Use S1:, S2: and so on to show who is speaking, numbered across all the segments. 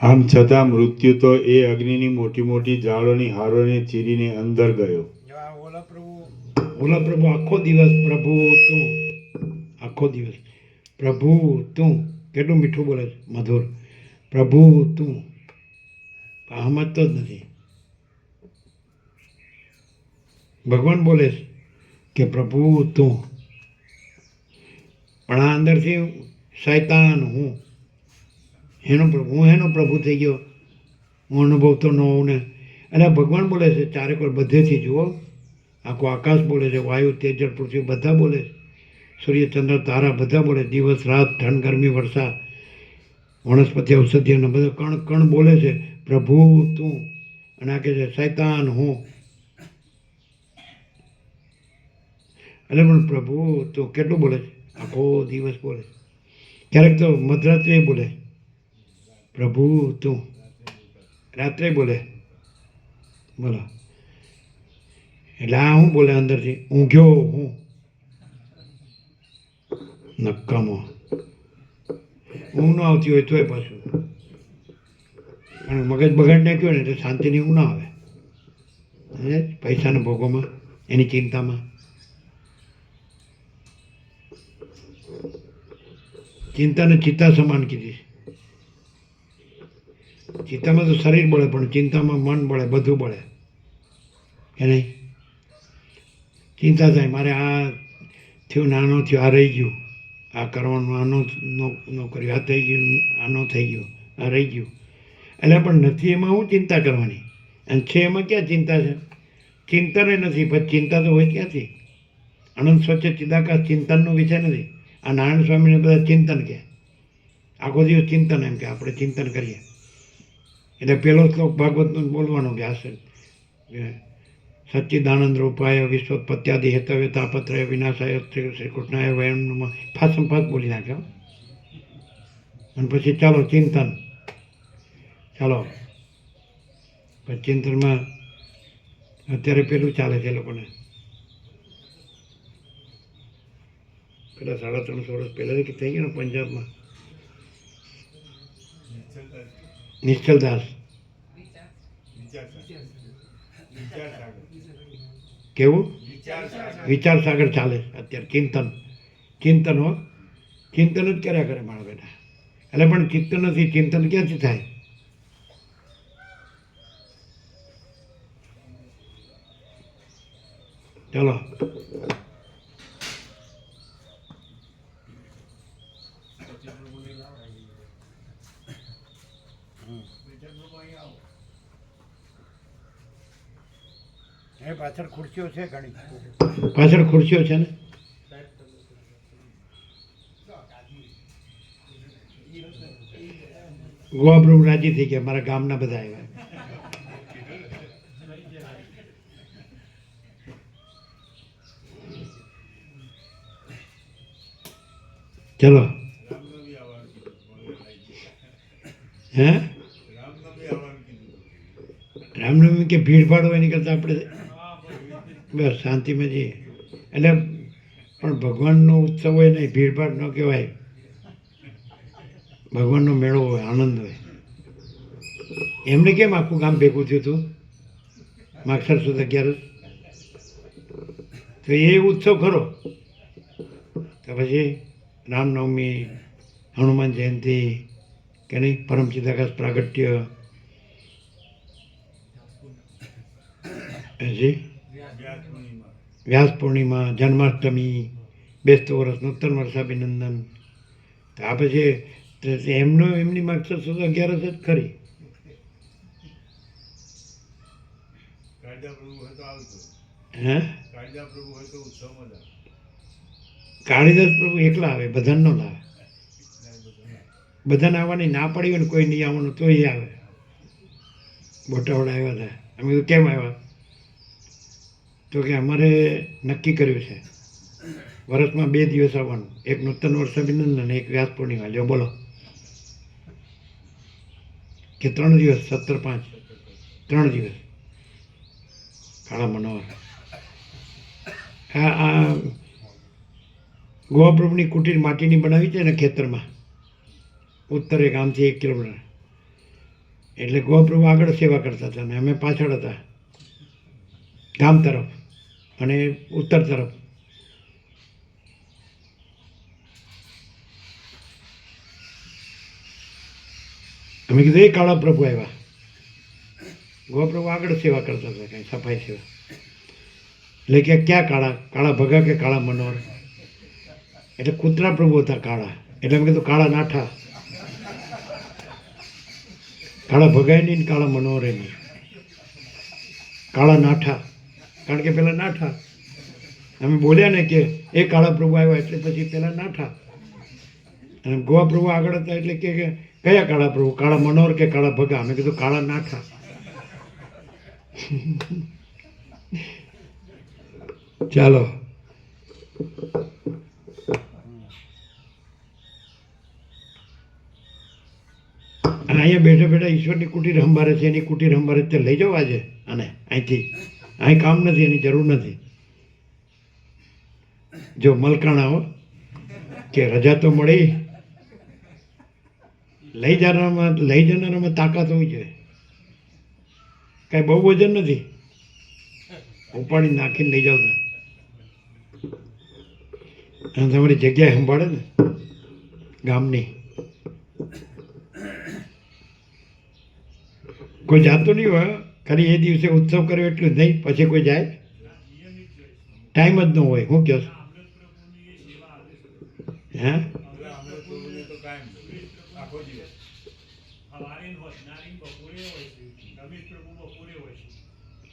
S1: આમ છતાં મૃત્યુ તો એ અગ્નિની મોટી મોટી જાળોની હારોને ચીરીને અંદર ગયો.
S2: ઓલા પ્રભુ આખો દિવસ પ્રભુ તું, આખો દિવસ પ્રભુ તું, કેટલું મીઠું બોલે છે, મધુર. પ્રભુ તું સમજતો જ નથી. ભગવાન બોલે છે કે પ્રભુ તું, પણ આ અંદરથી શૈતાન હું એનો પ્રભુ થઈ ગયો. હું અનુભવતો ન હોઉં ને. અને ભગવાન બોલે છે ચારે કોર બધેથી જુઓ, આખું આકાશ બોલે છે, વાયુ તેજ જળ પૃથ્વી બધા બોલે છે, સૂર્ય ચંદ્ર તારા બધા બોલે, દિવસ રાત ઠંડ ગરમી વરસાદ વનસ્પતિ ઔષધિ અને બધા કણ કણ બોલે છે પ્રભુ તું. અને આ કહે છે શૈતાન હું. એટલે પણ પ્રભુ તું કેટલું બોલે છે, આખો દિવસ બોલે. ક્યારેક તો મધરાત્રે બોલે પ્રભુ તું, રાત્રે બોલે. બોલો, એટલે આ હું બોલે અંદરથી, ઊંઘ્યો હું. નક્કામો ઊંઘ ન આવતી હોય તોય પાછું, પણ મગજ બગાડ નાખ્યો ને એટલે શાંતિની ઊંઘ ના આવે. પૈસાના ભોગોમાં, એની ચિંતામાં. ચિંતાને ચિત્તા સમાન કીધી. ચિંતામાં તો શરીર બળે, પણ ચિંતામાં મન બળે, બધું બળે કે નહીં. ચિંતા થાય મારે આ થયું, નાનો થયો, આ રહી ગયું, આ કરવાનું, આનો ન કર્યું, આ થઈ ગયું, આ ન થઈ ગયું, આ રહી ગયું. એટલે પણ નથી એમાં હું ચિંતા કરવાની, અને છે એમાં ક્યાં ચિંતા છે. ચિંતન નથી, પછી ચિંતા તો હોય ક્યાંથી. અનંત સ્વચ્છ ચિદાકાશ ચિંતનનો વિષય નથી. આ નારાયણ સ્વામીને બધા ચિંતન કહે, આખો દિવસ ચિંતન એમ કે આપણે ચિંતન કરીએ. એટલે પહેલો શ્લોક ભાગવતનો બોલવાનો કે આસન સચ્ચિદાનંદ રૂપાય વિશ્વોત્પત્યાદિ હેતવે તાપત્રય વિનાશાય શ્રી કૃષ્ણાય વયમ નમઃ. ફાસમ ફાસ બોલી નાખ્યો. અને પછી ચાલો ચિંતન, ચાલો પછી ચિંતનમાં અત્યારે પેલું ચાલે છે લોકોને. પેલા 350 વર્ષ પહેલાં કે થઈ ગયા ને પંજાબમાં નિશ્ચલદાસ, કેવું વિચાર સાગર ચાલે અત્યારે. ચિંતન, ચિંતન હો, ચિંતન જ કર્યા કરે મારા બેટા. એટલે પણ ચિંતન નથી, ચિંતન ક્યાંથી થાય. ચલો પાછળ ખુરશીઓ છે ઘણી, પાછળ ખુરશીઓ છે ને. ગોવા પ્રભુ રાજી થઈ ગયા, મારા ગામના બધા આવ્યા. ચલો હે રામનવમી કે ભીડભાડ હોય એની કરતાં આપણે બસ શાંતિમાં જઈએ. એટલે પણ ભગવાનનો ઉત્સવ હોય નહીં, ભીડભાડ ન કહેવાય. ભગવાનનો મેળો હોય, આનંદ હોય. એમને કેમ આખું ગામ ભેગું થયું હતું માગસર સુદ 11, તો એ ઉત્સવ ખરો. તો પછી રામનવમી, હનુમાન જયંતિ કે નહીં, પરમ ચિદાકાશ પ્રાગટ્ય, જી વ્યાસ પૂર્ણિમા, જન્માષ્ટમી, બેસતું વર્ષ, નૂતન વર્ષાભિનંદન. તો આ પછી એમની માગસર સુદ 11 જ ખરી. હે કાળીદાસ પ્રભુ એકલા આવે, બધાને ન લાવે. બધાને આવવાની ના પડી હોય ને, કોઈ નહીં આવવાનું તો એ આવે. બોટાવડા આવ્યા હતા, અમે તો કેમ આવ્યા, તો કે અમારે નક્કી કર્યું છે વર્ષમાં 2 દિવસ આવવાનું, એક નૂતન વર્ષાભિનંદન અને એક વ્યાસ પૂર્ણિમા. લ્યો બોલો કે 3 દિવસ, 17/5 3 દિવસ. કાળા મનોહર આ ગોવાપ્રભુની કુટીર માટીની બનાવી છે ને ખેતરમાં, ઉત્તરે ગામથી 1 કિલોમીટર. એટલે ગોપ્રભુ આગળ સેવા કરતા હતા અને અમે પાછળ હતા, ગામ તરફ અને ઉત્તર તરફ. અમે કીધું એ કાળા પ્રભુ આવ્યા. ગોપ્રભુ આગળ સેવા કરતા હતા, કાંઈ સફાઈ સેવા. એટલે કે ક્યાં કાળા? કાળા ભગા કે કાળા મનોહર? એટલે કૂતરા પ્રભુ હતા કાળા. એટલે મેં કીધું કાળા નાઠા. કાળા ભગાય નહીં ને કાળા મનોહરે નહીં, કાળા નાઠા. કારણ કે પેલા નાઠા અમે બોલ્યા ને કે એ કાળા પ્રભુ આવ્યા એટલે પછી પેલા નાઠા. અને ગોવા પ્રભુ આગળ હતા એટલે કે કયા કાળા પ્રભુ? કાળા મનોહર કે કાળા ભગા? અમે કીધું કાળા નાઠા. ચાલો. અને અહીંયા બેઠા બેઠા ઈશ્વરની કુટીર સંભાળે છે, એની કુટીર સંભાળે તે લઈ જાઓ આજે આને અહીંથી. અહીં કામ નથી, એની જરૂર નથી. જો મલકાણા હો કે રજા તો મળી, લઈ જનારામાં તાકાત હોવી જોઈએ. કાંઈ બહુ વજન નથી, ઉપાડી નાખીને લઈ જાવ તો. અને તમારી જગ્યા સંભાળે ને ગામની. કોઈ જાતું નહીં હોય, ખાલી એ દિવસે ઉત્સવ કર્યો એટલું જ નહીં, પછી કોઈ જાય ટાઈમ જ ન હોય. હું કહો છો? હે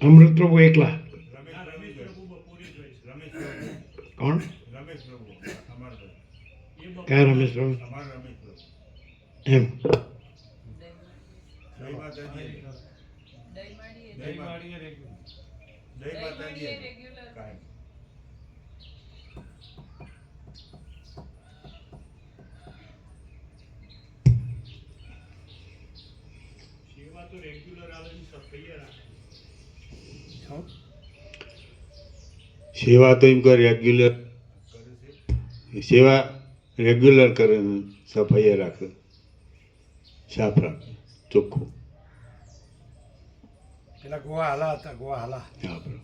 S2: અમૃત પ્રભુ એકલા? કોણ? કયા રમેશ પ્રભુ? એમ
S1: સેવા તો એમ કે રેગ્યુલર સેવા રેગ્યુલર કરે ને સફાઈ રાખે, સાફ રાખે, ચોખ્ખું.
S2: પેલા ગોવા હાલા હતા, ગોવા હાલા.
S1: હા બરાબર.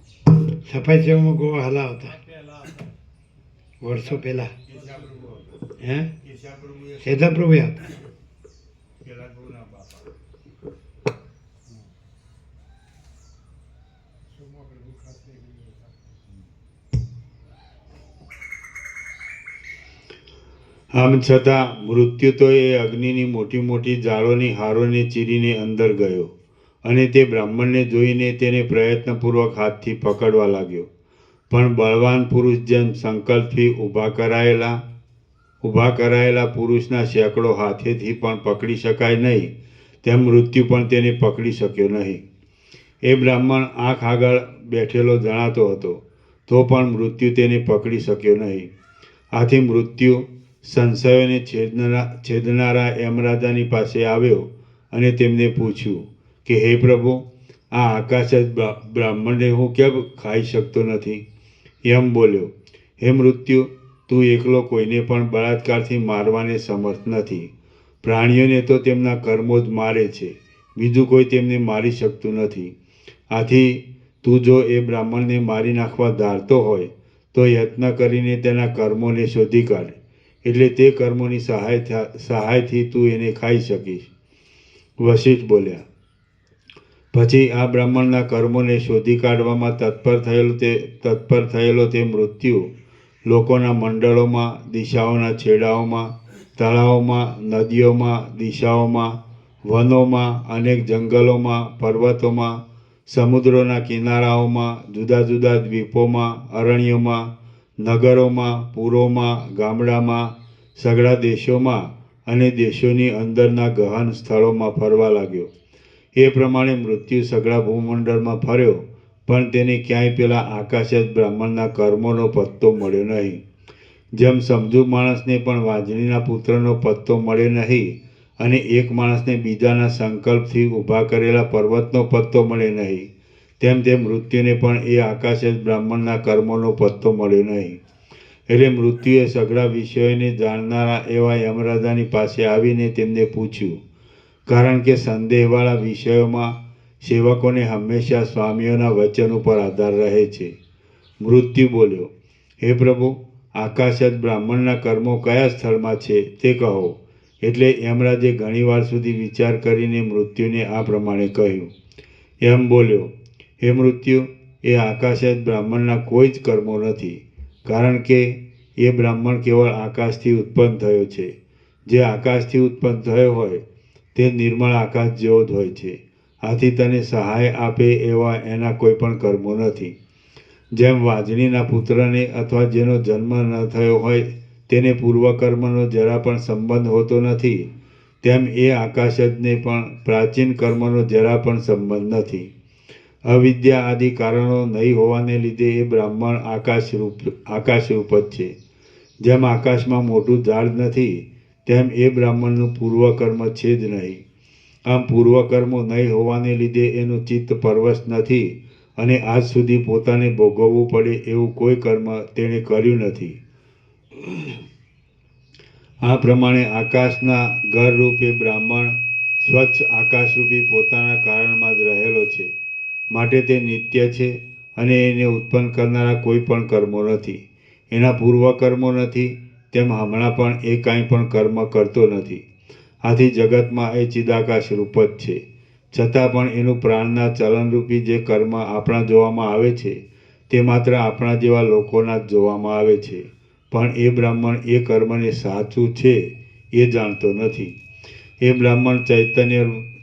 S2: સફાઈ સેવામાં ગોવા હાલા હતા વર્ષો પહેલા. હે સેધા પ્રભુ હતા.
S1: આમ છતાં મૃત્યુ તો એ અગ્નિની મોટી મોટી જાળોની હારોને ચીરીને અંદર ગયો અને તે બ્રાહ્મણને જોઈને તેને પ્રયત્નપૂર્વક હાથથી પકડવા લાગ્યો. પણ બળવાન પુરુષ જેમ સંકલ્પથી ઊભા કરાયેલા પુરુષના સેંકડો હાથેથી પણ પકડી શકાય નહીં, તેમ મૃત્યુ પણ તેને પકડી શક્યો નહીં. એ બ્રાહ્મણ આંખ આગળ બેઠેલો જણાતો હતો, તો પણ મૃત્યુ તેને પકડી શક્યો નહીં. આથી મૃત્યુ સંશયોને છેદનારા યમરાજાની પાસે આવ્યો અને તેમને પૂછ્યું કે હે પ્રભુ, આ આકાશ જ બ્રાહ્મણને હું કેમ ખાઈ શકતો નથી? એમ બોલ્યો, હે મૃત્યુ, તું એકલો કોઈને પણ બળાત્કારથી મારવાને સમર્થ નથી. પ્રાણીઓને તો તેમના કર્મો જ મારે છે, બીજું કોઈ તેમને મારી શકતું નથી. આથી તું જો એ બ્રાહ્મણને મારી નાખવા ધારતો હોય તો યત્ન કરીને તેના કર્મોને શોધી કાઢ, એટલે તે કર્મોની સહાયથી તું એને ખાઈ શકીશ. વશિષ્ઠ બોલ્યા. પછી આ બ્રાહ્મણના કર્મોને શોધી કાઢવામાં તત્પર થયેલો તે મૃત્યુ લોકોના મંડળોમાં, દિશાઓના છેડાઓમાં, તળાવોમાં, નદીઓમાં, દિશાઓમાં, વનોમાં, અનેક જંગલોમાં, પર્વતોમાં, સમુદ્રોના કિનારાઓમાં, જુદા જુદા દ્વીપોમાં, અરણ્યોમાં, નગરોમાં, પુરોમાં, ગામડામાં, સઘળા દેશોમાં અને દેશોની અંદરના ગહન સ્થળોમાં ફરવા લાગ્યો. એ પ્રમાણે મૃત્યુ સઘળા ભૂમંડળમાં ફર્યો, પણ તેને ક્યાંય પેલા આકાશ બ્રાહ્મણના કર્મોનો પત્તો મળ્યો નહીં. જેમ સમજુ માણસને પણ વાંજણીના પુત્રનો પત્તો મળે નહીં અને એક માણસને બીજાના સંકલ્પથી ઊભા કરેલા પર્વતનો પત્તો મળે નહીં, તેમ મૃત્યુને પણ એ આકાશ બ્રાહ્મણના કર્મોનો પત્તો મળ્યો નહીં. એટલે મૃત્યુએ સઘળા વિષયોને જાણનારા એવા યમરાજાની પાસે આવીને તેમને પૂછ્યું, કારણ કે સંદેહવાળા વિષયોમાં સેવકોને હંમેશા સ્વામીઓના વચન ઉપર આધાર રહે છે. મૃત્યુ બોલ્યો, હે પ્રભુ, આકાશજ બ્રાહ્મણના કર્મો કયા સ્થળમાં છે તે કહો. એટલે યમરાજે ઘણીવાર સુધી વિચાર કરીને મૃત્યુને આ પ્રમાણે કહ્યું. યમ બોલ્યો, હે મૃત્યુ, એ આકાશજ બ્રાહ્મણના કોઈ જ કર્મો નથી, કારણ કે એ બ્રાહ્મણ કેવળ આકાશથી ઉત્પન્ન થયો છે. જે આકાશથી ઉત્પન્ન થયો હોય તે નિર્મળ આકાશ જેવો જ હોય છે. આથી તને સહાય આપે એવા એના કોઈ પણ કર્મો નથી. જેમ વાજણીના પુત્રને અથવા જેનો જન્મ ન થયો હોય તેને પૂર્વકર્મનો જરા પણ સંબંધ હોતો નથી, તેમ એ આકાશજને પણ પ્રાચીન કર્મનો જરા પણ સંબંધ નથી. અવિદ્યા આદિ કારણો નહીં હોવાને લીધે એ બ્રાહ્મણ આકાશરૂપ જ છે. જેમ આકાશમાં મોટું ઝાડ નથી, તેમ એ બ્રાહ્મણનું પૂર્વકર્મ છે જ નહીં. આમ પૂર્વકર્મો નહીં હોવાને લીધે એનું ચિત્ત પરવશ નથી અને આજ સુધી પોતાને ભોગવવું પડે એવું કોઈ કર્મ તેણે કર્યું નથી. આ પ્રમાણે આકાશના ઘરરૂપે બ્રાહ્મણ સ્વચ્છ આકાશરૂપી પોતાના કારણમાં જ રહેલો છે. માટે તે નિત્ય છે અને એને ઉત્પન્ન કરનારા કોઈ પણ કર્મો નથી. એના પૂર્વકર્મો નથી, તેમ હમણાં પણ એ કાંઈ પણ કર્મ કરતો નથી. આથી જગતમાં એ ચિદાકાશ રૂપ જ છે. છતાં પણ એનું પ્રાણના ચલનરૂપી જે કર્મ આપણા જોવામાં આવે છે તે માત્ર આપણા જેવા લોકોના જ જોવામાં આવે છે. પણ એ બ્રાહ્મણ એ કર્મને સાચું છે એ જાણતો નથી. એ બ્રાહ્મણ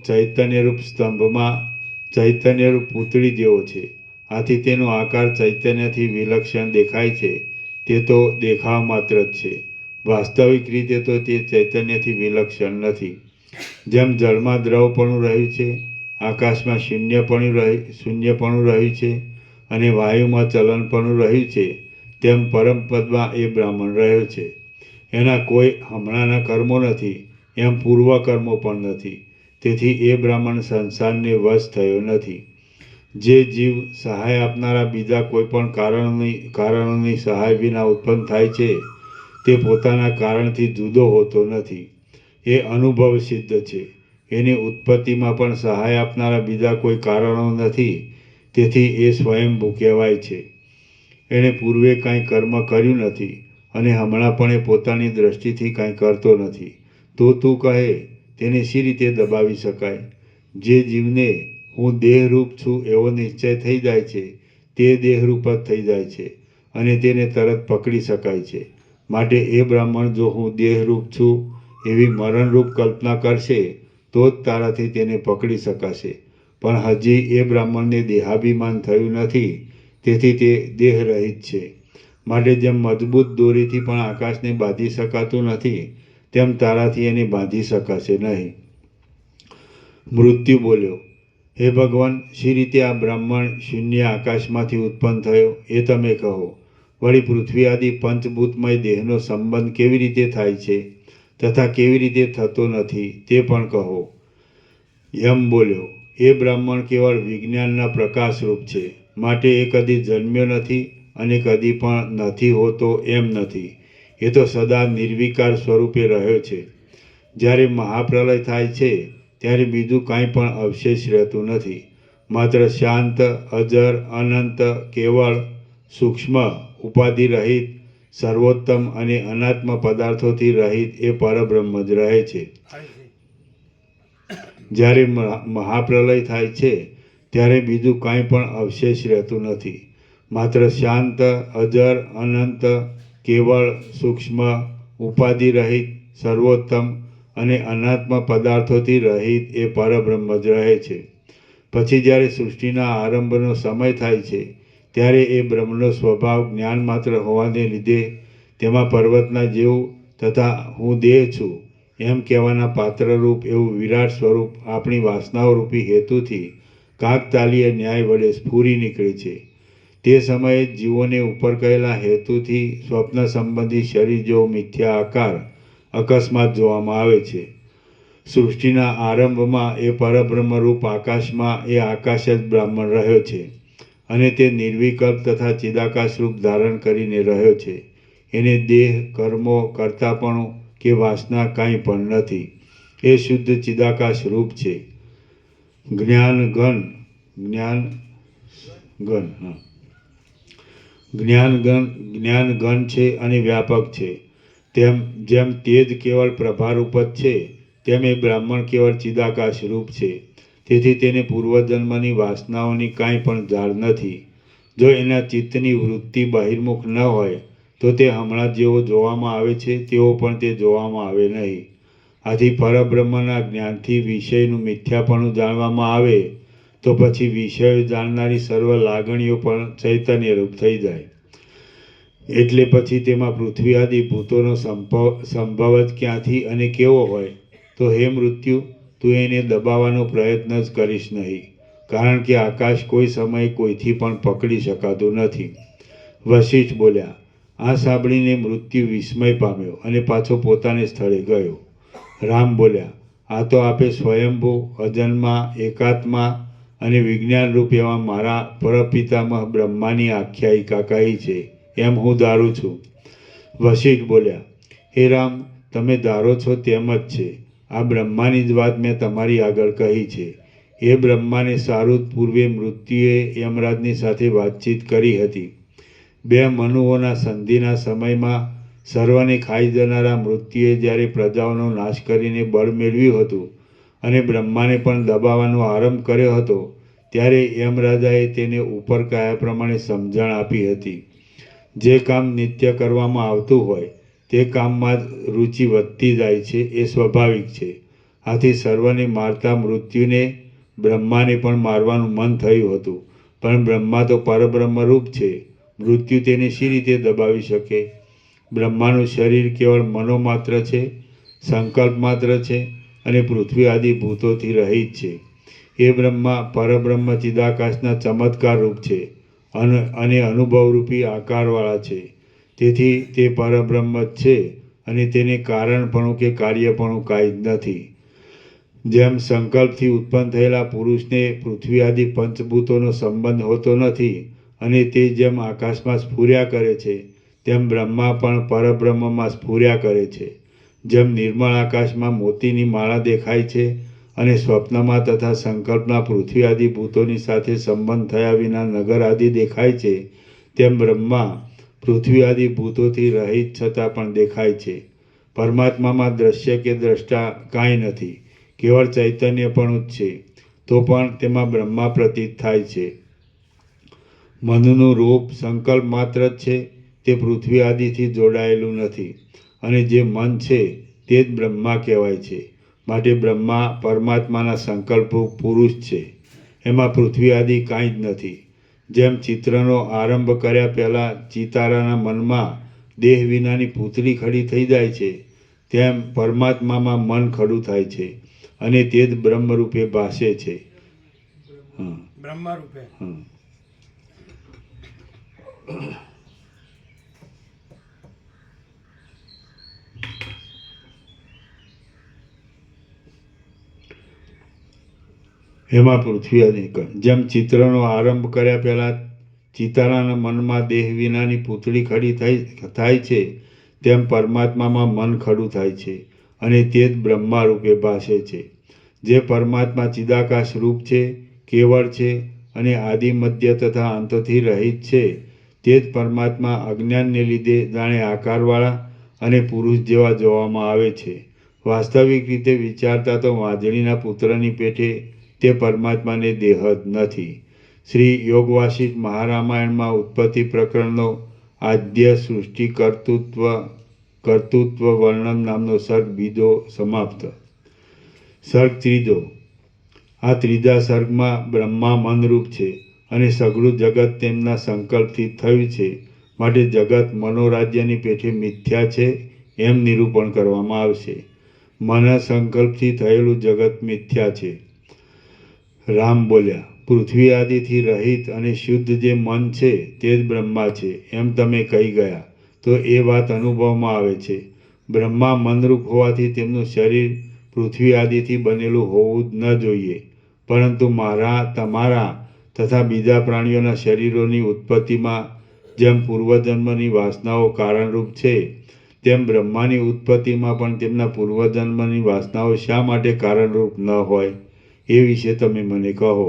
S1: ચૈતન્યરૂપ સ્તંભમાં ચૈતન્યરૂપ પૂતળી જેવો છે. આથી તેનો આકાર ચૈતન્યથી વિલક્ષણ દેખાય છે. તે તો દેખાવ માત્ર જ છે. વાસ્તવિક રીતે તો તે ચૈતન્યથી વિલક્ષણ નથી. જેમ જળમાં દ્રવપણું રહ્યું છે, આકાશમાં શૂન્યપણું રહ્યું છે અને વાયુમાં ચલનપણું રહ્યું છે, તેમ પરમપદમાં એ બ્રાહ્મણ રહ્યો છે. એના કોઈ હમણાંના કર્મો નથી, એમ પૂર્વકર્મો પણ નથી. તેથી એ બ્રાહ્મણ સંસારને વશ થયો નથી. જે જીવ સહાય આપનારા બીજા કોઈ પણ કારણોની સહાય વિના ઉત્પન્ન થાય છે તે પોતાના કારણથી જુદો હોતો નથી. એ અનુભવ સિદ્ધ છે. એની ઉત્પત્તિમાં પણ સહાય આપનારા બીજા કોઈ કારણો નથી. તેથી એ સ્વયંભૂ કહેવાય છે. એણે પૂર્વે કાંઈ કર્મ કર્યું નથી અને હમણાં પણ એ પોતાની દ્રષ્ટિથી કાંઈ કરતો નથી. તો તું કહે તેને શી રીતે દબાવી શકાય? જે જીવને હું દેહરૂપ છું એવો નિશ્ચય થઈ જાય છે તે દેહરૂપ જ થઈ જાય છે અને તેને તરત પકડી શકાય છે. માટે એ બ્રાહ્મણ જો હું દેહરૂપ છું એવી મરણરૂપ કલ્પના કરશે તો જ તારાથી તેને પકડી શકાશે. પણ હજી એ બ્રાહ્મણને દેહાભિમાન થયું નથી, તેથી તે દેહરહિત છે. માટે જેમ મજબૂત દોરીથી પણ આકાશને બાંધી શકાતું નથી, તેમ તારાથી એને બાંધી શકાશે નહીં. મૃત્યુ બોલ્યો, હે ભગવાન, શી રીતે આ બ્રાહ્મણ શૂન્ય આકાશમાંથી ઉત્પન્ન થયો એ તમે કહો. વળી પૃથ્વી આદિ પંચભૂતમય દેહનો સંબંધ કેવી રીતે થાય છે તથા કેવી રીતે થતો નથી તે પણ કહો. યમ બોલ્યો, એ બ્રાહ્મણ કેવળ વિજ્ઞાનના પ્રકાશરૂપ છે. માટે એ કદી જન્મ્યો નથી અને કદી પણ નથી હોતો એમ નથી. એ તો સદા નિર્વિકાર સ્વરૂપે રહ્યો છે. જ્યારે મહાપ્રલય થાય છે ત્યારે બીજું કાંઈ પણ અવશેષ રહેતું નથી. માત્ર શાંત, અજર, અનંત, કેવળ, સૂક્ષ્મ, ઉપાધિ રહિત, સર્વોત્તમ અને અનાત્મ પદાર્થોથી રહિત એ પરબ્રહ્મ જ રહે છે. જ્યારે મહાપ્રલય થાય છે ત્યારે બીજું કાંઈ પણ અવશેષ રહેતું નથી. માત્ર શાંત, અજર, અનંત, કેવળ, સૂક્ષ્મ, ઉપાધિ રહિત, સર્વોત્તમ અને અનાત્મ પદાર્થોથી રહિત એ પરબ્રહ્મ જ રહે છે. પછી જ્યારે સૃષ્ટિના આરંભનો સમય થાય છે ત્યારે એ બ્રહ્મનો સ્વભાવ જ્ઞાન માત્ર હોવાને લીધે તેમાં પર્વતના જેવું તથા હું દેહ છું એમ કહેવાના પાત્રરૂપ એવું વિરાટ સ્વરૂપ આપણી વાસનાઓરૂપી હેતુથી કાકતાલીય ન્યાય વડે સ્ફુરી નીકળે છે. તે સમયે જીવોને ઉપર કહેલા હેતુથી સ્વપ્ન સંબંધી શરીર જેવો મિથ્યા આકાર અકસ્માત જોવામાં આવે છે. સૃષ્ટિના આરંભમાં એ પરબ્રહ્મરૂપ આકાશમાં એ આકાશ જ બ્રાહ્મણ રહ્યો છે અને તે નિર્વિકલ્પ તથા ચિદાકાશરૂપ ધારણ કરીને રહ્યો છે. એને દેહ, કર્મો, કર્તાપણું કે વાસના કાંઈ પણ નથી. એ શુદ્ધ ચિદાકાશ રૂપ છે. જ્ઞાન ઘન છે અને વ્યાપક છે. જેમ તેજ કેવળ પ્રભારૂપ જ છે, તેમ એ બ્રાહ્મણ કેવળ ચિદાકાશ રૂપ છે. તેથી તેને પૂર્વજન્મની વાસનાઓની કાંઈ પણ ઝાળ નથી. જો એના ચિત્તની વૃત્તિ બહિર્મુખ ન હોય તો તે હમણાં જેવો જોવામાં આવે છે તેવો પણ તે જોવામાં આવે નહીં. આથી પરબ્રહ્મના જ્ઞાનથી વિષયનું મિથ્યાપણું જાણવામાં આવે તો પછી વિષયો જાણનારી સર્વ લાગણીઓ પણ ચૈતન્યરૂપ થઈ જાય. એટલે પછી તેમાં પૃથ્વી આદિ ભૂતોનો સંભવ જ ક્યાંથી અને કેવો હોય? તો હે મૃત્યુ, તું એને દબાવવાનો પ્રયત્ન જ કરીશ નહીં, કારણ કે આકાશ કોઈ સમયે કોઈથી પણ પકડી શકાતું નથી. વશિષ્ઠ બોલ્યા. આ સાંભળીને મૃત્યુ વિસ્મય પામ્યો અને પાછો પોતાને સ્થળે ગયો. રામ બોલ્યા. આ તો આપે સ્વયંભૂ, અજન્મા, એકાત્મા અને વિજ્ઞાનરૂપ એવા મારા પરપિતામહ બ્રહ્માની આખ્યાયિકા કહી છે એમ હું ધારું છું. વશિષ્ઠ બોલ્યા. હે રામ, તમે ધારો છો તેમ જ છે. આ બ્રહ્માની જ વાત મેં તમારી આગળ કહી છે. એ બ્રહ્માને સારું પૂર્વે મૃત્યુએ યમરાજની સાથે વાતચીત કરી હતી. બે મનુઓના સંધિના સમયમાં સર્વને ખાઈ જનારા મૃત્યુએ જ્યારે પ્રજાઓનો નાશ કરીને બળ મેળવ્યું હતું અને બ્રહ્માને પણ દબાવવાનો આરંભ કર્યો હતો, ત્યારે યમરાજાએ તેને ઉપર કયા પ્રમાણે સમજણ આપી હતી. જે કામ નિત્ય કરવામાં આવતું હોય તે કામમાં જ રુચિ વધતી જાય છે, એ સ્વાભાવિક છે. આથી સર્વને મારતા મૃત્યુને બ્રહ્માને પણ મારવાનું મન થયું હતું, પણ બ્રહ્મા તો પરબ્રહ્મરૂપ છે. મૃત્યુ તેને શી રીતે દબાવી શકે? બ્રહ્માનું શરીર કેવળ મનોમાત્ર છે, સંકલ્પ માત્ર છે અને પૃથ્વી આદિ ભૂતોથી રહિત છે. એ બ્રહ્મા પરબ્રહ્મ ચિદાકાશના ચમત્કાર રૂપ છે અને અનુભવરૂપી આકારવાળા છે. તેથી તે પરબ્રહ્મ જ છે અને તેને કારણપણું કે કાર્યપણું કાંઈ જ નથી. જેમ સંકલ્પથી ઉત્પન્ન થયેલા પુરુષને પૃથ્વી આદિ પંચભૂતોનો સંબંધ હોતો નથી અને તે જેમ આકાશમાં સ્ફુર્યા કરે છે, તેમ બ્રહ્મા પણ પરબ્રહ્મમાં સ્ફુર્યા કરે છે. જેમ નિર્મળ આકાશમાં મોતીની માળા દેખાય છે અને સ્વપ્નમાં તથા સંકલ્પના પૃથ્વી આદિ ભૂતોની સાથે સંબંધ થયા વિના નગર આદિ દેખાય છે, તેમ બ્રહ્મા પૃથ્વી આદિ ભૂતોથી રહિત છતાં પણ દેખાય છે. પરમાત્મામાં દ્રશ્ય કે દ્રષ્ટા કાંઈ નથી, કેવળ ચૈતન્યપણું જ છે. તો પણ તેમાં બ્રહ્મા પ્રતીત થાય છે. મનનું રૂપ સંકલ્પ માત્ર જ છે, તે પૃથ્વી આદિથી જોડાયેલું નથી અને જે મન છે તે જ બ્રહ્મા કહેવાય છે. માટે બ્રહ્મા પરમાત્માના સંકલ્પ પુરુષ છે, એમાં પૃથ્વી આદિ કાંઈ જ નથી. જેમ ચિત્રનો આરંભ કર્યા પહેલાં ચિતારાના મનમાં દેહ વિનાની પૂતળી ખડી થઈ જાય છે, તેમ પરમાત્મામાં મન ખડું થાય છે અને તે જ બ્રહ્મરૂપે ભાસે છે.
S2: બ્રહ્મરૂપે.
S1: એમાં પૃથ્વી આદિ જેમ ચિત્રનો આરંભ કર્યા પહેલાં ચિતારાના મનમાં દેહ વિનાની પૂતળી ખડી થાય છે, તેમ પરમાત્મામાં મન ખડું થાય છે અને તે જ બ્રહ્મા રૂપે ભાસે છે. જે પરમાત્મા ચિદાકાશ રૂપ છે, કેવળ છે અને આદિ મધ્ય તથા અંતથી રહિત છે, તે જ પરમાત્મા અજ્ઞાનને લીધે જાણે આકારવાળા અને પુરુષ જેવા જોવામાં આવે છે. વાસ્તવિક રીતે વિચારતા તો વાંજળીના પુત્રની પેટે તે પરમાત્માને દેહ જ નથી. શ્રી યોગવાસિષ્ઠ મહારામાયણમાં ઉત્પત્તિ પ્રકરણનો આદ્ય સૃષ્ટિ કર્તૃત્વ વર્ણન નામનો સર્ગ બીજો સમાપ્ત. સર્ગ ત્રીજો. આ ત્રીજા સર્ગમાં બ્રહ્મા મનરૂપ છે અને સઘળું જગત તેમના સંકલ્પથી થયું છે, માટે જગત મનોરાજ્યની પેઠે મિથ્યા છે એમ નિરૂપણ કરવામાં આવશે. મન સંકલ્પથી થયેલું જગત મિથ્યા છે. રામ બોલ્યા. પૃથ્વી આદિથી રહિત અને શુદ્ધ જે મન છે તે જ બ્રહ્મા છે એમ તમે કહી ગયા તો એ વાત અનુભવમાં આવે છે. બ્રહ્મા મનરૂપ હોવાથી તેમનું શરીર પૃથ્વી આદિથી બનેલું હોવું જ ન જોઈએ, પરંતુ મારા, તમારા તથા બીજા પ્રાણીઓના શરીરોની ઉત્પત્તિમાં જેમ પૂર્વજન્મની વાસનાઓ કારણરૂપ છે, તેમ બ્રહ્માની ઉત્પત્તિમાં પણ તેમના પૂર્વજન્મની વાસનાઓ શા માટે કારણરૂપ ન હોય એ વિશે તમે મને કહો.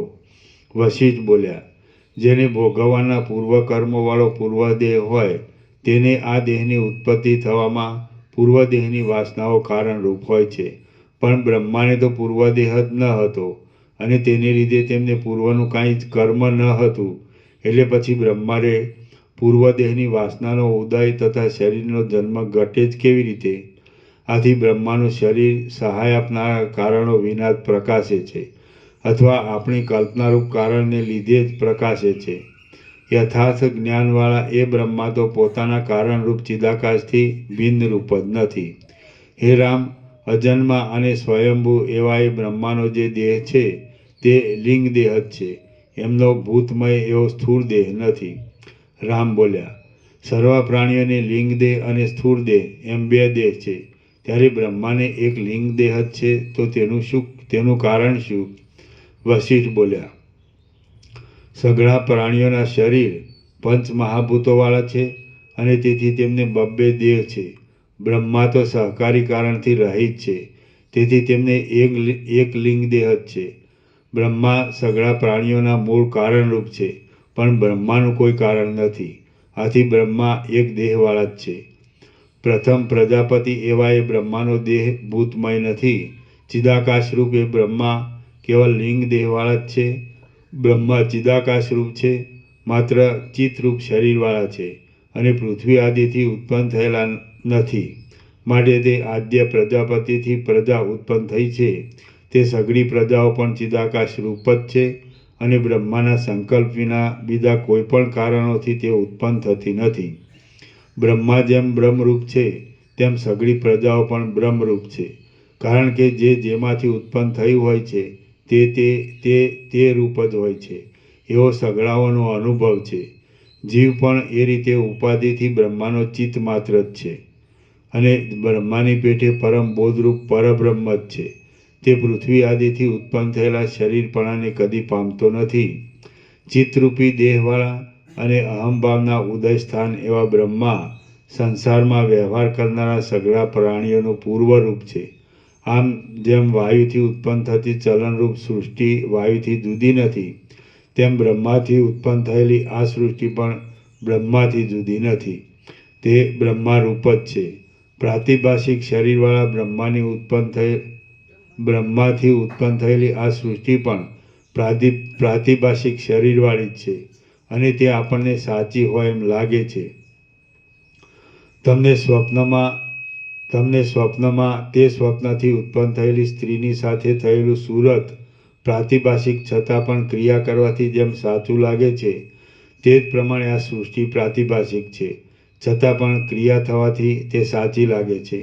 S1: વશિષ્ઠ બોલ્યા, જેને ભોગવવાના પૂર્વકર્મોવાળો પૂર્વદેહ હોય તેને આ દેહની ઉત્પત્તિ થવામાં પૂર્વદેહની વાસનાઓ કારણરૂપ હોય છે. પણ બ્રહ્માને તો પૂર્વદેહ જ ન હતો અને તેને લીધે તેમને પૂર્વનું કાંઈ જ કર્મ ન હતું. એટલે પછી બ્રહ્માને પૂર્વદેહની વાસનાનો ઉદય તથા શરીરનો જન્મ ઘટે જ કેવી રીતે? આથી બ્રહ્માનું શરીર સહાય આપનારા કારણો વિના જ પ્રકાશે છે અથવા આપણી કલ્પનારૂપ કારણને લીધે જ પ્રકાશે છે. યથાર્થ જ્ઞાનવાળા એ બ્રહ્મા તો પોતાના કારણરૂપ ચિદાકાશથી ભિન્ન રૂપ જ નથી. હે રામ, અજન્મા અને સ્વયંભૂ એવા એ બ્રહ્માનો જે દેહ છે તે લિંગ દેહ જ છે. એમનો ભૂતમય એવો સ્થૂળ દેહ નથી. રામ બોલ્યા, સર્વ પ્રાણીઓને લિંગ દેહ અને સ્થૂળ દેહ એમ બે દેહ છે. ત્યારે બ્રહ્માને એક લિંગ દેહ જ છે તો તેનું કારણ શું? વશિષ્ઠ બોલ્યા, સઘળા પ્રાણીઓના શરીર પંચ મહાભૂતોવાળા છે અને તેથી તેમને બબ્બે દેહ છે. બ્રહ્મા તો સહકારી કારણથી રહિત છે, તેથી તેમને એક લિંગ દેહ જ છે. બ્રહ્મા સઘળા પ્રાણીઓના મૂળ કારણરૂપ છે, પણ બ્રહ્માનું કોઈ કારણ નથી. આથી બ્રહ્મા એક દેહવાળા જ છે. પ્રથમ પ્રજાપતિ એવા એ બ્રહ્માનો દેહ ભૂતમય નથી. ચિદાકાશરૂપ એ બ્રહ્મા કેવલ લિંગ દેહવાળા જ છે. બ્રહ્મા ચિદાકાશરૂપ છે, માત્ર ચિત્તરૂપ શરીરવાળા છે અને પૃથ્વી આદિથી ઉત્પન્ન થયેલા નથી. માટે તે આદ્ય પ્રજાપતિથી પ્રજા ઉત્પન્ન થઈ છે. તે સઘળી પ્રજાઓ પણ ચિદાકાશ રૂપ જ છે અને બ્રહ્માના સંકલ્પ વિના બીજા કોઈ પણ કારણોથી તે ઉત્પન્ન થતી નથી. બ્રહ્મા જેમ બ્રહ્મરૂપ છે તેમ સઘળી પ્રજાઓ પણ બ્રહ્મરૂપ છે. કારણ કે જે જેમાંથી ઉત્પન્ન થયું હોય છે તે રૂપ જ હોય છે એવો સઘળાઓનો અનુભવ છે. જીવ પણ એ રીતે ઉપાધિથી બ્રહ્માનો ચિત્ત માત્ર જ છે અને બ્રહ્માની પેઠે પરમ બોધરૂપ પરબ્રહ્મ જ છે. તે પૃથ્વી આદિથી ઉત્પન્ન થયેલા શરીરપણાને કદી પામતો નથી. ચિત્તરૂપી દેહવાળા અને અહંભાવના ઉદય સ્થાન એવા બ્રહ્મા સંસારમાં વ્યવહાર કરનારા સઘળા પ્રાણીઓનું પૂર્વરૂપ છે. આમ જેમ વાયુથી ઉત્પન્ન થતી ચલનરૂપ સૃષ્ટિ વાયુથી જુદી નથી, તેમ બ્રહ્માથી ઉત્પન્ન થયેલી આ સૃષ્ટિ પણ બ્રહ્માથી જુદી નથી. તે બ્રહ્મારૂપ જ છે. પ્રાતિભાષિક શરીરવાળા બ્રહ્માથી ઉત્પન્ન થયેલી આ સૃષ્ટિ પણ પ્રાતિભાષિક શરીરવાળી જ છે અને તે આપણને સાચી હોય એમ લાગે છે. તમને સ્વપ્નમાં તે સ્વપ્નથી ઉત્પન્ન થયેલી સ્ત્રીની સાથે થયેલું સુરત પ્રાતિભાષિક છતાં પણ ક્રિયા કરવાથી જેમ સાચું લાગે છે, તે જ પ્રમાણે આ સૃષ્ટિ પ્રાતિભાષિક છે છતાં પણ ક્રિયા થવાથી તે સાચી લાગે છે.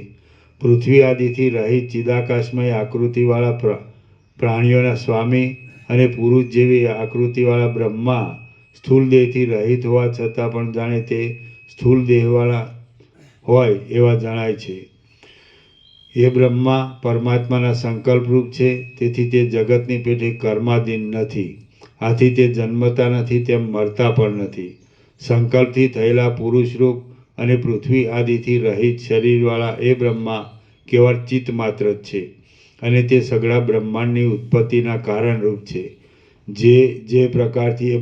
S1: પૃથ્વી આદિથી રહિત ચિદાકાશમય આકૃતિવાળા પ્રાણીઓના સ્વામી અને પુરુષ જેવી આકૃતિવાળા બ્રહ્મા સ્થૂળ દેહથી રહિત હોવા છતાં પણ જાણે તે સ્થૂળ દેહવાળા હોય એવા જણાય છે. એ બ્રહ્મા પરમાત્માના સંકલ્પરૂપ છે, તેથી તે જગતની પેઠે કર્માધીન નથી. આથી તે જન્મતા નથી તેમ મરતા પણ નથી. સંકલ્પથી થયેલા પુરુષરૂપ અને પૃથ્વી આદિથી રહિત શરીરવાળા એ બ્રહ્મા કેવળ ચિત્ત માત્ર જ છે અને તે સઘળા બ્રહ્માંડની ઉત્પત્તિના કારણરૂપ છે. જે પ્રકારથી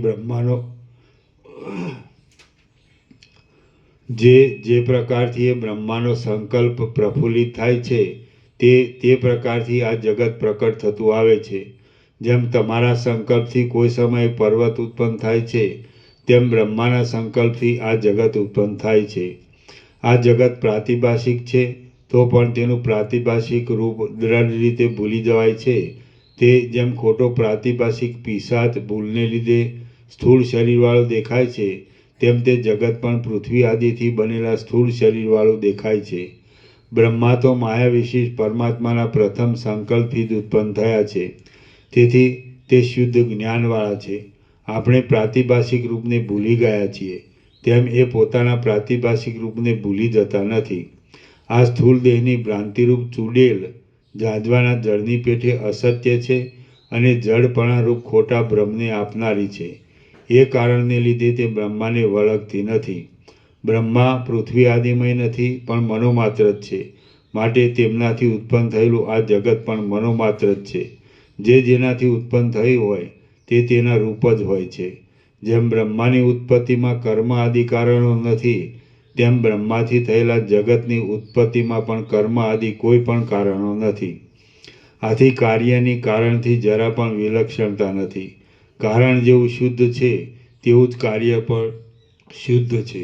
S1: એ બ્રહ્માનો સંકલ્પ પ્રફુલ્લિત થાય છે તે પ્રકારથી આ જગત પ્રકટ થતું આવે છે. જેમ તમારા સંકલ્પથી કોઈ સમયે પર્વત ઉત્પન્ન થાય છે, તેમ બ્રહ્માના સંકલ્પથી આ જગત ઉત્પન્ન થાય છે. આ જગત પ્રાતિભાષિક છે તો પણ તેનું પ્રાતિભાષિક રૂપ દ્રઢ રીતે ભૂલી જવાય છે. તે જેમ ખોટો પ્રાતિભાષિક પિશાચ ભૂલને લીધે સ્થૂળ શરીરવાળો દેખાય છે, તેમ તે જગત પણ પૃથ્વી આદિથી બનેલા સ્થૂળ શરીરવાળું દેખાય છે. બ્રહ્મા તો માયા વિશિષ્ટ પરમાત્માના પ્રથમ સંકલ્પથી જ ઉત્પન્ન થયા છે, તેથી તે શુદ્ધ જ્ઞાનવાળા છે. આપણે પ્રાતિભાષિક રૂપને ભૂલી ગયા છીએ, તેમ એ પોતાના પ્રાતિભાષિક રૂપને ભૂલી જતા નથી. આ સ્થૂળ દેહની ભ્રાંતિરૂપ ચૂડેલ ઝાંઝવાના જળની પેઠે અસત્ય છે અને જડપણારૂપ ખોટા ભ્રમને આપનારી છે. એ કારણને લીધે તે બ્રહ્માને વળગતી નથી. બ્રહ્મા પૃથ્વી આદિમય નથી, પણ મનોમાત્ર જ છે. માટે તેમનાથી ઉત્પન્ન થયેલું આ જગત પણ મનોમાત્ર જ છે. જે જેનાથી ઉત્પન્ન થયું હોય તે તેના રૂપ જ હોય છે. જેમ બ્રહ્માની ઉત્પત્તિમાં કર્મ આદિ કારણો નથી, તેમ બ્રહ્માથી થયેલા જગતની ઉત્પત્તિમાં પણ કર્મ આદિ કોઈ પણ કારણો નથી. આથી કાર્યની કારણથી જરા પણ વિલક્ષણતા નથી. કારણ જેવું શુદ્ધ છે તેવું જ કાર્ય પણ શુદ્ધ છે.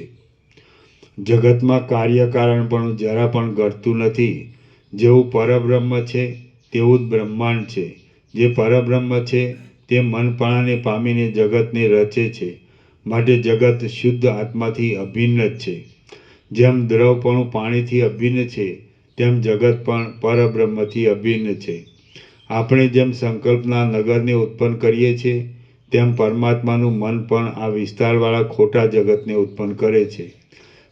S1: જગતમાં કાર્યકારણપણું જરા પણ ઘટતું નથી. જેવું પરબ્રહ્મ છે તેવું જ બ્રહ્માંડ છે. જે પરબ્રહ્મ છે તે મનપણાને પામીને જગતને રચે છે. માટે જગત શુદ્ધ આત્માથી અભિન્ન જ છે. જેમ દ્રવપણું પાણીથી અભિન્ન છે, તેમ જગત પણ પરબ્રહ્મથી અભિન્ન છે. આપણે જેમ સંકલ્પના નગરને ઉત્પન્ન કરીએ છીએ, તેમ પરમાત્માનું મન પણ આ વિસ્તારવાળા ખોટા જગતને ઉત્પન્ન કરે છે.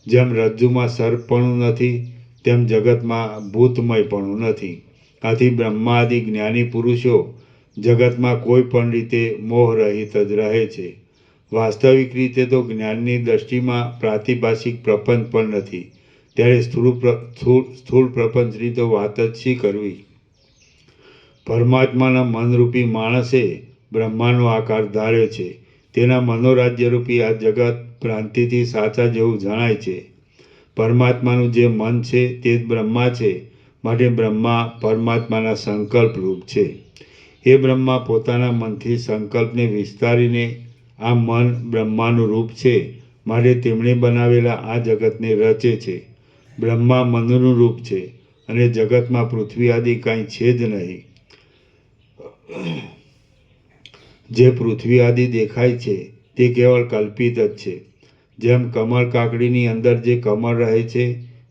S1: જેમ રજ્જુમાં સર્પપણું નથી, તેમ જગતમાં ભૂતમયપણું નથી. આથી બ્રહ્માદિ જ્ઞાની પુરુષો જગતમાં કોઈ પણ રીતે મોહરહિત જ રહે છે. વાસ્તવિક રીતે તો જ્ઞાનની દ્રષ્ટિમાં પ્રાતિભાષિક પ્રપંચ પણ નથી. ત્યારે સ્થૂળ પ્રપંચની તો વાત જ શી કરવી. પરમાત્માના મનરૂપી માણસે બ્રહ્માનો આકાર ધાર્યો છે. તેના મનોરાજ્યરૂપી આ જગત ભ્રાંતિથી સાચા જેવું જણાય છે. પરમાત્માનું જે મન છે તે જ બ્રહ્મા છે. માટે બ્રહ્મા પરમાત્માના સંકલ્પરૂપ છે. એ બ્રહ્મા પોતાના મનથી સંકલ્પને વિસ્તારીને આ મન બ્રહ્માનું રૂપ છે. માટે તેમણે બનાવેલા આ જગતને રચે છે. બ્રહ્મા મનનું રૂપ છે અને જગતમાં પૃથ્વી આદિ કાંઈ છે જ નહીં. જે પૃથ્વી આદિ દેખાય છે તે કેવળ કલ્પિત જ છે. જેમ કમળ કાકડીની અંદર જે કમળ રહે છે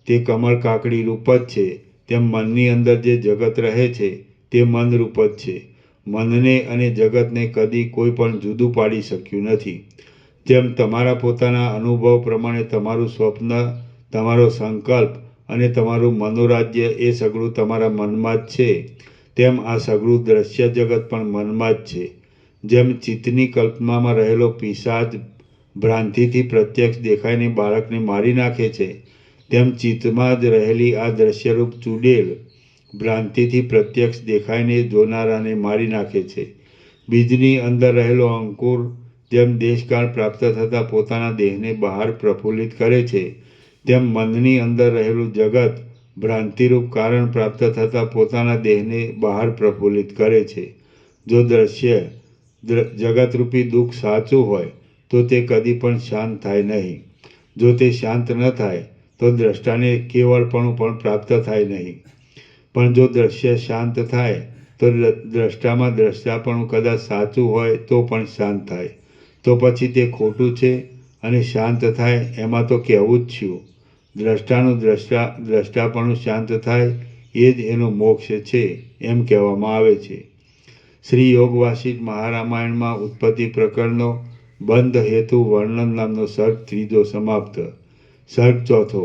S1: તે કમળ કાકડી રૂપ જ છે, તેમ મનની અંદર જે જગત રહે છે તે મન રૂપ જ છે. મનને અને જગતને કદી કોઈ પણ જુદું પાડી શક્યું નથી. જેમ તમારા પોતાના અનુભવ પ્રમાણે તમારું સ્વપ્ન, તમારો સંકલ્પ અને તમારું મનોરાજ્ય એ સગળું તમારા મનમાં જ છે, તેમ આ સગળું દ્રશ્ય જગત પણ મનમાં જ છે. જેમ ચિત્તની કલ્પનામાં રહેલો પિશાચ ભ્રાંતિથી પ્રત્યક્ષ દેખાઈને બાળકને મારી નાખે છે, તેમ ચિત્તમાં જ રહેલી આ દ્રશ્યરૂપ ચૂડેલ ભ્રાંતિથી પ્રત્યક્ષ દેખાઈને જોનારાને મારી નાખે છે. બીજની અંદર રહેલો અંકુર જેમ દેશકાળ પ્રાપ્ત થતાં પોતાના દેહને બહાર પ્રફુલ્લિત કરે છે, તેમ મનની અંદર રહેલું જગત ભ્રાંતિરૂપ કારણ પ્રાપ્ત થતાં પોતાના દેહને બહાર પ્રફુલ્લિત કરે છે. જો દ્રશ્ય જગતરૂપી દુઃખ સાચું હોય તો તે કદી પણ શાંત થાય નહીં. જો તે શાંત ન થાય તો દ્રષ્ટાને કેવળપણું પણ પ્રાપ્ત થાય નહીં. પણ જો દ્રશ્ય શાંત થાય તો દ્રષ્ટામાં દ્રષ્ટાપણું કદાચ સાચું હોય તો પણ શાંત થાય. તો પછી તે ખોટું છે અને શાંત થાય એમાં તો કહેવું જ છું. દ્રષ્ટાનું દ્રષ્ટાપણું શાંત થાય એ જ એનો મોક્ષ છે એમ કહેવામાં આવે છે. શ્રી યોગ વાસિષ્ઠ મહારામાયણમાં ઉત્પત્તિ પ્રકરણનો બંધ હેતુ વર્ણન નામનો સર્ગ 3 સમાપ્ત. સર્ગ 4.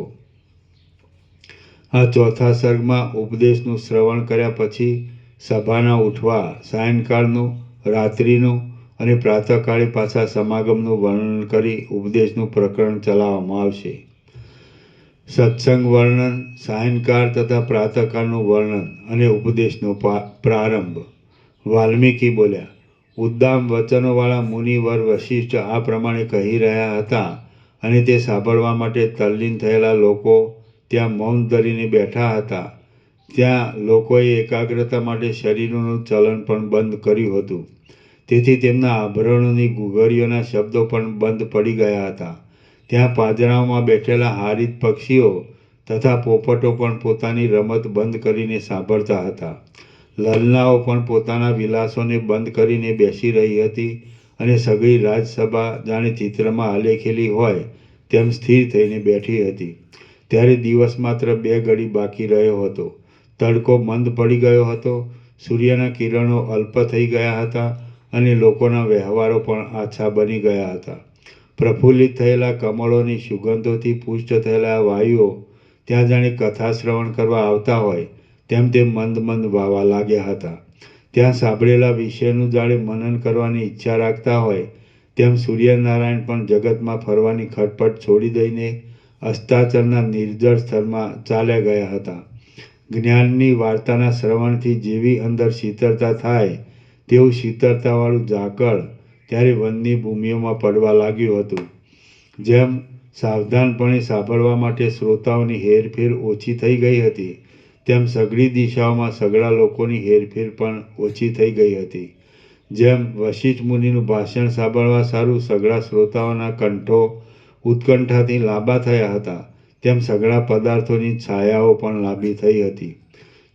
S1: આ ચોથા સર્ગમાં ઉપદેશનું શ્રવણ કર્યા પછી સભાના ઉઠવા, સાયંકાળનું, રાત્રિનું અને પ્રાતઃકાળે પાછા સમાગમનું વર્ણન કરી ઉપદેશનું પ્રકરણ ચલાવવામાં આવશે. સત્સંગ વર્ણન, સાયંકાળ તથા પ્રાતઃકાળનું વર્ણન અને ઉપદેશનો પ્રારંભ. વાલ્મીકી બોલ્યા, ઉદ્દામ વચનોવાળા મુનિવર વશિષ્ઠ આ પ્રમાણે કહી રહ્યા હતા અને તે સાંભળવા માટે તલ્લીન થયેલા લોકો ત્યાં મૌન ધરીને બેઠા હતા. ત્યાં લોકોએ એકાગ્રતા માટે શરીરોનું ચલન પણ બંધ કર્યું હતું. તેથી તેમના આભરણોની ઘૂઘરીઓના શબ્દો પણ બંધ પડી ગયા હતા. ત્યાં પાંજરાઓમાં બેઠેલા હારિત પક્ષીઓ તથા પોપટો પણ પોતાની રમત બંધ કરીને સાંભળતા હતા. લલનાઓ પણ પોતાના વિલાસોને બંધ કરીને બેસી રહી હતી અને સઘળી રાજસભા જાણે ચિત્રમાં આલેખેલી હોય તેમ સ્થિર થઈને બેઠી હતી. ત્યારે દિવસ માત્ર 2 ઘડી બાકી રહ્યો હતો. તડકો મંદ પડી ગયો હતો. સૂર્યના કિરણો અલ્પ થઈ ગયા હતા અને લોકોના વ્યવહારો પણ આછા બની ગયા હતા. પ્રફુલ્લિત થયેલા કમળોની સુગંધોથી પુષ્ટ થયેલા વાયુઓ ત્યાં જાણે કથા શ્રવણ કરવા આવતા હોય તેમ તે મંદ મંદ વાવા લાગ્યા હતા. ત્યાં સાંભળેલા વિષયનું જાણે મનન કરવાની ઈચ્છા રાખતા હોય તેમ સૂર્યનારાયણ પણ જગતમાં ફરવાની ખટપટ છોડી દઈને અસ્તાચળના નિર્જળ સ્થળમાં ચાલ્યા ગયા હતા. જ્ઞાનની વાર્તાના શ્રવણથી જેવી અંદર શીતળતા થાય તેવું શીતળતાવાળું ઝાકળ ત્યારે વનની ભૂમિઓમાં પડવા લાગ્યું હતું. જેમ સાવધાનપણે સાંભળવા માટે શ્રોતાઓની હેરફેર ઓછી થઈ ગઈ હતી, તેમ સઘળી દિશાઓમાં સઘળા લોકોની હેરફેર પણ ઓછી થઈ ગઈ હતી. જેમ વશિષ્ઠ મુનિનું ભાષણ સાંભળવા સારું સઘળા શ્રોતાઓના કંઠો ઉત્કંઠાથી લાંબા થયા હતા, તેમ સઘળા પદાર્થોની છાયાઓ પણ લાંબી થઈ હતી.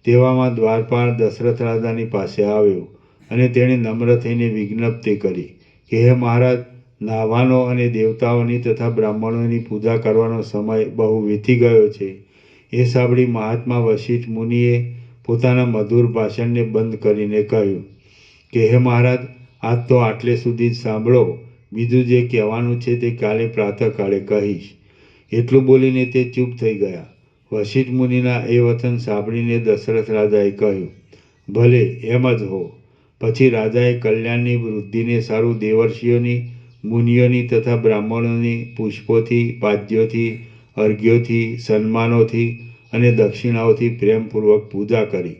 S1: તેવામાં દ્વારપાળ દશરથ રાજાની પાસે આવ્યો અને તેણે નમ્ર થઈને વિજ્ઞપ્તિ કરી કે હે મહારાજ, નાહવાનો અને દેવતાઓની તથા બ્રાહ્મણોની પૂજા કરવાનો સમય બહુ વીતી ગયો છે. એ સાંભળી મહાત્મા વશિષ્ઠ મુનિએ પોતાના મધુર ભાષણને બંધ કરીને કહ્યું કે હે મહારાજ, આજ તો આટલે સુધી જ સાંભળો. બીજું જે કહેવાનું છે તે કાલે પ્રાતઃકાળે કહીશ. એટલું બોલીને તે ચૂપ થઈ ગયા. વશિષ્ઠ મુનિના એ વચન સાંભળીને દશરથ રાજાએ કહ્યું, ભલે, એમ જ હો. પછી રાજાએ કલ્યાણની વૃદ્ધિને સારું દેવર્ષિઓની, મુનિઓની તથા બ્રાહ્મણોની પુષ્પોથી, પાદ્યોથી, અર્ઘ્યોથી, સન્માનોથી અને દક્ષિણાઓથી પ્રેમપૂર્વક પૂજા કરી.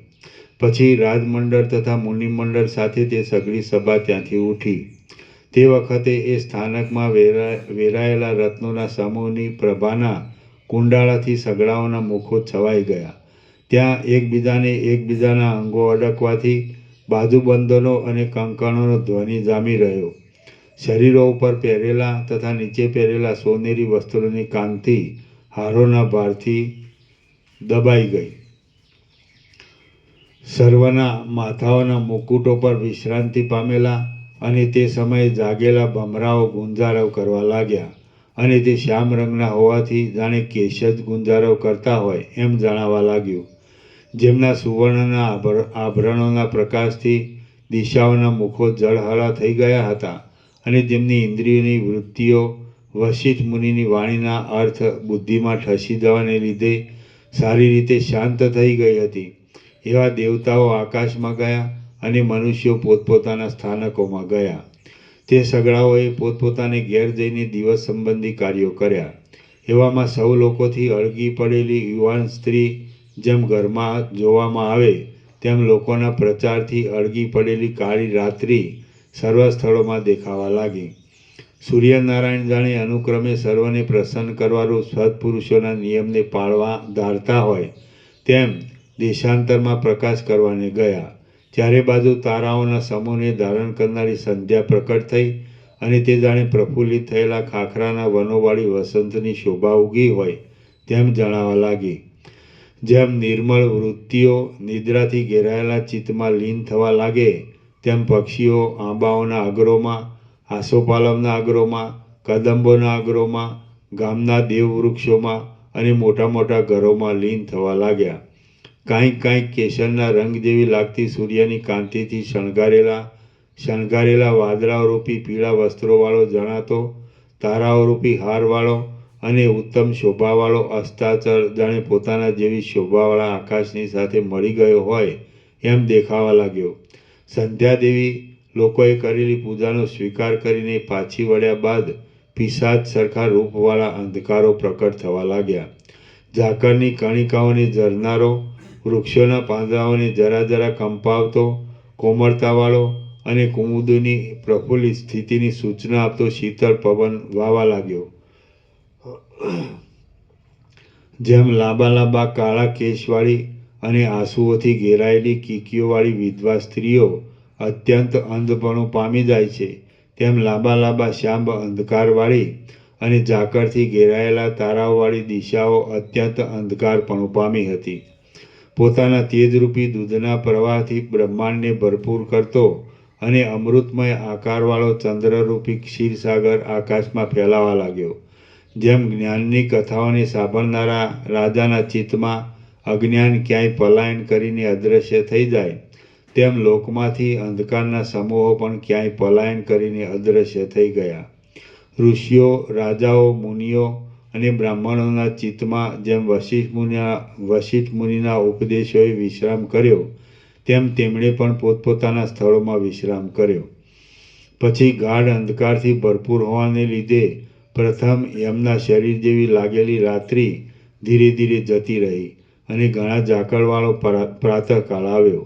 S1: પછી રાજમંડળ તથા મુનિમંડળ સાથે તે સઘળી સભા ત્યાંથી ઉઠી. તે વખતે એ સ્થાનકમાં વેરાયેલા રત્નોના સમૂહની પ્રભાના કુંડાળાથી સઘળાઓના મુખો છવાઈ ગયા. ત્યાં એકબીજાના અંગો અડકવાથી બાજુબંધનો અને કંકણોનો ધ્વનિ જામી રહ્યો. શરીરો ઉપર પહેરેલા તથા નીચે પહેરેલા સોનેરી વસ્ત્રોની કાંતિ હારોના ભારથી દબાઈ ગઈ. સર્વના માથાઓના મુકુટો પર વિશ્રાંતિ પામેલા અને તે સમયે જાગેલા ભમરાઓ ગુંજારવ કરવા લાગ્યા, અને તે શ્યામ રંગના હોવાથી જાણે કેશ જ ગુંજારવ કરતા હોય એમ જણાવા લાગ્યું. જેમના સુવર્ણના આભરણોના પ્રકાશથી દિશાઓના મુખો જળહળા થઈ ગયા હતા, અને જેમની ઇન્દ્રિયોની વૃત્તિઓ વશિષ્ઠ મુનિની વાણીના અર્થ બુદ્ધિમાં ઠસી જવાને લીધે સારી રીતે શાંત થઈ ગઈ હતી, એવા દેવતાઓ આકાશમાં ગયા અને મનુષ્યો પોતપોતાના સ્થાનકોમાં ગયા. તે સઘળાઓએ પોતપોતાને ઘેર જઈને દિવસ સંબંધી કાર્યો કર્યા. એવામાં સૌ લોકોથી અળગી પડેલી યુવાન સ્ત્રી જેમ ઘરમાં જોવામાં આવે, તેમ લોકોના પ્રચારથી અળગી પડેલી કાળી રાત્રિ સર્વ સ્થળોમાં દેખાવા લાગી. સૂર્યનારાયણ જાણે અનુક્રમે સર્વને પ્રસન્ન કરવાનું સત્પુરુષોના નિયમને પાળવા ધારતા હોય, તેમ દેશાંતરમાં પ્રકાશ કરવાને ગયા. ચારે બાજુ તારાઓના સમૂહને ધારણ કરનારી સંધ્યા પ્રકટ થઈ, અને તે જાણે પ્રફુલ્લિત થયેલા ખાખરાના વનોવાળી વસંતની શોભા ઉગી હોય તેમ જણાવા લાગી. જેમ નિર્મળ વૃત્તિઓ નિદ્રાથી ઘેરાયેલા ચિત્તમાં લીન થવા લાગે, તેમ પક્ષીઓ આંબાઓના અગ્રોમાં, આસોપાલવના અગ્રોમાં, કદંબોના અગ્રોમાં, ગામના દેવવૃક્ષોમાં અને મોટા મોટા ઘરોમાં લીન થવા લાગ્યા. કાંઈક કેસરના રંગ જેવી લાગતી સૂર્યની કાંતિથી શણગારેલા વાદળાઓરૂપી પીળા વસ્ત્રોવાળો જણાતો, તારાઓરૂપી હારવાળો અને ઉત્તમ શોભાવાળો અસ્તાચળ જાણે પોતાના જેવી શોભાવાળા આકાશની સાથે મળી ગયો હોય એમ દેખાવા લાગ્યો. સંધ્યાદેવી લોકોએ કરેલી પૂજાનો સ્વીકાર કરીને પાછી વળ્યા બાદ પિશાચ સરખા રૂપવાળા અંધકારો પ્રકટ થવા લાગ્યા. ઝાકળની કણિકાઓને ઝરનારો, વૃક્ષોના પાંદડાઓને જરા જરા કંપાવતો, કોમળતાવાળો અને કુમુદની પ્રફુલ્લિત સ્થિતિની સૂચના આપતો શીતળ પવન વાવા લાગ્યો. જેમ લાંબા લાંબા કાળા કેશવાળી અને આંસુઓથી ઘેરાયેલી કીકીઓવાળી વિધવા સ્ત્રીઓ અત્યંત અંધપણું પામી જાય છે, તેમ લાંબા લાંબા શાંબ અંધકારવાળી અને ઝાકળથી ઘેરાયેલા તારાઓવાળી દિશાઓ અત્યંત અંધકારપણું પામી હતી. પોતાના તેજરૂપી દૂધના પ્રવાહથી બ્રહ્માંડને ભરપૂર કરતો અને અમૃતમય આકારવાળો ચંદ્રરૂપી ક્ષીરસાગર આકાશમાં ફેલાવા લાગ્યો. જેમ જ્ઞાનની કથાઓને સાંભળનારા રાજાના ચિત્તમાં અજ્ઞાન ક્યાંય પલાયન કરીને અદૃશ્ય થઈ જાય, તેમ લોકમાંથી અંધકારના સમૂહો પણ ક્યાંય પલાયન કરીને અદૃશ્ય થઈ ગયા. ઋષિઓ, રાજાઓ, મુનિઓ અને બ્રાહ્મણોના ચિત્તમાં જેમ વશિષ્ઠ મુનિના ઉપદેશોએ વિશ્રામ કર્યો, તેમ તેમણે પણ પોતપોતાના સ્થળોમાં વિશ્રામ કર્યો. પછી ગાઢ અંધકારથી ભરપૂર હોવાને લીધે પ્રથમ એમના શરીર જેવી લાગેલી રાત્રિ ધીરે ધીરે જતી રહી અને ઘણા ઝાકળવાળો પ્રાતઃકાળ આવ્યો.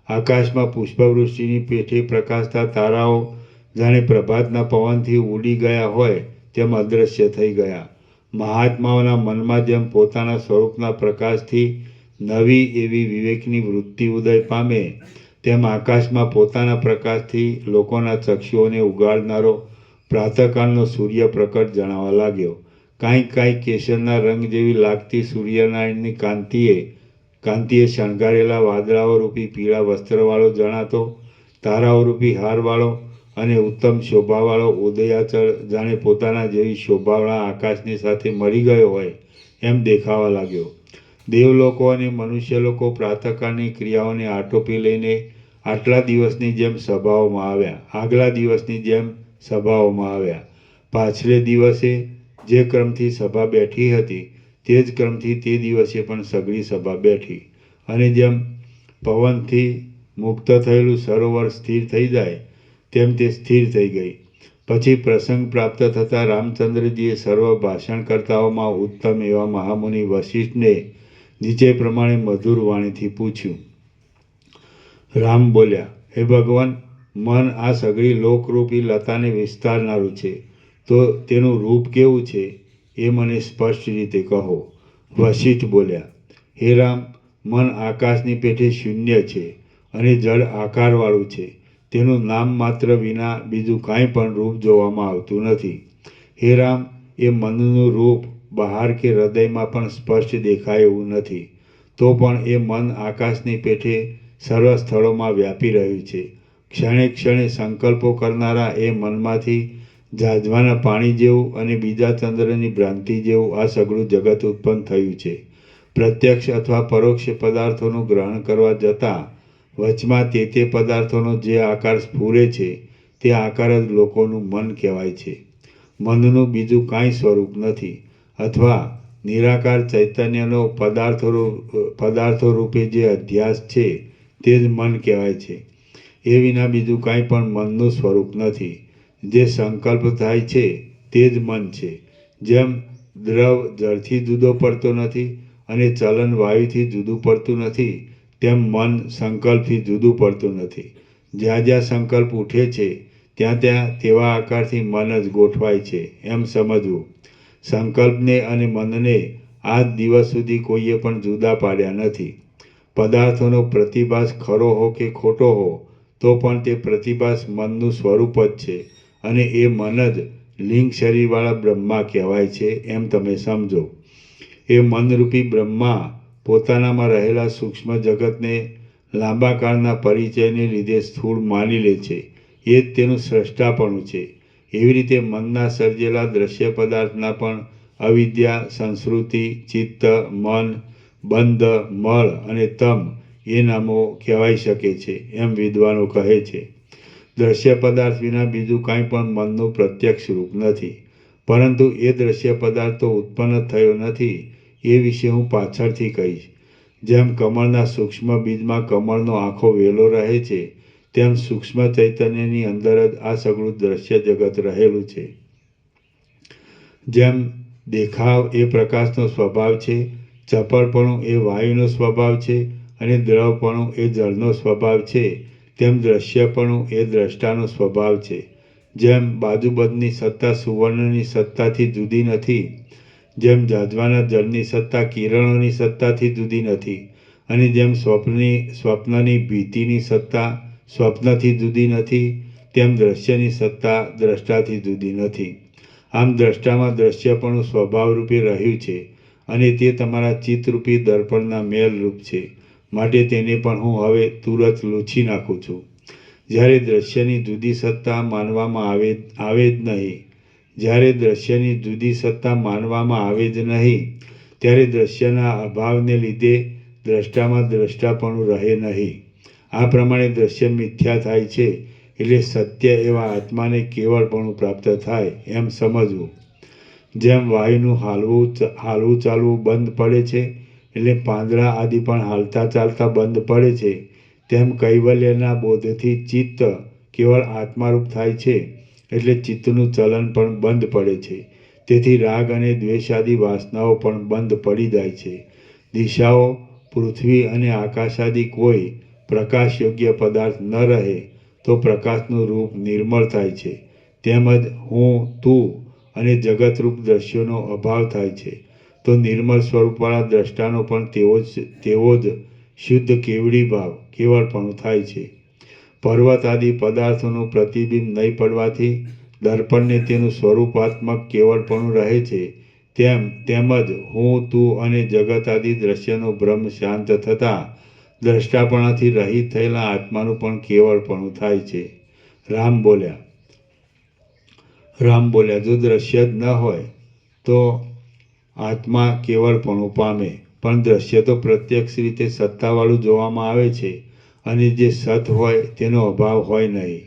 S1: આકાશમાં પુષ્પવૃષ્ટિની પેઠે પ્રકાશતા તારાઓ જાણે પ્રભાતના પવનથી ઉડી ગયા હોય તેમ અદૃશ્ય થઈ ગયા. મહાત્માઓના મનમાં જેમ પોતાના સ્વરૂપના પ્રકાશથી નવી એવી વિવેકની વૃત્તિ ઉદય પામે તેમ આકાશમાં પોતાના પ્રકાશથી લોકોના ચક્ષુઓને ઉગાડનારો પ્રાતઃકાળનો સૂર્ય પ્રકટ જણાવા લાગ્યો. કાંઈક કેસરના રંગ જેવી લાગતી સૂર્યનારાયણની કાંતિએ શણગારેલા વાદળાઓ રૂપી પીળા વસ્ત્રવાળો જણાતો, તારાઓ રૂપી હારવાળો અને ઉત્તમ શોભાવાળો ઉદયાચળ જાણે પોતાના જેવી શોભાવાળા આકાશની સાથે મળી ગયો હોય એમ દેખાવા લાગ્યો. દેવલોકો અને મનુષ્યલોકો પ્રાતઃકાળની ક્રિયાઓને આટોપી લઈને આગલા દિવસની જેમ સભાઓમાં આવ્યા. પાછલે દિવસે જે ક્રમથી સભા બેઠી હતી તે જ ક્રમથી તે દિવસે પણ સઘળી સભા બેઠી. અને જેમ પવનથી મુક્ત થયેલું સરોવર સ્થિર થઈ જાય તેમ તે સ્થિર થઈ ગઈ. પછી પ્રસંગ પ્રાપ્ત થતાં રામચંદ્રજીએ સર્વ ભાષણકર્તાઓમાં ઉત્તમ એવા મહામુનિ વશિષ્ઠને નીચે પ્રમાણે મધુર વાણીથી પૂછ્યું. રામ બોલ્યા, હે ભગવાન, મન આ સઘળી લોકરૂપી લતાને વિસ્તારનારું છે, તો તેનું રૂપ કેવું છે એ મને સ્પષ્ટ રીતે કહો. વશિષ્ઠ બોલ્યા, હે રામ, મન આકાશની પેઠે શૂન્ય છે અને જળ આકારવાળું છે. તેનું નામ માત્ર વિના બીજું કાંઈ પણ રૂપ જોવામાં આવતું નથી. હે રામ, એ મનનું રૂપ બહાર કે હૃદયમાં પણ સ્પષ્ટ દેખાય એવું નથી. તો પણ એ મન આકાશની પેઠે સર્વ સ્થળોમાં વ્યાપી રહ્યું છે. ક્ષણે ક્ષણે સંકલ્પો કરનારા એ મનમાંથી ઝાઝવાના પાણી જેવું અને બીજા ચંદ્રની ભ્રાંતિ જેવું આ સઘળું જગત ઉત્પન્ન થયું છે. પ્રત્યક્ષ અથવા પરોક્ષ પદાર્થોનું ગ્રહણ કરવા જતાં વચમાં તે પદાર્થોનો જે આકાર સ્ફુરે છે તે આકાર જ લોકોનું મન કહેવાય છે. મનનું બીજું કાંઈ સ્વરૂપ નથી, અથવા નિરાકાર ચૈતન્યનો પદાર્થો રૂપે જે અધ્યાસ છે તે જ મન કહેવાય છે. એ વિના બીજું કાંઈ પણ મનનું સ્વરૂપ નથી. જે સંકલ્પ થાય છે તે જ મન છે. જેમ દ્રવ જળથી જુદો પડતો નથી અને ચલન વાયુથી જુદું પડતું નથી, તેમ મન સંકલ્પથી જુદું પડતું નથી. જ્યાં જ્યાં સંકલ્પ ઉઠે છે ત્યાં તેવા આકારથી મન જ ગોઠવાય છે એમ સમજવું. સંકલ્પને અને મનને આજ દિવસ સુધી કોઈએ પણ જુદા પાડ્યા નથી. પદાર્થોનો પ્રતિભાસ ખરો હો કે ખોટો હો, તો પણ તે પ્રતિભાસ મનનું સ્વરૂપ જ છે અને એ મન જ લિંગ શરીરવાળા બ્રહ્મા કહેવાય છે એમ તમે સમજો. એ મનરૂપી બ્રહ્મા પોતાનામાં રહેલા સૂક્ષ્મ જગતને લાંબા કાળના પરિચયને લીધે સ્થૂળ માની લે છે. એ જ તેનું સ્રષ્ટાપણું છે. એવી રીતે મનના સર્જેલા દ્રશ્ય પદાર્થના પણ અવિદ્યા, સંસ્કૃતિ, ચિત્ત, મન, બંધ, મળ અને તમ એ નામો કહેવાઈ શકે છે એમ વિદ્વાનો કહે છે. દ્રશ્ય પદાર્થ વિના બીજું કાંઈ પણ મનનું પ્રત્યક્ષ રૂપ નથી. પરંતુ એ દ્રશ્ય પદાર્થ તો ઉત્પન્ન થયો નથી એ વિશે હું પાછળથી કહીશ. જેમ કમળના સૂક્ષ્મ બીજમાં કમળનો આખો વેલો રહે છે, તેમ સૂક્ષ્મ ચૈતન્યની અંદર જ આ સઘળું દ્રશ્ય જગત રહેલું છે. જેમ દેખાવ એ પ્રકાશનો સ્વભાવ છે, ચપળપણું એ વાયુનો સ્વભાવ છે અને દ્રવપણું એ જળનો સ્વભાવ છે, તેમ દ્રશ્યપણું એ દ્રષ્ટાનો સ્વભાવ છે. જેમ બાજુબંધની સત્તા સુવર્ણની સત્તાથી જુદી નથી, જેમ ઝાઝવાના જળની સત્તા કિરણોની સત્તાથી જુદી નથી, અને જેમ સ્વપ્નની ભીતિની સત્તા સ્વપ્નથી જુદી નથી, તેમ દ્રશ્યની સત્તા દ્રષ્ટાથી જુદી નથી. આમ દ્રષ્ટામાં દ્રશ્યપણું સ્વભાવરૂપે રહ્યું છે અને તે તમારા ચિત્તરૂપી દર્પણના મેલરૂપ છે. માટે તેને પણ હું હવે તુરત લૂછી નાખું છું. જ્યારે દ્રશ્યની જુદી સત્તા માનવામાં આવે જ નહીં, ત્યારે દ્રશ્યના અભાવને લીધે દ્રષ્ટામાં દ્રષ્ટાપણું રહે નહીં. આ પ્રમાણે દ્રશ્ય મિથ્યા થાય છે, એટલે સત્ય એવા આત્માને કેવળપણું પ્રાપ્ત થાય એમ સમજવું. જેમ વાયુનું હાલવું ચાલવું બંધ પડે છે, એટલે પાંદડા આદિ પણ હાલતા ચાલતા બંધ પડે છે, તેમ કૈવલ્યના બોધથી ચિત્ત કેવળ આત્મારૂપ થાય છે, એટલે ચિત્તનું ચલન પણ બંધ પડે છે. તેથી રાગ અને દ્વેષ આદિ વાસનાઓ પણ બંધ પડી જાય છે. દિશાઓ, પૃથ્વી અને આકાશ આદિ કોઈ પ્રકાશ યોગ્ય પદાર્થ ન રહે તો પ્રકાશનું રૂપ નિર્મળ થાય છે. તેમજ હું, તું અને જગતરૂપ દ્રશ્યોનો અભાવ થાય છે. તો નિર્મળ સ્વરૂપવાળા દ્રષ્ટાનો પણ તેવો જ શુદ્ધ કેવડી ભાવ કેવળપણું થાય છે. પર્વત આદિ પદાર્થોનું પ્રતિબિંબ નહીં પડવાથી દર્પણને તેનું સ્વરૂપાત્મક કેવળપણું રહે છે. તેમજ હું, તું અને જગત આદિ દ્રશ્યનો ભ્રમ શાંત થતાં દ્રષ્ટાપણાથી રહિત થયેલા આત્માનું પણ કેવળપણું થાય છે. રામ બોલ્યા, જો દ્રશ્ય જ ન હોય તો આત્મા કેવળપણું પામે. પણ દ્રશ્ય તો પ્રત્યક્ષ રીતે સત્તાવાળું જોવામાં આવે છે અને જે સત હોય તેનો અભાવ હોય નહીં.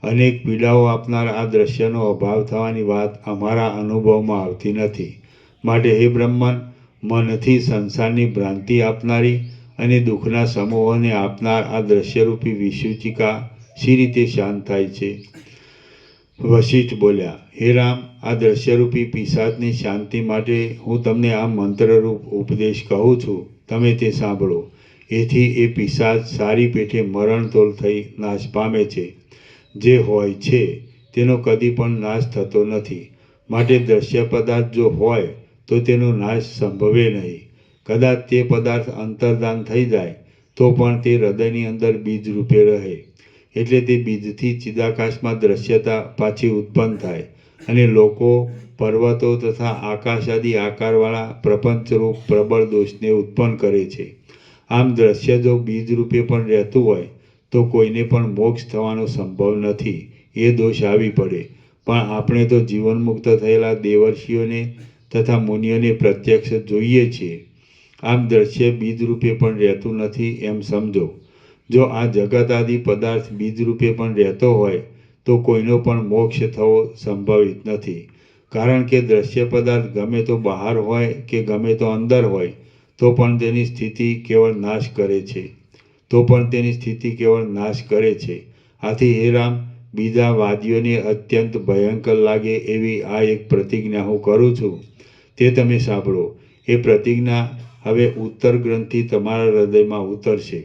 S1: અનેક પીડાઓ આપનાર આ દ્રશ્યનો અભાવ થવાની વાત અમારા અનુભવમાં આવતી નથી. માટે હે બ્રહ્મન, મનથી સંસારની ભ્રાંતિ આપનારી અને દુઃખના સમૂહોને આપનાર આ દ્રશ્યરૂપી વિસૂચિકા શી રીતે શાંત થાય છે? વશિષ્ઠ બોલ્યા, હે રામ, આ દ્રશ્યરૂપી પિશાચની શાંતિ માટે હું તમને આ મંત્રરૂપ ઉપદેશ કહું છું, તમે તે સાંભળો. એથી એ પિશાચ સારી પેઠે મરણતોલ થઈ નાશ પામે છે. જે હોય છે તેનો કદી પણ નાશ થતો નથી. માટે દ્રશ્ય પદાર્થ જો હોય તો તેનો નાશ સંભવે નહીં. કદાચ તે પદાર્થ અંતર્ધાન થઈ જાય તો પણ તે હૃદયની અંદર બીજ રૂપે રહે. એટલે તે બીજથી ચિદાકાશમાં દ્રશ્યતા પાછી ઉત્પન્ન થાય અને લોકો, પર્વતો તથા આકાશ આદિ આકારવાળા પ્રપંચરૂપ પ્રબળ દોષને ઉત્પન્ન કરે છે. આમ દ્રશ્ય જો બીજ રૂપે પણ રહેતું હોય તો કોઈને પણ મોક્ષ થવાનો સંભવ નથી. એ દોષ આવી પડે. પણ આપણે તો જીવનમુક્ત થયેલા દેવર્ષિઓને તથા મુનિઓને પ્રત્યક્ષ જોઈએ છીએ. આમ દ્રશ્ય બીજ રૂપે પણ રહેતું નથી એમ સમજો. જો આ જગત આદિ પદાર્થ બીજ રૂપે પણ રહેતો હોય તો કોઈનો પણ મોક્ષ થવો સંભવિત નથી. કારણ કે દ્રશ્ય પદાર્થ ગમે તો બહાર હોય કે ગમે તો અંદર હોય તો પણ તેની સ્થિતિ કેવળ નાશ કરે છે. આથી હે રામ, બીજા વાદીઓને અત્યંત ભયંકર લાગે એવી આ એક પ્રતિજ્ઞા હું કરું છું, તે તમે સાંભળો. એ પ્રતિજ્ઞા હવે ઉત્તર ગ્રંથથી તમારા હૃદયમાં ઉતરશે.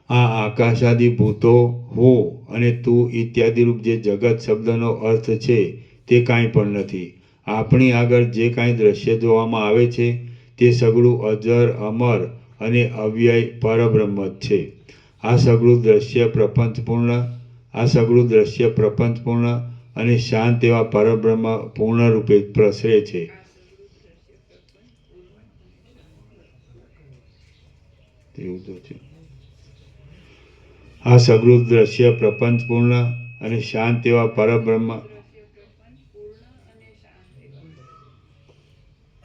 S1: આ આકાશાદિ ભૂતો, હું અને તું ઇત્યાદિરૂપ જે જગત શબ્દનો અર્થ છે તે કાંઈ પણ નથી. આપણી આગળ જે કાંઈ દ્રશ્ય જોવામાં આવે છે તે સગળું અજર, અમર અને અવ્યય પરબ્રહ્મ જ છે. આ સગળું દ્રશ્ય પ્રપંચપૂર્ણ અને શાંત એવા પરબ્રહ્મ પૂર્ણરૂપે પ્રસરે છે. આ સગળું દ્રશ્ય પ્રપંચપૂર્ણ અને શાંત એવા પરબ્રહ્મ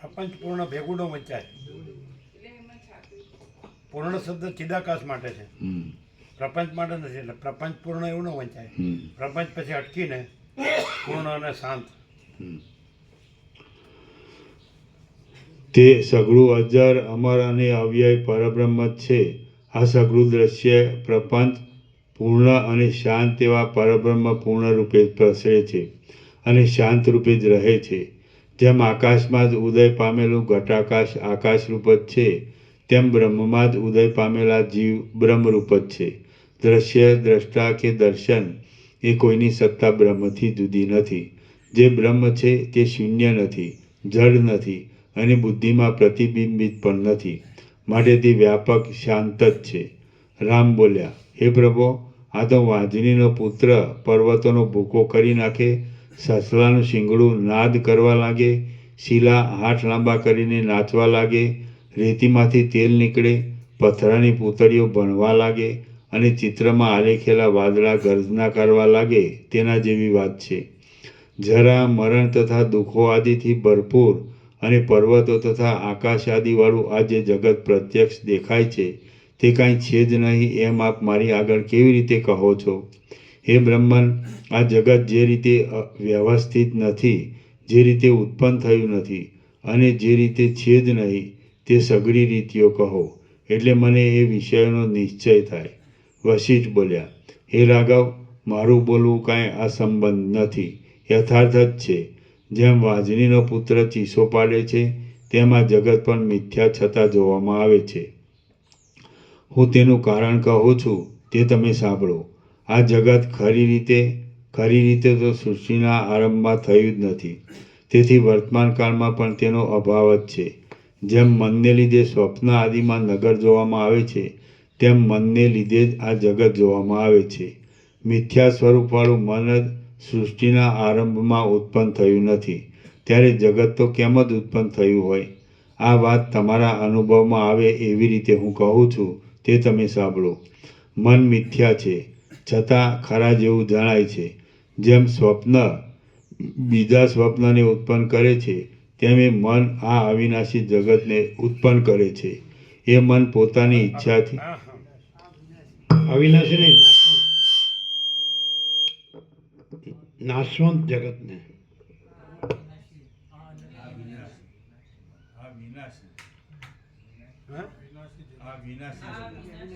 S2: પ્રપંચપૂર્ણ ભેગું ન વંચાય. પૂર્ણ શબ્દ ચિદાકાશ માટે છે, પ્રપંચ માટે નથી. એટલે પ્રપંચ પૂર્ણ એવું ન વંચાય. પ્રપંચ પછી અટકીને પૂર્ણ અને શાંત.
S1: તે સગળું અજર, અમર અને અવ્યય પરબ્રહ્મ જ છે. આ સગળું દ્રશ્ય પ્રપંચ પૂર્ણ અને શાંત એવા પરબ્રહ્મ પૂર્ણ રૂપે પ્રસરે છે અને શાંત રૂપે જ રહે છે. જેમ આકાશમાં જ ઉદય પામેલું ઘટાકાશ આકાશરૂપ જ છે, તેમ બ્રહ્મમાં જ ઉદય પામેલા જીવ બ્રહ્મરૂપ જ છે. દ્રશ્ય, દ્રષ્ટા કે દર્શન એ કોઈની સત્તા બ્રહ્મથી જુદી નથી. જે બ્રહ્મ છે તે શૂન્ય નથી, જડ નથી અને બુદ્ધિમાં પ્રતિબિંબિત પણ નથી. માટે તે વ્યાપક શાંત જ છે. રામ બોલ્યા, હે પ્રભો, આ તો વાંજણીનો પુત્ર પર્વતોનો ભૂકો કરી નાખે, સસલાનું શિંગડું નાદ કરવા લાગે, શિલા હાથ લાંબા કરીને નાચવા લાગે, રેતીમાંથી તેલ નીકળે, પથરાની પૂતળીઓ ભણવા લાગે અને ચિત્રમાં આલેખેલા વાદળા ગર્જના કરવા લાગે તેના જેવી વાત છે. જરા, મરણ તથા દુઃખો આદિથી ભરપૂર અને પર્વતો તથા આકાશ આદિવાળું આ જે જગત પ્રત્યક્ષ દેખાય છે તે કાંઈ છે જ નહીં એમ આપ મારી આગળ કેવી રીતે કહો છો? હે બ્રહ્મન, આ જગત જે રીતે વ્યવસ્થિત નથી, જે રીતે ઉત્પન્ન થયું નથી અને જે રીતે છે જ નહીં તે સઘળી રીતિઓ કહો, એટલે મને એ વિષયોનો નિશ્ચય થાય. વશિષ્ઠ બોલ્યા, હે રાઘવ, મારું બોલવું કાંઈ અસંબંધ નથી, યથાર્થ જ છે. જેમ વાજણીનો પુત્ર ચીસો પાડે છે તેમ આ જગત પણ મિથ્યા છતાં જોવામાં આવે છે. હું તેનું કારણ કહું છું તે તમે સાંભળો. આ જગત ખરી રીતે તો સૃષ્ટિના આરંભમાં થયું જ નથી. તેથી વર્તમાન કાળમાં પણ તેનો અભાવ જ છે. જેમ મનને લીધે સ્વપ્ન આદિમાં નગર જોવામાં આવે છે તેમ મનને લીધે જ આ જગત જોવામાં આવે છે. મિથ્યા સ્વરૂપવાળું મન જ સૃષ્ટિના આરંભમાં ઉત્પન્ન થયું નથી, ત્યારે જગત તો કેમ જ ઉત્પન્ન થયું હોય? આ વાત તમારા અનુભવમાં આવે એવી રીતે હું કહું છું તે તમે સાંભળો. મન મિથ્યા છે છતાં ખરા જેવું જણાય છે. જેમ સ્વપ્ન બીજા સ્વપ્નને ઉત્પન્ન કરે છે તેમ એ મન આ અવિનાશી જગતને ઉત્પન્ન કરે છે. એ મન પોતાની ઈચ્છાથી
S2: અવિનાશી નહીં, નાશવંત જગતને.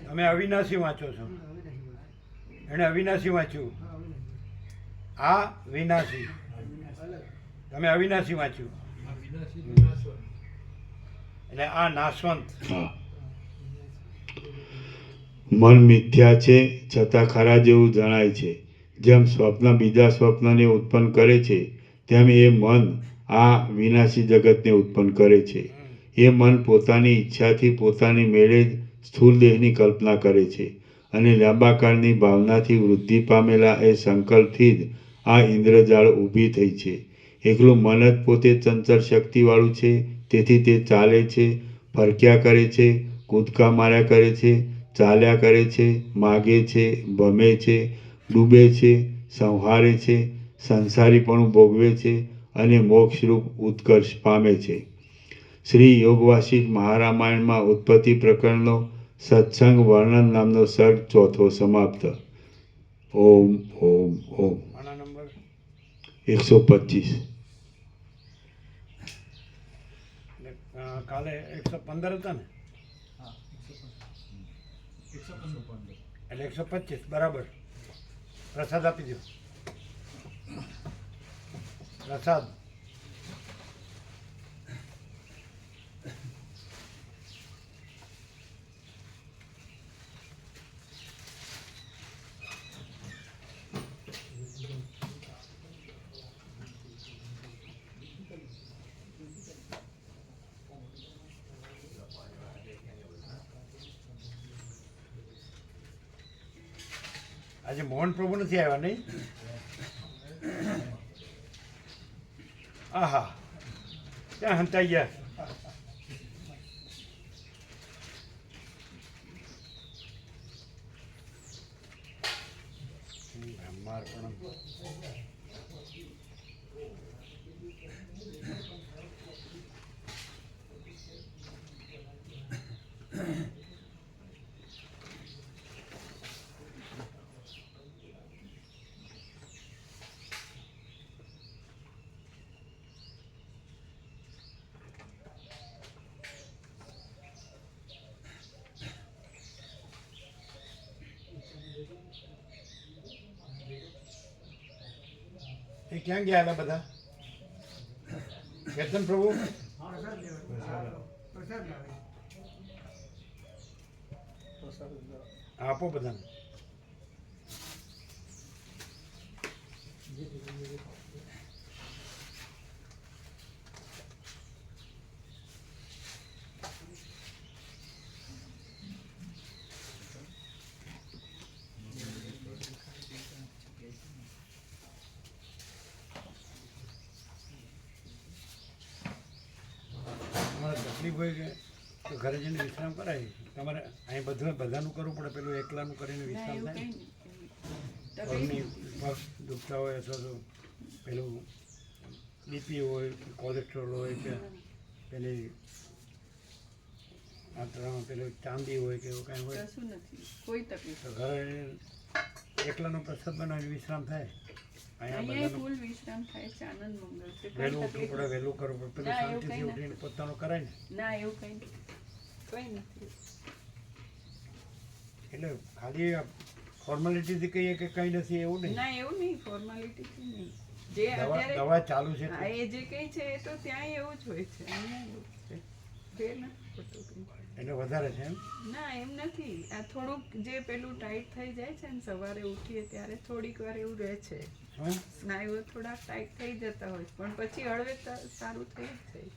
S2: તમે અવિનાશી વાંચો છો, એણે અવિનાશી વાંચ્યું. આ વિનાશી, તમે અવિનાશી વાંચ્યું એટલે આ નાશવંત.
S1: હા. મન મિથ્યા છે છતાં ખરા જેવું જણાય છે. જેમ સ્વપ્ન બીજા સ્વપ્નને ઉત્પન્ન કરે છે તેમ એ મન આ વિનાશી જગતને ઉત્પન્ન કરે છે. એ મન પોતાની ઈચ્છાથી પોતાની મેળે જ સ્થૂળ દેહની કલ્પના કરે છે અને લાંબા કાળની ભાવનાથી વૃદ્ધિ પામેલા એ સંકલ્પથી જ આ ઇન્દ્રજાળ ઊભી થઈ છે. એકલું મન જ પોતે ચંચળ શક્તિવાળું છે, તેથી તે ચાલે છે, ફરક્યા કરે છે, કૂદકા માર્યા કરે છે, ચાલ્યા કરે છે, માગે છે, ભમે છે, ડૂબે છે, સંહારે છે, સંસારીપણું ભોગવે છે અને મોક્ષરૂપ ઉત્કર્ષ પામે છે. શ્રી યોગવાસિષ્ઠ મહારામાયણમાં ઉત્પત્તિ પ્રકરણનો સત્સંગ વર્ણન નામનો સર્ગ ચોથો સમાપ્ત. ઓમ ઓમ ઓમ.
S2: આના નંબર
S1: 125.
S2: કાલે 115 હતા ને, એટલે 125 બરાબર. પ્રસાદ આપી દો. પ્રસાદ. આજે મોહન પ્રભુ નથી આવ્યા નહીં? આહા, ત્યાં હંતાઈ ગયા. બ્રહ્માર્પણમ. એ ક્યાં ગયા હતા બધા? કેતન પ્રભુ આપો બધાને. તકલીફ હોય કે તો ઘરે જઈને વિશ્રામ કરાય. તમારે અહીં બધાનું કરવું પડે, પેલું એકલાનું કરીને વિશ્રામ થાય. પગની પગ દુખતા હોય અથવા તો પેલું બીપી હોય, કોલેસ્ટ્રોલ હોય કે પેલી માત્રામાં પેલું ચાંદી હોય કે એવું કાંઈ હોય
S3: કોઈ તકલીફ
S2: તો ઘરે એકલાનો પ્રસાદ બનાવીને વિશ્રામ થાય.
S3: અહીંયા ફૂલ વિશ્રામ થાય છે, આનંદ મંગળ છે.
S2: વહેલું ઉઠવું પડે, વહેલું કરવું પડે, પેલું શાંતિથી ઉઠીને પોતાનું કરાય ને.
S3: ના એવું કઈ નથી.
S2: એટલે ખાલી ફોર્માલિટીથી કહીએ કે કંઈ નથી એવું નહીં.
S3: ના એવું નહીં, ફોર્માલિટી નહીં. જે અત્યારે
S2: દવા ચાલુ છે
S3: હા એ જે કંઈ છે એ તો ત્યાંય એવું જ હોય છે અહીંયા એવું જ છે ફેર નથી પડતો કંઈ.
S2: એટલે વધારે છે એમ.
S3: ના એમ નથી આ થોડુંક જે પેલું ટાઈટ થઈ જાય છે ને સવારે ઉઠીએ ત્યારે થોડીક વાર એવું રહે છે
S2: હા
S3: સ્નાયુઓ થોડાક ટાઈટ થઈ જતા હોય છે પણ પછી હળવે સારું થઈ જ જાય.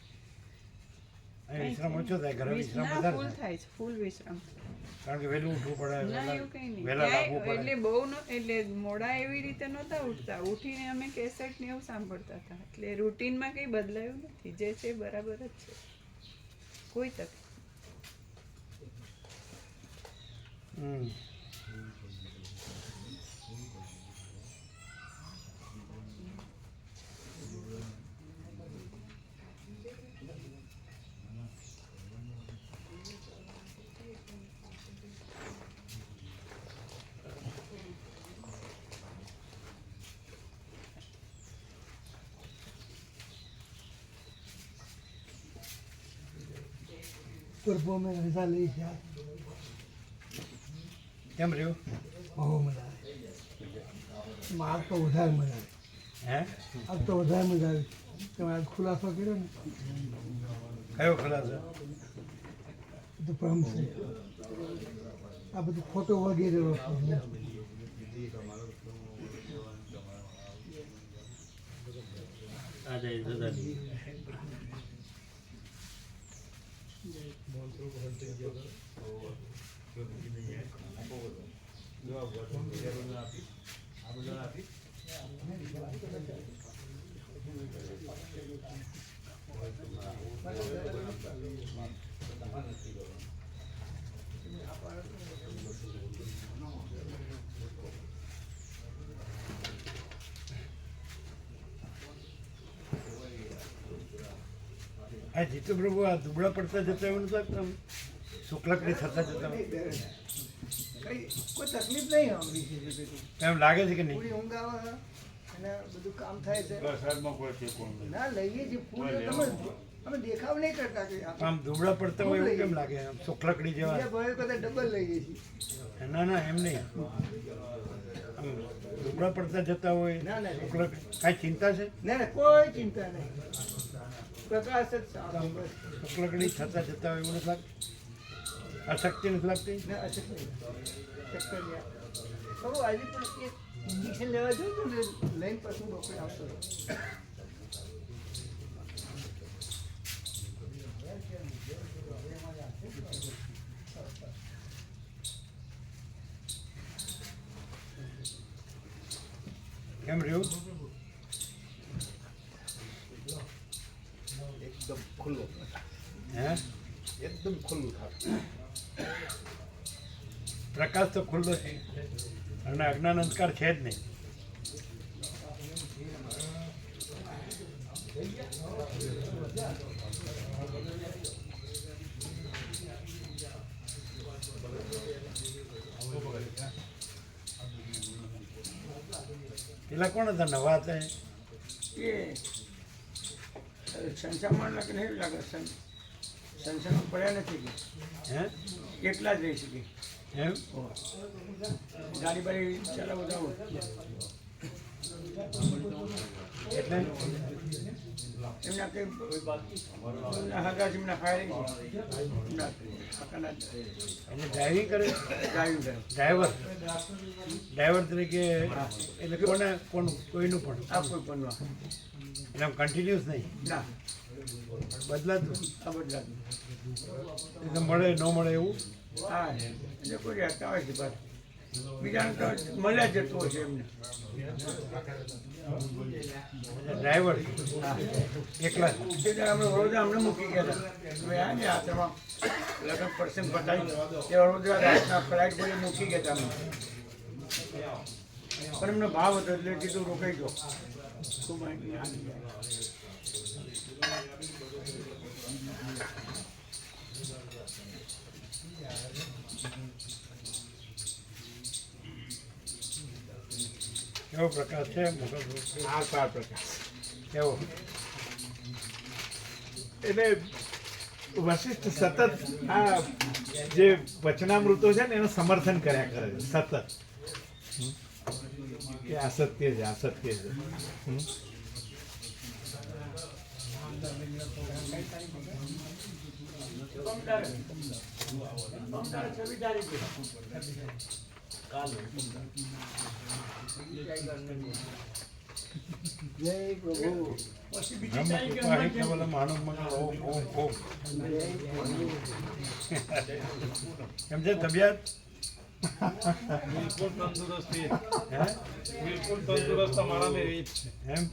S2: અહીં વિશ્રામ ઓછો થાય ઘરે વિશ્રામ
S3: ના
S2: વધારે
S3: ફૂલ
S2: થાય
S3: થાય છે ફૂલ વિશ્રામ થાય.
S2: કારણ કે વહેલું ઉઠવું પડે
S3: ના એવું કંઈ નહીં
S2: વહેલા લાગવું
S3: ક્યાંય
S2: પડે
S3: એટલે બહુ એટલે મોડા એવી રીતે નહોતા ઉઠતા ઉઠીને અમે કેસેટ ને એવું સાંભળતા હતા એટલે રૂટીનમાં કંઈ બદલાયું નથી જે છે બરાબર જ છે કોઈ તકલીફ.
S2: હમ
S4: પૂર્વ મેં રજા લી છે
S2: કેમ રહ્યું
S4: બહુ મજા આવી આજ તો વધારે મજા આવી
S2: હે
S4: આજ તો વધારે મજા આવી તમે આજ ખુલાસો કર્યો ને
S2: કયો ખલાસો
S4: બધું ભ્રમ છે આ બધું ખોટો વગેરે વસ્તુ
S2: આ જીતુ પ્રભુ આ દુબળા પડતા જતા એવું નથી લાગતું શુક્લકડી થતા જતા
S4: કોઈ તકલીફ નહીં આવડી છે
S2: એમ લાગે છે કે નહીં
S4: પૂરી ઊંઘ આવે અને બધું કામ થાય છે
S1: વરસાદમાં કોઈ છે કોણ
S4: ના લઈએ છીએ ફૂલ તમે અમે દેખાવ નહીં કરતા કે
S2: આમ દુબળા પડતા હોય એવું કેમ લાગે આમ શુક્લકડી જેવા
S4: બીજા ભાઈઓ કરતા ડબલ લઈએ છીએ
S2: ના ના એમ નહીં આમ દુબળા પડતા જતા હોય
S4: ના, ના.
S2: શુક્લકડી કાંઈ ચિંતા છે
S4: ના ના કોઈ ચિંતા નહીં પ્રકાશ જ સારો બસ
S2: શુક્લકડી થતા જતા હોય એવું નથી લાગતું અશક્તિ નથી લાગતી
S4: ના અશક્ત નહીં ચક્કર નહીં ખરું આજે પણ એક ઇન્જેક્શન લેવા જવું હતું ને લઈને પછી ડૉક્ટર આવતો હતો
S2: કેમ રહ્યું
S5: એકદમ ખુલ્લો
S2: હે
S5: એકદમ ખુલ્લું થાય
S2: પ્રકાશ તો ખુલ્લો છે અને અજ્ઞાન અંધકાર છે જ નહીં પેલા કોણ હતા નવા હતા એ?
S4: એ સંસારમાં લાગે નહીં લાગે સંસારમાં પડ્યા નથી
S2: હે
S4: એકલા જ રહી શકે
S2: એમ
S4: ગાડી બાડી ચલાવવું જવું
S2: એટલે
S4: એમના કંઈ એમના હગા છે, એમના ફાયરિંગ એમના કાકાના
S2: એટલે ડ્રાઇવિંગ કરે
S4: ડ્રાઇવિંગ કરે
S2: ડ્રાઈવર તરીકે એટલે કોઈનું પણ
S4: આ કોઈ પણ ના.
S2: એટલે આમ કન્ટિન્યુઅસ નહીં
S4: ના
S2: બદલાતું
S4: આ બદલાતું
S2: એટલે મળે ન મળે એવું
S4: હા એટલે કોઈ રહેતા હોય છે બસ બીજાને તો મળ્યા જ જતું હોય છે એમને
S2: ડ્રાઈવર એકલા જ.
S4: તે દાડે અમે વડોદરા અમને મૂકી ગયા હતા અમે આ ને આત્રમાં લગ્ન પ્રસંગ પતાવી તે વડોદરા રાતના ફ્લાઇટ બોલી મૂકી ગયા હતા અમે પણ એમનો ભાવ હતો એટલે કીધું રોકાઈ ગયો શું માહિતી આવી જાય.
S2: કેવો પ્રકાશ છે મોટો
S5: આ ચાર પ્રકાશ
S2: કેવો
S5: એટલે વશિષ્ઠ સતત આ જે વચનામૃતો છે ને એનું સમર્થન કર્યા કરે છે સતત કે આ સત્ય છે, આ સત્ય છે.
S2: કેમ છે તબિયત?
S5: બિલકુલ તંદુરસ્તી, બિલકુલ તંદુરસ્ત અમારાને એ જ છે.
S2: એમ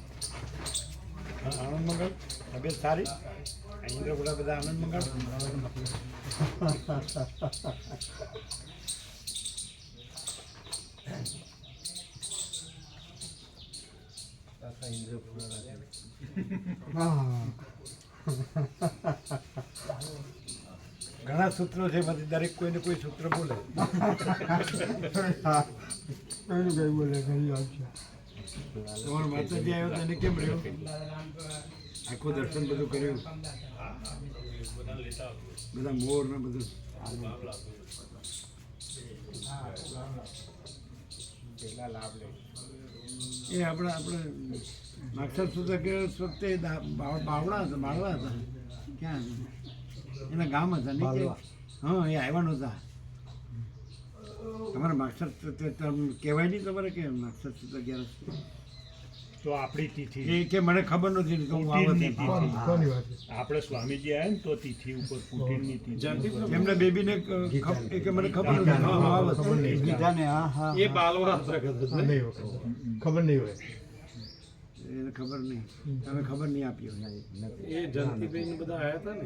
S2: હા, આનંદ મંગળ તબિયત સારી? ઇન્દ્રપુરા બધા આનંદ મંગળ? ઘણા સૂત્રો છે, પછી દરેક કોઈને કોઈ સૂત્ર બોલે. તમારો માતાજી આવ્યો તેને કેમ રહ્યો? આખું દર્શન બધું કર્યું, બધા મોર ને બધું. એ આપણે માગસર સુધા કે વખતે બાવડા હતા, માળવા હતા, ક્યાં એના ગામ હતા ને કે? હા, એ આવ્યા નહોતા. તમારે માગસર કહેવાય નહીં તમારે કે માગસર સુધા અગિયારસ?
S5: તો આપણી તિથિ
S2: એ કે મને ખબર નથી તો હું
S5: પુટીનની
S2: આવત.
S5: તિથિ. આપણે સ્વામીજી આવ્યા ને તો તિથિ ઉપર પુટીનની તિથિ.
S2: એમના બેબીને એ કે મને ખબર નથી હું આવત.
S5: એ બાલવા
S6: ખબર નહીં હોય.
S2: એને ખબર નહીં, તમે ખબર નહીં આપી હોય.
S5: એ જયંતિબેન બધા આવ્યા હતા ને,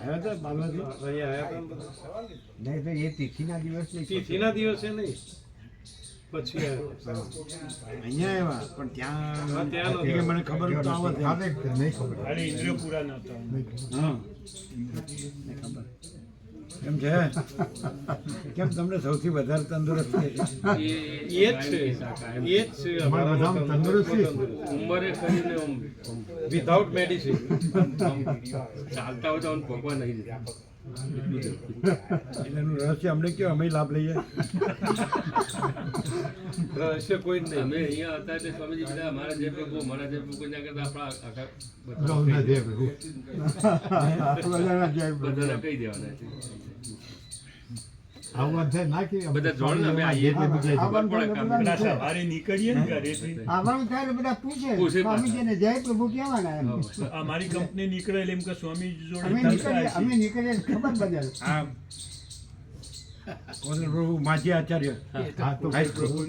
S2: આવ્યા હતા બાલવાથી?
S5: અહીંયા આવ્યા હતા ને બધા.
S6: નહીં તો એ તિથિના દિવસે
S5: તિથિના દિવસે નહીં, પછી આવ્યા.
S2: અહીંયા આવ્યા પણ ત્યાં
S5: હા, ત્યાં નહોતા.
S2: એ કે મને ખબર તો આવત એમ.
S6: નહીં ખબર.
S5: અરે ઇન્દ્રપુરા નહોતા.
S2: હા મને ખબર. કેમ છે? કેમ તમને સૌથી વધારે તંદુરસ્ત છે?
S5: એ જ છે, એ જ છે
S6: અમારા બધામાં તંદુરસ્તી.
S5: ઉંમરે કરીને વિધાઉટ મેડિસિન ચાલતા હોય તો ભગવાન નહીં દીધા.
S2: એનું રહસ્ય અમને કયો, અમે લાભ લઈએ.
S5: રહસ્ય કોઈ જ નહીં. અમે અહીંયા હતા એટલે સ્વામીજી બધા અમારા જે ભેગું મારા જે ભેગું ના કરતા આપણા આખા
S6: ગૌના દેવ.
S5: બધાને કહી દેવાના છે.
S6: આવું વાત થાય ના કે
S5: બધા જોડ ને અમે આવીએ એટલે
S6: બધા
S5: ખબર પડે કે આપણે
S6: બધા
S5: સવારે નીકળીએ ને ઘરેથી
S7: આવવાનું થાય એટલે બધા પૂછે
S5: પૂછે
S7: સ્વામીજીને જય પ્રભુ કહેવાના એમ.
S5: અમારી કંપની નીકળે એટલે એમ કે સ્વામીજી જોડે
S7: અમે નીકળીએ ખબર બદલ
S2: આ કોણ પ્રભુ માજી આચાર્ય
S6: હા તો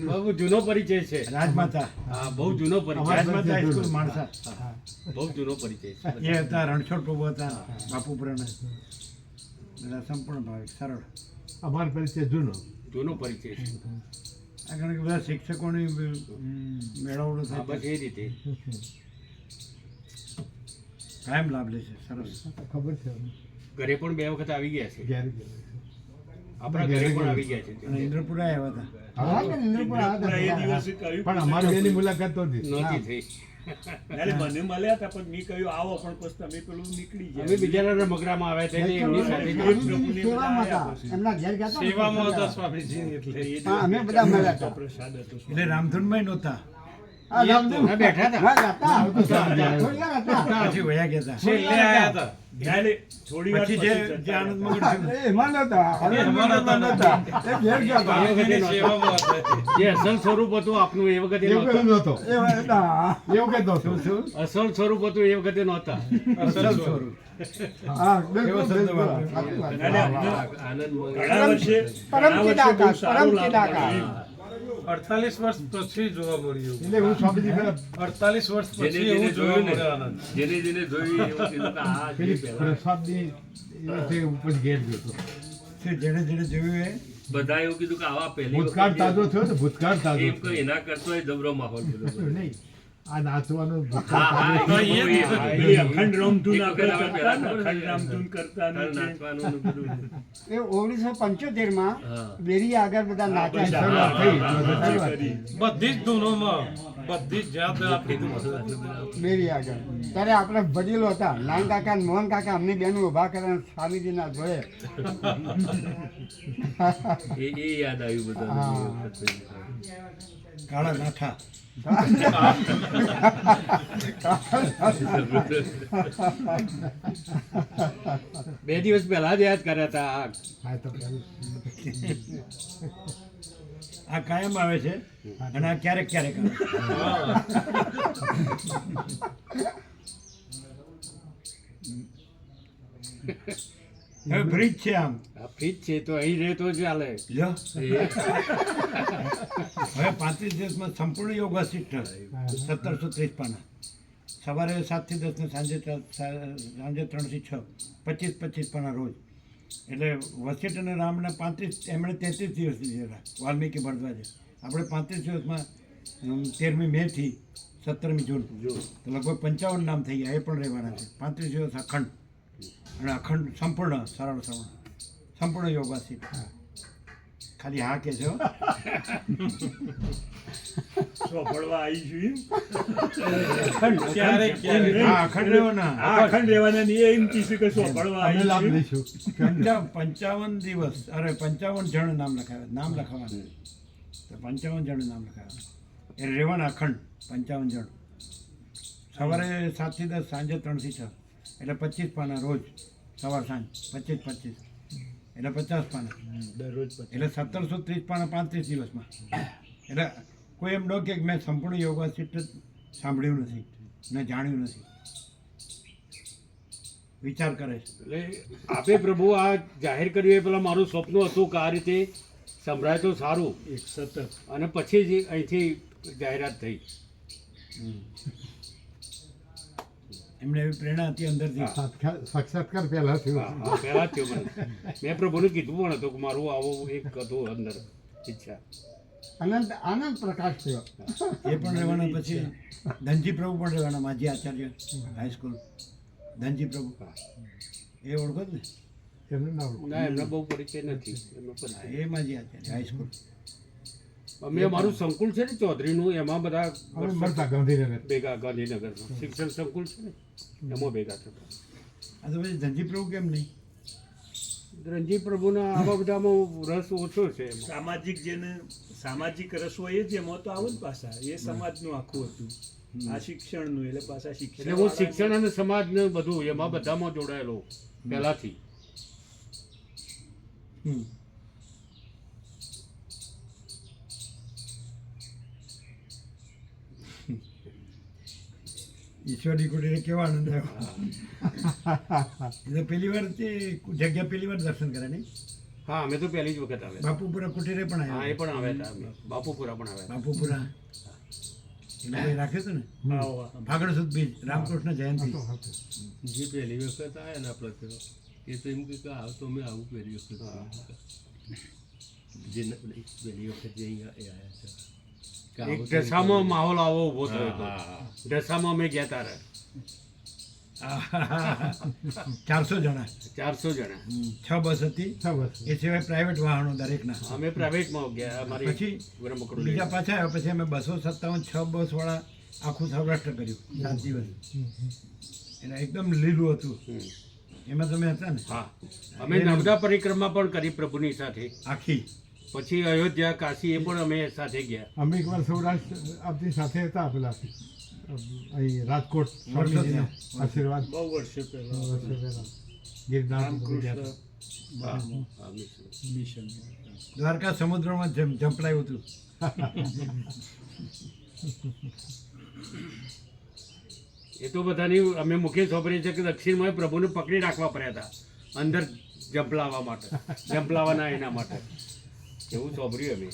S5: બહુ જૂનો પરિચય છે.
S2: રાજમાતા
S5: હા, બહુ જૂનો પરિચય.
S2: રાજમાતા હાઈસ્કૂલ માણસા
S5: બહુ જૂનો પરિચય છે.
S2: એ હતા રણછોડ પ્રભુ હતા બાપુપુરાના. બધા સંપૂર્ણ ભાવિક સરળ.
S6: અમારો પરિચય જૂનો.
S5: જૂનો પરિચય છે.
S2: આગળ બધા શિક્ષકોની મેળવણું
S5: હા, બસ
S2: થાય
S5: એ રીતે.
S2: કાયમ લાભ લે છે. સરસ.
S6: ખબર છે
S5: ઘરે પણ 2 વખત આવી ગયા છે.
S6: ઘેર
S5: આપણા ઘરે પણ આવી ગયા છે.
S2: અને ઇન્દ્રપુરા આવ્યા હતા.
S7: હા ને ઇન્દ્રપુર આવ્યા
S5: એ
S7: હતા.
S5: દિવસે કહ્યું
S6: પણ અમારી બેની મુલાકાત તો હતી.
S5: નહોતી થઈ. એટલે મને મળ્યા હતા પણ મેં કહ્યું આવો, પણ પછી તમે પેલું નીકળી ગયા.
S7: અમે
S5: બીજાના રમકડામાં આવ્યા હતા એટલે એમની સાથે
S7: સ્વામીજીની સેવામાં હતા. એમના ઘેર ગયા હતા ને.
S5: સેવામાં હતા સ્વામીજી એટલે એ
S7: હા, અમે બધા મળ્યા હતા.
S5: પ્રસાદ હતો.
S2: એટલે રામધૂનમાં નહોતા.
S7: હા, રામદેવ.
S5: બેઠા હતા.
S7: હા, હતા. થોડી વાર હતા.
S2: પછી વયા ગયા હતા.
S5: છેલ્લે આયા હતા. એટલે થોડી વાર
S2: પછી જે આનંદ મંગળ છે
S7: એ એમાં નહોતા. અમે નહોતા. એ ઘેર ગયા હતા.
S5: સેવામાં હતા. જે અસલ સ્વરૂપ હતું આપનું એ વખતે
S6: એવું કઈ નહોતો.
S7: એ હતા.
S6: એવું કઈ નહોતું.
S5: અસલ સ્વરૂપ હતું એ વખતે નહોતા.
S2: અસલ સ્વરૂપ.
S7: હા,
S2: કેવો
S7: બિલકુલ,
S2: શબ્દ
S7: બિલકુલ.
S2: વાપર્યો.
S7: સાચી વાત.
S5: આનંદ
S7: પરમ ચિદાકાર, પરમ ચિદાકાર.
S5: 48 વર્ષ પછી જોવા મળ્યું.
S6: એટલે હું સ્વામીજી પેલા
S5: 48 વર્ષ પછી એવું જોયું ને. જેને જેને જોયું એવું કીધું કે આ જે
S6: પેલી
S5: પહેલા
S6: પ્રસાદની એ તે ઉપર ઘેર ગયો હતો.
S2: છે જેણે જેણે જોયું એ
S5: બધા એવું કીધું કે આવા પહેલી
S6: ભૂતકાળ તાજો થયો ને ભૂતકાળ તાજો
S5: એમ કોઈ એના કરતો જબરો માહોલ બધો.
S6: નહીં આ નાચવાનો
S5: હા,
S6: ભૂતકાળ
S5: હા,
S6: તાજો.
S5: એ અખંડ રામધૂન આપણે કરતા ને, અખંડ રામધૂન કરતા ને નાચવાનું ને બધું.
S7: એ 1975 માં
S5: હા.
S7: બેરી આગળ બધા નાચ્યા છે.
S6: શરૂઆત થઈ. શરૂઆત થઈ.
S5: બધી જ ધૂનોમાં બધી જ જાત આપી
S7: બેરી આગળ ત્યારે આપણે વડીલો હતા નાન કાકા ને મોહન કાકા અમને બેનું ઉભા કરે સ્વામીજીના જોડે.
S5: એ યાદ આવ્યું
S7: હા.
S5: બધા.
S4: કાળા નાઠા.
S5: બે દિવસ પહેલા જ યાદ કર્યા હતા આ.
S6: હા તો પેલું
S4: આ કાયમ આવે છે અને આ ક્યારેક ક્યારેક આવે. હવે બ્રિજ છે આમ
S5: આ ફ્રીજ છે તો અહીં રહે તો ચાલે.
S4: લ્યો હવે 35 દિવસમાં સંપૂર્ણ યોગ વાસિષ્ઠ 1730 પાના. સવારે 7 થી 10 ને સાંજે 3 થી 6 25 પાના રોજ. એટલે વસિષ્ઠ અને રામને 35 એમણે 33 દિવસ લીધેલા વાલ્મીકી ભરદ્વાજે. આપણે 35 દિવસમાં 13મી મે થી 17મી જૂન તો લગભગ 55 નામ થઈ ગયા. એ પણ રહેવાના છે. 35 દિવસ અખંડ અને અખંડ સંપૂર્ણ સરળ સંપૂર્ણ યોગાસી. ખાલી હા કે છે હો. હા, અખંડ રહેવાના.
S6: અમે લાભ લઈશું
S4: 55 દિવસ અરે 55 જણ નામ લખાવાના તો 55 જણ નામ લખાવાના એ રહેવાના અખંડ 55 જણ. સવારે 7 થી 10 સાંજે 3 થી 6 એટલે 25 પાના રોજ સવાર સાંજ 25 એટલે 50 પાના એટલે 1730 પાના 35 દિવસમાં. એટલે કોઈ એમ ન કે મેં સંપૂર્ણ યોગાસિષ્ઠ સાંભળ્યું નથી ને જાણ્યું નથી. વિચાર કરે છે.
S5: એટલે આપે પ્રભુ આ જાહેર કર્યું એ પેલા મારું સપનું હતું કે આ રીતે સંભળાય તો સારું અને પછી જ અહીંથી જાહેરાત થઈ.
S4: એમને એવી પ્રેરણા હતી અંદરથી.
S6: સાક્ષાત્કાર પહેલા થયો
S5: હા પહેલા જ થયું મને. મેં પ્રભુને કીધું પણ હતું કે મારું આવું એક હતું અંદર ઈચ્છા.
S7: આનંદ પ્રકાશ થયો.
S4: એ પણ રહેવાના. પછી ધનજી પ્રભુ પણ રહેવાના. માજી આચાર્ય હાઈસ્કૂલ ધનજી પ્રભુ એ ઓળખો જ ને?
S6: એમનું નામ
S5: ના એમને બહુ પરિચય નથી એમનો પરિચય.
S4: એ માજી આચાર્ય હાઈસ્કૂલ.
S5: અમે મારું સંકુલ છે ને ચૌધરીનું એમાં બધા
S6: અમે મળતા ગાંધીનગર
S5: ભેગા ગાંધીનગરમાં શિક્ષણ સંકુલ છે ને એમાં ભેગા થતા.
S4: આ તો પછી ધનજી પ્રભુ કેમ નહીં?
S5: રણજીત પ્રભુના આવા બધામાં રસ ઓછો છે એમાં.
S8: સામાજિક રસ હોય જ એમાં તો આવું જ પાછા એ સમાજનું આખું હતું આ શિક્ષણનું એટલે પાછા શિક્ષણ
S5: એટલે હું શિક્ષણ અને સમાજને બધું એમાં બધામાં જોડાયેલો પહેલાથી.
S4: હમ. ઈશ્વરી કુટીરે કેવા આનંદ આવ્યો. એટલે પહેલી વાર તે જગ્યા પહેલી વાર દર્શન કરે નહીં?
S5: હા અમે તો પહેલી જ વખત આવ્યા.
S4: બાપુપુરા કુટીરે પણ
S5: હા એ
S4: આવ્યા.
S5: પણ આવ્યા હતા અમે બાપુપુરા પણ આવ્યા
S4: બાપુપુરા એટલે કંઈ રાખ્યું હતું ને ફાગણ સુદ બીજ રામકૃષ્ણ જયંતિ.
S5: જે પહેલી વખત આવ્યા ને આપણે તો એ તો એમ કે આવ તો અમે આવું પહેલી વખત જે પહેલી વખત જે અહીંયા આવ્યા છે દશામાં માહોલ આવો ઊભો થયો હતો. દશામાં અમે ગયા તારે
S4: 400 જણા
S5: 400 જણા
S4: 6 બસ હતી. એ સિવાય પ્રાઇવેટ વાહનો દરેકના.
S5: અમે પ્રાઇવેટમાં ગયા અમારી
S4: પછી
S5: બ્રહ્મકુંડ
S4: બીજા પાછા આવ્યા. પછી અમે 257 6 બસ વાળા આખું સૌરાષ્ટ્ર કર્યું 7 દિવસ. એટલે એકદમ લીલું હતું. એમાં તમે હતા ને?
S5: હા અમે નર્મદા પરિક્રમા પણ કરી પ્રભુની સાથે
S4: આખી.
S5: પછી અયોધ્યા કાશી એ પણ અમે સાથે ગયા.
S6: અમે એકવાર સૌરાષ્ટ્ર આપની સાથે હતા પેલા અહીં રાજકોટ સ્વામીજીના આશીર્વાદ
S8: બહુ વર્ષો પહેલા
S6: વર્ષો પહેલા ગિરનાર
S8: મિશન
S4: દ્વારકા સમુદ્રમાં જંપલાયું હતું.
S5: એ તો બધાની અમે મુખ્ય ખબરી છે કે દક્ષિણમાં પ્રભુને પકડી રાખવા પડ્યા હતા અંદર જંપલાવવા માટે જંપલાવાના એના માટે એવું સાંભળ્યું અમે.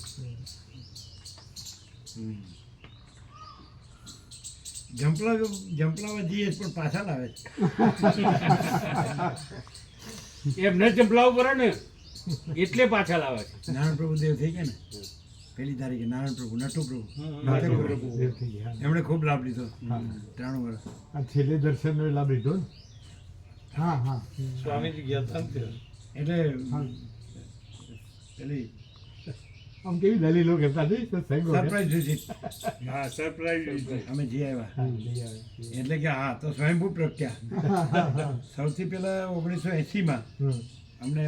S4: જંપલાવા જઈએ પણ પાછા લાવે છે.
S5: એમને જંપલાવવું પડે ને એટલે પાછા લાવે છે.
S4: નારાયણ પ્રભુ દેવ થઈ ગયા ને પહેલી તારીખે. નારાયણ પ્રભુ નટુ પ્રભુ એમણે ખૂબ લાભ લીધો 93 વર્ષ.
S6: આ છેલ્લે દર્શનનો લાભ લીધો ને. હા હા
S8: સ્વામીજી ગયા હતા
S4: એટલે પેલી
S6: આમ કેવી દલીલો કરતા હતી
S4: સરપ્રાઈઝ વિઝિટ
S8: હા સરપ્રાઈઝ
S4: અમે જઈ આવ્યા. એટલે કે હા તો સ્વયંભૂ પ્રગટ્યા. સૌથી પહેલા 1980માં અમને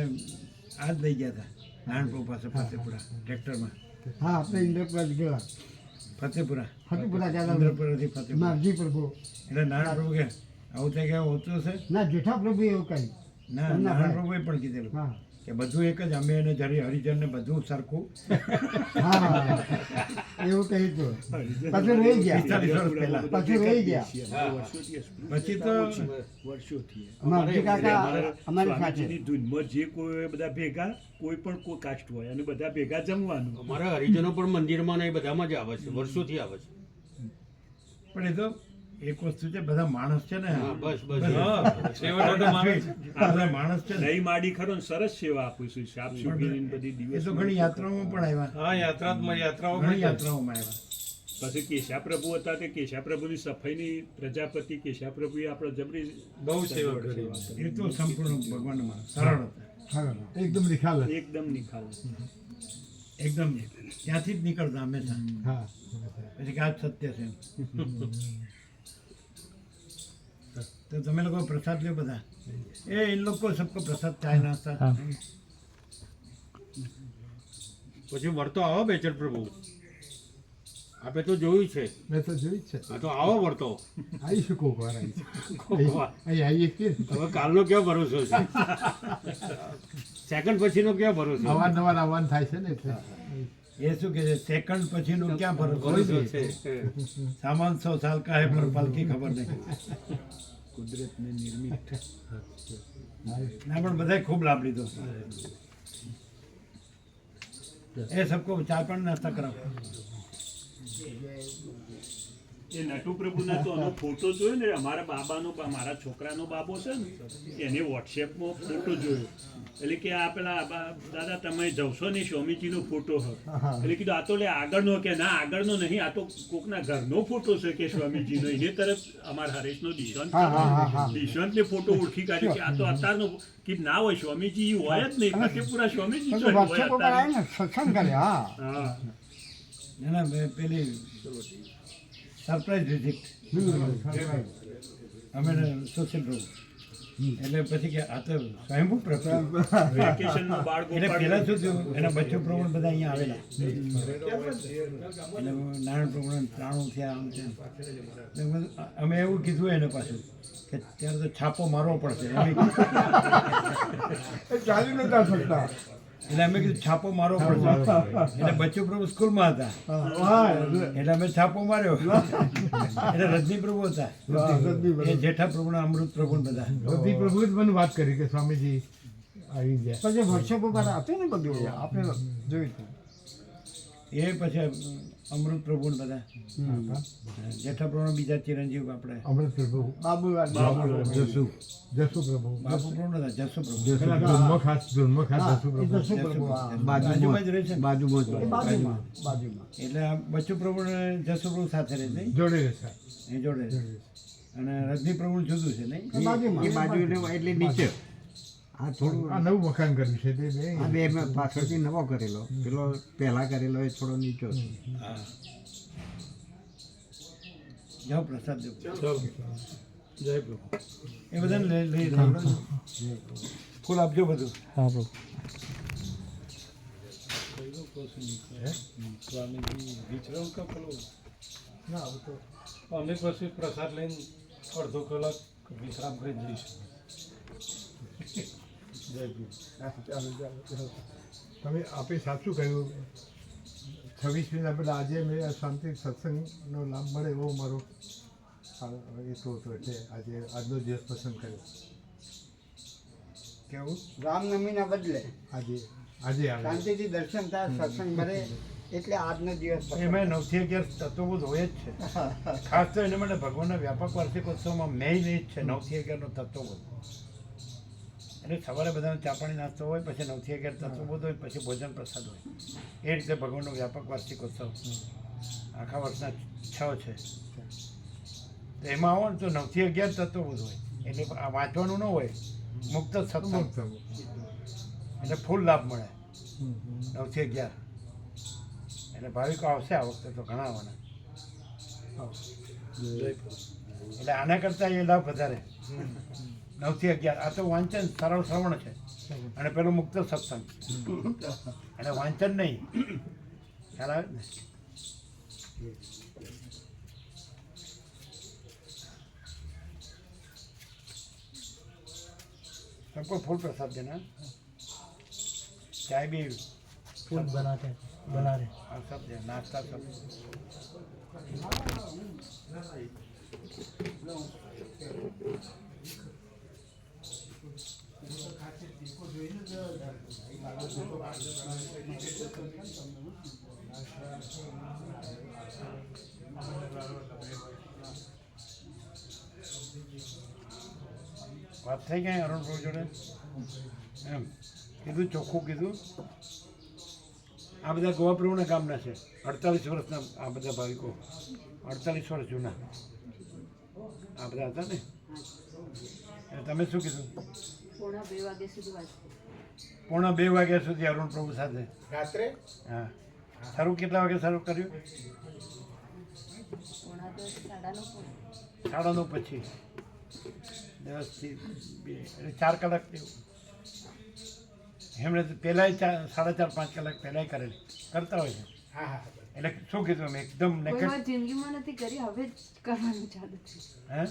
S4: આ જ લઈ ગયા હતા નારાયણ પ્રભુ પાસે પૂરા ટ્રેક્ટરમાં.
S7: હા આપણે ઇન્દ્રપ્રસ્થ ગયા.
S4: ફતેપુરા
S7: ફતેપુરા ગયા
S4: ચંદ્રપુરાથી ફતેપુરા
S7: નારજી પ્રભુ
S4: એટલે નારાયણ પ્રભુ કે આવું થાય કે હોતું હશે
S7: ના જેઠા પ્રભુ એવું કહ્યું
S4: ના નારાયણ પ્રભુએ પણ કીધેલું
S7: હા
S4: કે બધું એક જ અમે એને જરી હરિજનને બધું સરખું
S7: હા એવું કહ્યું હતું પછી રહી ગયા
S4: 45 વર્ષ પહેલા
S7: પછી રહી ગયા
S4: પછી તો
S8: વર્ષોથી
S7: નારજી કાકા અમારી સાથે
S8: સ્વામીજીની ધૂનમાં જે કોઈ હોય બધા ભેગા કોઈ પણ કોઈ કાસ્ટ હોય અને બધા ભેગા જમવાનું
S5: અમારા હરિજનો પણ મંદિરમાં ને એ બધામાં જ આવે છે, વર્ષોથી આવે છે.
S4: પણ એ તો એક વસ્તુ છે બધા માણસ છે ને
S5: હા, બસ બસ
S4: હા, બધા માણસ છે ને
S8: દહીં માડી ખરો ને સરસ સેવા આપીશું સાપ સુગીની બધી
S4: એ
S8: દિવસ
S4: તો ઘણી યાત્રાઓમાં પણ આવ્યા ઘણી યાત્રાઓમાં આવ્યા
S8: પછી કેશા પ્રભુ હતા તે કેશા પ્રભુની સફાઈની પ્રજાપતિ કેશા પ્રભુએ આપણે જબરી
S5: બહુ સેવા કરી.
S4: એ તો સંપૂર્ણ ભગવાનમાં સરળ હતા
S6: હા એકદમ નિખાલસ.
S8: એકદમ નિખાલ
S4: એકદમ ત્યાંથી જ નીકળતા હંમેશા
S6: હા
S4: પછી કે આ જ સત્ય છે એમ. તો તમે લોકો પ્રસાદ લો બધા એ इन लोग को सबको प्रसाद चाय नाश्ता
S5: પછી વર્તો આવો બેચર પ્રભુ, આપે તો જોયું છે.
S6: મેં તો જોઈ જ છે.
S5: હા તો આવો વર્તો.
S6: આવીશું કોક વાર
S5: કોક વાર.
S6: અહીં આવીએ કે
S5: હવે કાલનો ક્યાં ભરોસો છે? સેકન્ડ પછીનો ક્યાં ભરોસો?
S6: અવારનવાર આવવાનું થાય છે ને એટલે
S4: ये શું કે છે સેકન્ડ પછીનું ક્યાં ભરોસો
S5: ભરોસો છે.
S4: સામાન 100 साल का है पर पल की खबर नहीं
S8: કુદરતને નિર્મિત
S4: ના પણ બધાય ખૂબ લાભ લીધો એ सबको ચાય પણ નાસ્તા કરાવો
S8: એ નટુ પ્રભુના તો આનો ફોટો જોયો ને અમારા બાબાનો મારા છોકરાનો બાબો છે ને એને વોટ્સએપમાં ફોટો જોયો એટલે કે આ પેલા દાદા તમે જવશો ને સ્વામીજીનો ફોટો હ એટલે કીધું આ તો લે આગળનો કે ના આગળનો નહીં આ તો કોકના ઘરનો ફોટો છે કે સ્વામીજીનો એને તરફ અમારા હરેશનો દિશાંતને ફોટો ઓળખી કાઢ્યો કે આ તો અત્યારનો કે ના હોય સ્વામીજી હોય જ નહીં ફતેપુરા સ્વામીજી જ હોય
S7: વોટ્સએપ ઉપર આવે ને સત્સંગ કરે હા
S8: હા
S4: ના ના મેં પેલી સરપ્રાઈઝ વિઝિટ અમે સોશિયલ પ્રભુ એટલે પછી કે આ તો સ્વયંભૂ પ્રભુ
S8: વેકેશનમાં બાળકો
S4: એટલે પહેલા શું થયું એના બચ્ચો પ્રભુ બધા અહીંયા આવેલા એટલે નારાયણ પ્રભુ ત્રાણું થયા આમ તેમ. એટલે અમે એવું કીધું એને પાછું કે ત્યારે તો છાપો મારવો પડશે
S7: ચાલી નતા શકતા
S4: એટલે અમે કીધું છાપો મારવો પડશે એટલે બચ્ચો પ્રભુ સ્કૂલમાં હતા એટલે અમે છાપો માર્યો એટલે રજની પ્રભુ હતા એ જેઠા પ્રભુના અમૃત પ્રભુ ને બધા
S6: બધી પ્રભુએ જ મને વાત કરી કે સ્વામીજી આવી ગયા.
S7: પછી વોટ્સએપ ઉપર આપે ને બધું આપણે જોયું હતું
S4: એ પછી અમૃત પ્રભુ ને બધા જેઠા પ્રભુ બીજા ચિરંજીવ આપણે
S6: અમૃત પ્રભુ
S7: બાબુ
S6: જસુ જસુ પ્રભુ
S4: બાપુ પ્રભુ નતા જસુ પ્રભુ
S6: જસુ ધૂનમાં ખાસ જસુ પ્રભુ
S7: જસુ પ્રભુ હા.
S4: બાજુમાં જ રહે છે ને?
S7: બાજુમાં
S4: એટલે આ બચ્ચુ પ્રભુ ને જસુ પ્રભુ સાથે રહે છે
S6: જોડે રહેશે.
S4: એ જોડે છે. અને રજની પ્રભુ જુદું છે નહીં
S7: બાજુમાં
S9: એટલે નીચે આ થોડું
S6: આ નવું મકાન કર્યું છે તે બે
S9: આ બે મેં પાછળથી નવો કરેલો પેલો પહેલા કરેલો એ થોડો નીચો છે.
S4: હા જાઓ પ્રસાદ દેવો
S5: જય પ્રભુ.
S4: એ બધાને લઈ ફૂલ આપજો બધું
S6: ના આવું તો
S10: અમે પછી પ્રસાદ લઈને અડધો કલાક વિશ્રામ કરી જઈશું.
S6: તમે આપે સાચું કહ્યું. 26મી આપણે આજે મેં શાંતિ સત્સંગનો લાભ મળે એવો મારો હેતુ હતો એટલે આજે આજનો દિવસ પસંદ કર્યો.
S4: કેવું
S7: રામનવમીના બદલે
S6: આજે આવે
S7: શાંતિથી દર્શન થાય સત્સંગ મળે એટલે આજનો દિવસ
S4: એમાં 9 થી 11 તત્વબોધ હોય જ છે ખાસ તો એને માટે ભગવાનના વ્યાપક વાર્ષિકોત્સવમાં મેઇન એ જ છે 9 થી 11 નો તત્વબોધ. એટલે સવારે બધાનો ચા પાણી નાસ્તો હોય, પછી 9 થી 11 તત્વબોધ હોય, પછી ભોજન પ્રસાદ હોય. એ રીતે ભગવાનનો વ્યાપક વાર્ષિકોત્સવ આખા વર્ષના 6 છે. તો એમાં આવો ને તો 9 થી 11 તત્વબોધ હોય એટલે આ વાંચવાનું ન હોય, મુક્ત સત્સંગ એટલે ફૂલ લાભ મળે 9 થી 11. એટલે ભાવિકો આવશે આ વખતે તો ઘણા આવવાના. એટલે આના કરતાં એ લાભ વધારે 9 થી 11. આ તો વાંચન સરળ શ્રવણ છે અને પેલું મુક્ત સત્સંગ એટલે વાંચન નહીં, ખ્યાલ આવે ને. सबको फूल प्रसाद देना, चाय भी
S10: फूल बनाते बना रहे
S4: और सब दे, नाश्ता सब। વાત થઈ ગઈ અરુણ પ્રભુ જોડે એમ કીધું, ચોખ્ખું કીધું. આ બધા ગોવા પ્રભુના ગામના છે, 48 વર્ષના આ બધા ભાવિકો, 48 વર્ષ જૂના આ બધા હતા ને. એટલે તમે શું કીધું?
S3: પોણા 2 વાગ્યા સુધી વાત
S4: પોણા 2 વાગ્યા સુધી અરુણ પ્રભુ સાથે
S6: રાત્રે
S4: હા. શરૂ કેટલા વાગે શરૂ કર્યું?
S3: પોણા 10 સાડા 9
S4: 9:30 પછી 10 થી 2 એટલે 4 કલાક જેવું. એમણે પહેલાંય 4.5-5 કલાક પહેલાંય કરેલી કરતા હોય છે.
S6: હા હા
S4: એટલે શું કીધું અમે એકદમ
S3: કોઈ
S4: નેકેડ
S3: વાર જિંદગીમાં નથી કરી, હવે જ કરવાનું ચાલુ થયું.
S4: હે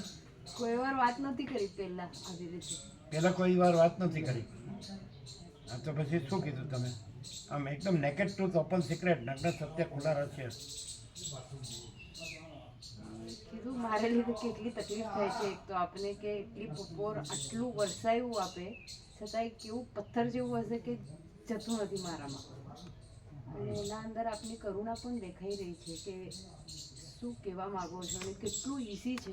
S3: કોઈ વાર વાત નથી કરી પહેલા આવી રીતે.
S4: પહેલાં કોઈ વાર વાત નથી કરી. હા તો પછી શું કીધું તમે? આમ એકદમ નેકેડ ટ્રુથ, ઓપન સિક્રેટ, નગ્ન સત્ય ખુલ્લા રહસ્ય.
S3: કીધું મારે લીધે કેટલી તકલીફ થાય છે. એક તો આપને કે એટલી બપોર આટલું વરસાયું આપે છતાંય કેવું પથ્થર જેવું હશે કે જતું નથી મારામાં. અને એના અંદર આપની કરુણા પણ દેખાઈ રહી છે કે શું કહેવા માગો છો અને કેટલું ઇઝી છે.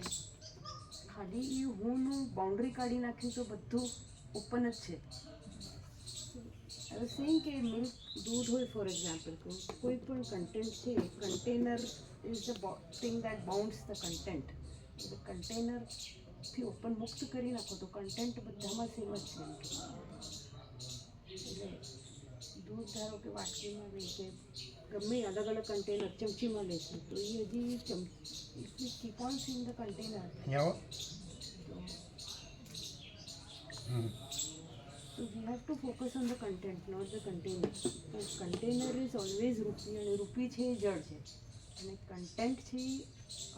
S3: ખાલી એ હુંનું બાઉન્ડ્રી કાઢી નાખ્યું તો બધું ઓપન જ છે. હવે સેમ કે મિલ્ક દૂધ હોય ફોર એક્ઝામ્પલ, કોઈ પણ કન્ટેન્ટ છે, container is the thing that bounds the content. એટલે કન્ટેનરથી ઓપન મુક્ત કરી નાખો તો કન્ટેન્ટ બધામાં સેમ જ છે. એટલે દૂધ ધારો કે વાટકીમાં લે કે ગમે અલગ અલગ કન્ટેનર ચમચીમાં લેશું તો એ હજી keep on seen the container.
S4: અહીંયા આવો.
S3: So we have to focus on the content, not the container. The container is always રૂપી અને રૂપી છે એ જળ છે અને કન્ટેન્ટ છે એ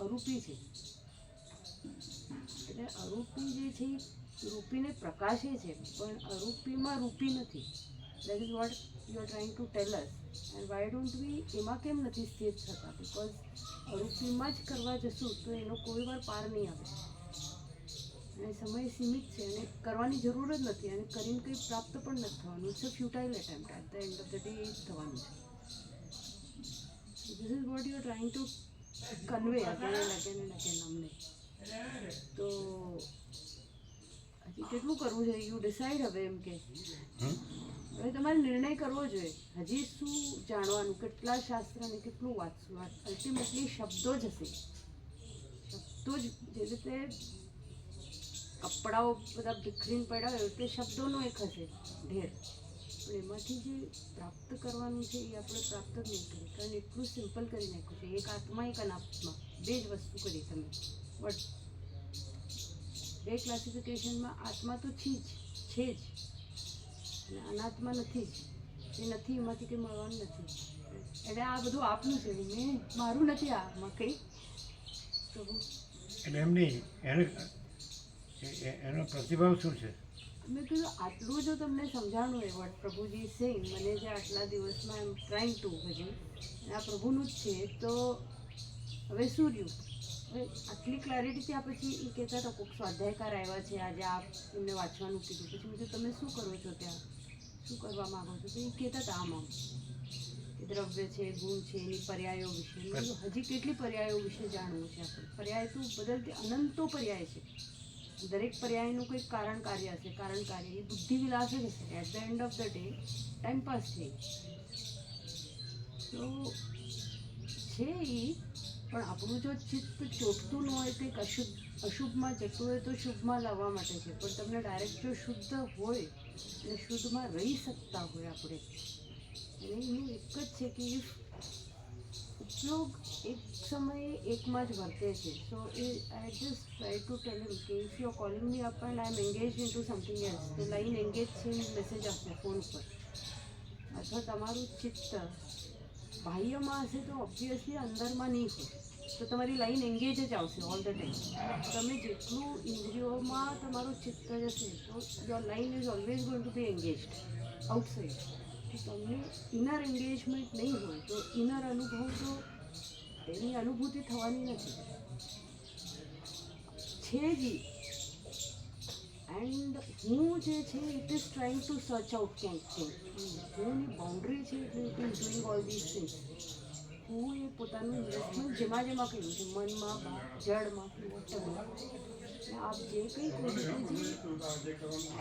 S3: અરૂપી છે. એટલે અરૂપી જે છે એ રૂપીને પ્રકાશે છે પણ અરૂપીમાં રૂપી નથી. That is what you are trying to tell us. And why don't we એમાં કેમ નથી સ્થિર થતા? બિકોઝ અરૂપીમાં જ કરવા જશું તો એનો કોઈ વાર પાર નહીં આવે અને સમય સીમિત છે અને કરવાની જરૂર જ નથી અને કરીને કંઈ પ્રાપ્ત પણ નથી થવાનું. It's a futile attempt. At the end of the day એ જ થવાનું છે. This is what you are trying to convey again and again અમને. તો હજી કેટલું કરવું છે? યુ ડિસાઇડ હવે એમ કે હવે તમારે નિર્ણય કરવો જોઈએ. હજી શું જાણવાનું, કેટલા શાસ્ત્ર અને કેટલું વાંચશું? અલ્ટિમેટલી શબ્દો જ હશે. શબ્દો જ જે રીતે કપડાઓ બધા બિખરીને પડ્યા હોય એટલે શબ્દોનો એક હશે ઢેર, પણ એમાંથી જે પ્રાપ્ત કરવાનું છે એ આપણે પ્રાપ્ત જ નહીં કરીએ કારણ એટલું સિમ્પલ કરી નાખ્યું છે. એક આત્મા એક અનાત્મા, બે જ વસ્તુ કરી તમે. બટ બે ક્લાસિફિકેશનમાં આત્મા તો છે જ અને અનાત્મા નથી જ. એ નથી એમાંથી કંઈ મળવાનું નથી. એટલે આ બધું આપનું છે, મેં મારું નથી આમાં કંઈ. તો
S4: એટલે એમ નહીં, એનો પ્રતિભાવ શું છે?
S3: મેં કીધું આટલું જો તમને સમજાણું હોય વોટ પ્રભુજી સેઇંગ, મને જે આટલા દિવસમાં એમ ટ્રાઇંગ ટુ હજી આ પ્રભુનું જ છે તો હવે શું રહ્યું? હવે આટલી ક્લેરિટી થયા પછી એ કહેતા હતા કોઈક સ્વાધ્યાયકાર આવ્યા છે આજે આ એમને વાંચવાનું કીધું. પછી મેં તમે શું કરો છો ત્યાં, શું કરવા માગો છો? તો એ કહેતા હતા આમ કે દ્રવ્ય છે, ગુણ છે, એની પર્યાયો વિશે. હજી કેટલી પર્યાયો વિશે જાણવું છે આપણે? પર્યાય તો બદલતી અનંતો પર્યાય છે. દરેક પર્યાયનું કંઈક કારણ કાર્ય હશે. કારણ કાર્ય એ બુદ્ધિ વિલાસ જ હશે. At the end of the day timepass છે. તો છે એ પણ આપણું જો ચિત્ત ચોટતું ન હોય કંઈક અશુભમાં જતું હોય તો શુભમાં લાવવા માટે છે. પણ તમને ડાયરેક્ટ જો શુદ્ધ હોય અને શુદ્ધમાં રહી શકતા હોય આપણે, અને એનું એક જ છે કે ઉપયોગ એક સમયે એકમાં જ વર્તે છે. સો એ I just try to tell him કે if you are calling me up and I am engage in to something else, તો લાઈન એંગેજ છે મેસેજ આપશે ફોન પર. અથવા તમારું ચિત્ત બાહ્યમાં હશે તો ઓબ્વિયસલી અંદરમાં નહીં હોય તો તમારી લાઈન એંગેજ જ આવશે ઓલ ધ ટાઈમ. તમે જેટલું ઇન્દ્રિયોમાં તમારું ચિત્ત જશે તો your line is always going to be engaged outside. તો તમને ઇનર એંગેજમેન્ટ નહીં હોય તો ઇનર અનુભવ તો એની અનુભૂતિ થવાની નથી છે જ. એન્ડ હું જે છે it is trying to search out ક્યાંક હુંની બાઉન્ડ્રી છે એટલે it is doing all this things. હું એ પોતાનું ઇન્વેસ્ટમેન્ટ જેમાં કર્યું છે મનમાં જળમાં વોટરમાં આપ જે કંઈ કહો છો જે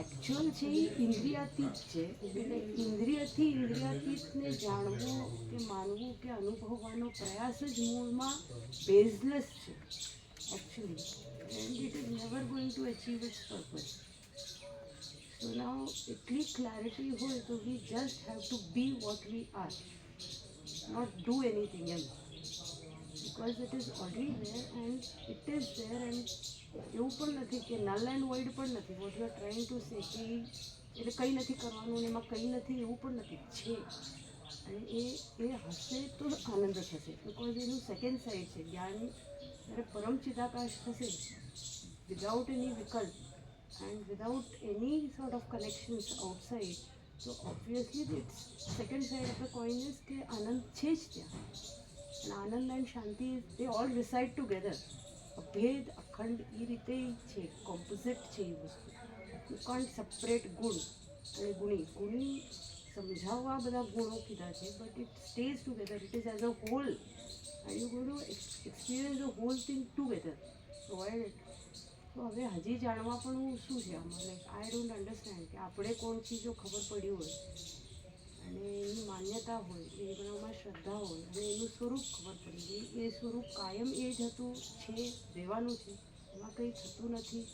S3: એકચ્યુઅલ છે એ ઇન્દ્રિયાતીત છે. એટલે ઇન્દ્રિયાતીતને જાણવું કે માનવું કે અનુભવવાનો પ્રયાસ જ મૂળમાં બેઝલેસ છે actually, and it is never going to achieve its purpose. So now એટલી ક્લેરિટી હોય તો we just have to be what we are, not do anything else, because it is already there and it is there. And એવું પણ નથી કે null and void પણ નથી. what you are trying to say કે એટલે કંઈ નથી કરવાનું ને એમાં કંઈ નથી એવું પણ નથી, છે. અને એ હશે તો આનંદ થશે, બિકોઝ એનું સેકન્ડ સાઈડ છે. જ્ઞાન જ્યારે પરમ ચિદાકાશ થશે વિધાઉટ એની વિકલ્પ and without any sort of connections outside, તો obviously it's second side of the coin is કે આનંદ છે જ ત્યાં. અને આનંદ એન્ડ શાંતિ દે ઓલ રિસાઇડ ટુગેધર. અભેદ અખંડ એ રીતે છે, કોમ્પોઝિટ છે એ વસ્તુ. યુ કાન્ટ સેપરેટ ગુણ અને ગુણી સમજાવવા બધા ગુણો કીધા છે, but it stays together. It is as a whole and you go to experience the whole thing together, provided. તો હવે હજી જાણવા પણ શું છે આમાં, લાઈક આઈ ડોન્ટ અન્ડરસ્ટેન્ડ કે આપણે કોણ છીએ જો ખબર પડી હોય અને એની માન્યતા હોય, એનામાં શ્રદ્ધા હોય અને એનું સ્વરૂપ ખબર પડી ગઈ, એ સ્વરૂપ કાયમ એ જ હતું, છે, રહેવાનું છે, એમાં કંઈ થતું નથી,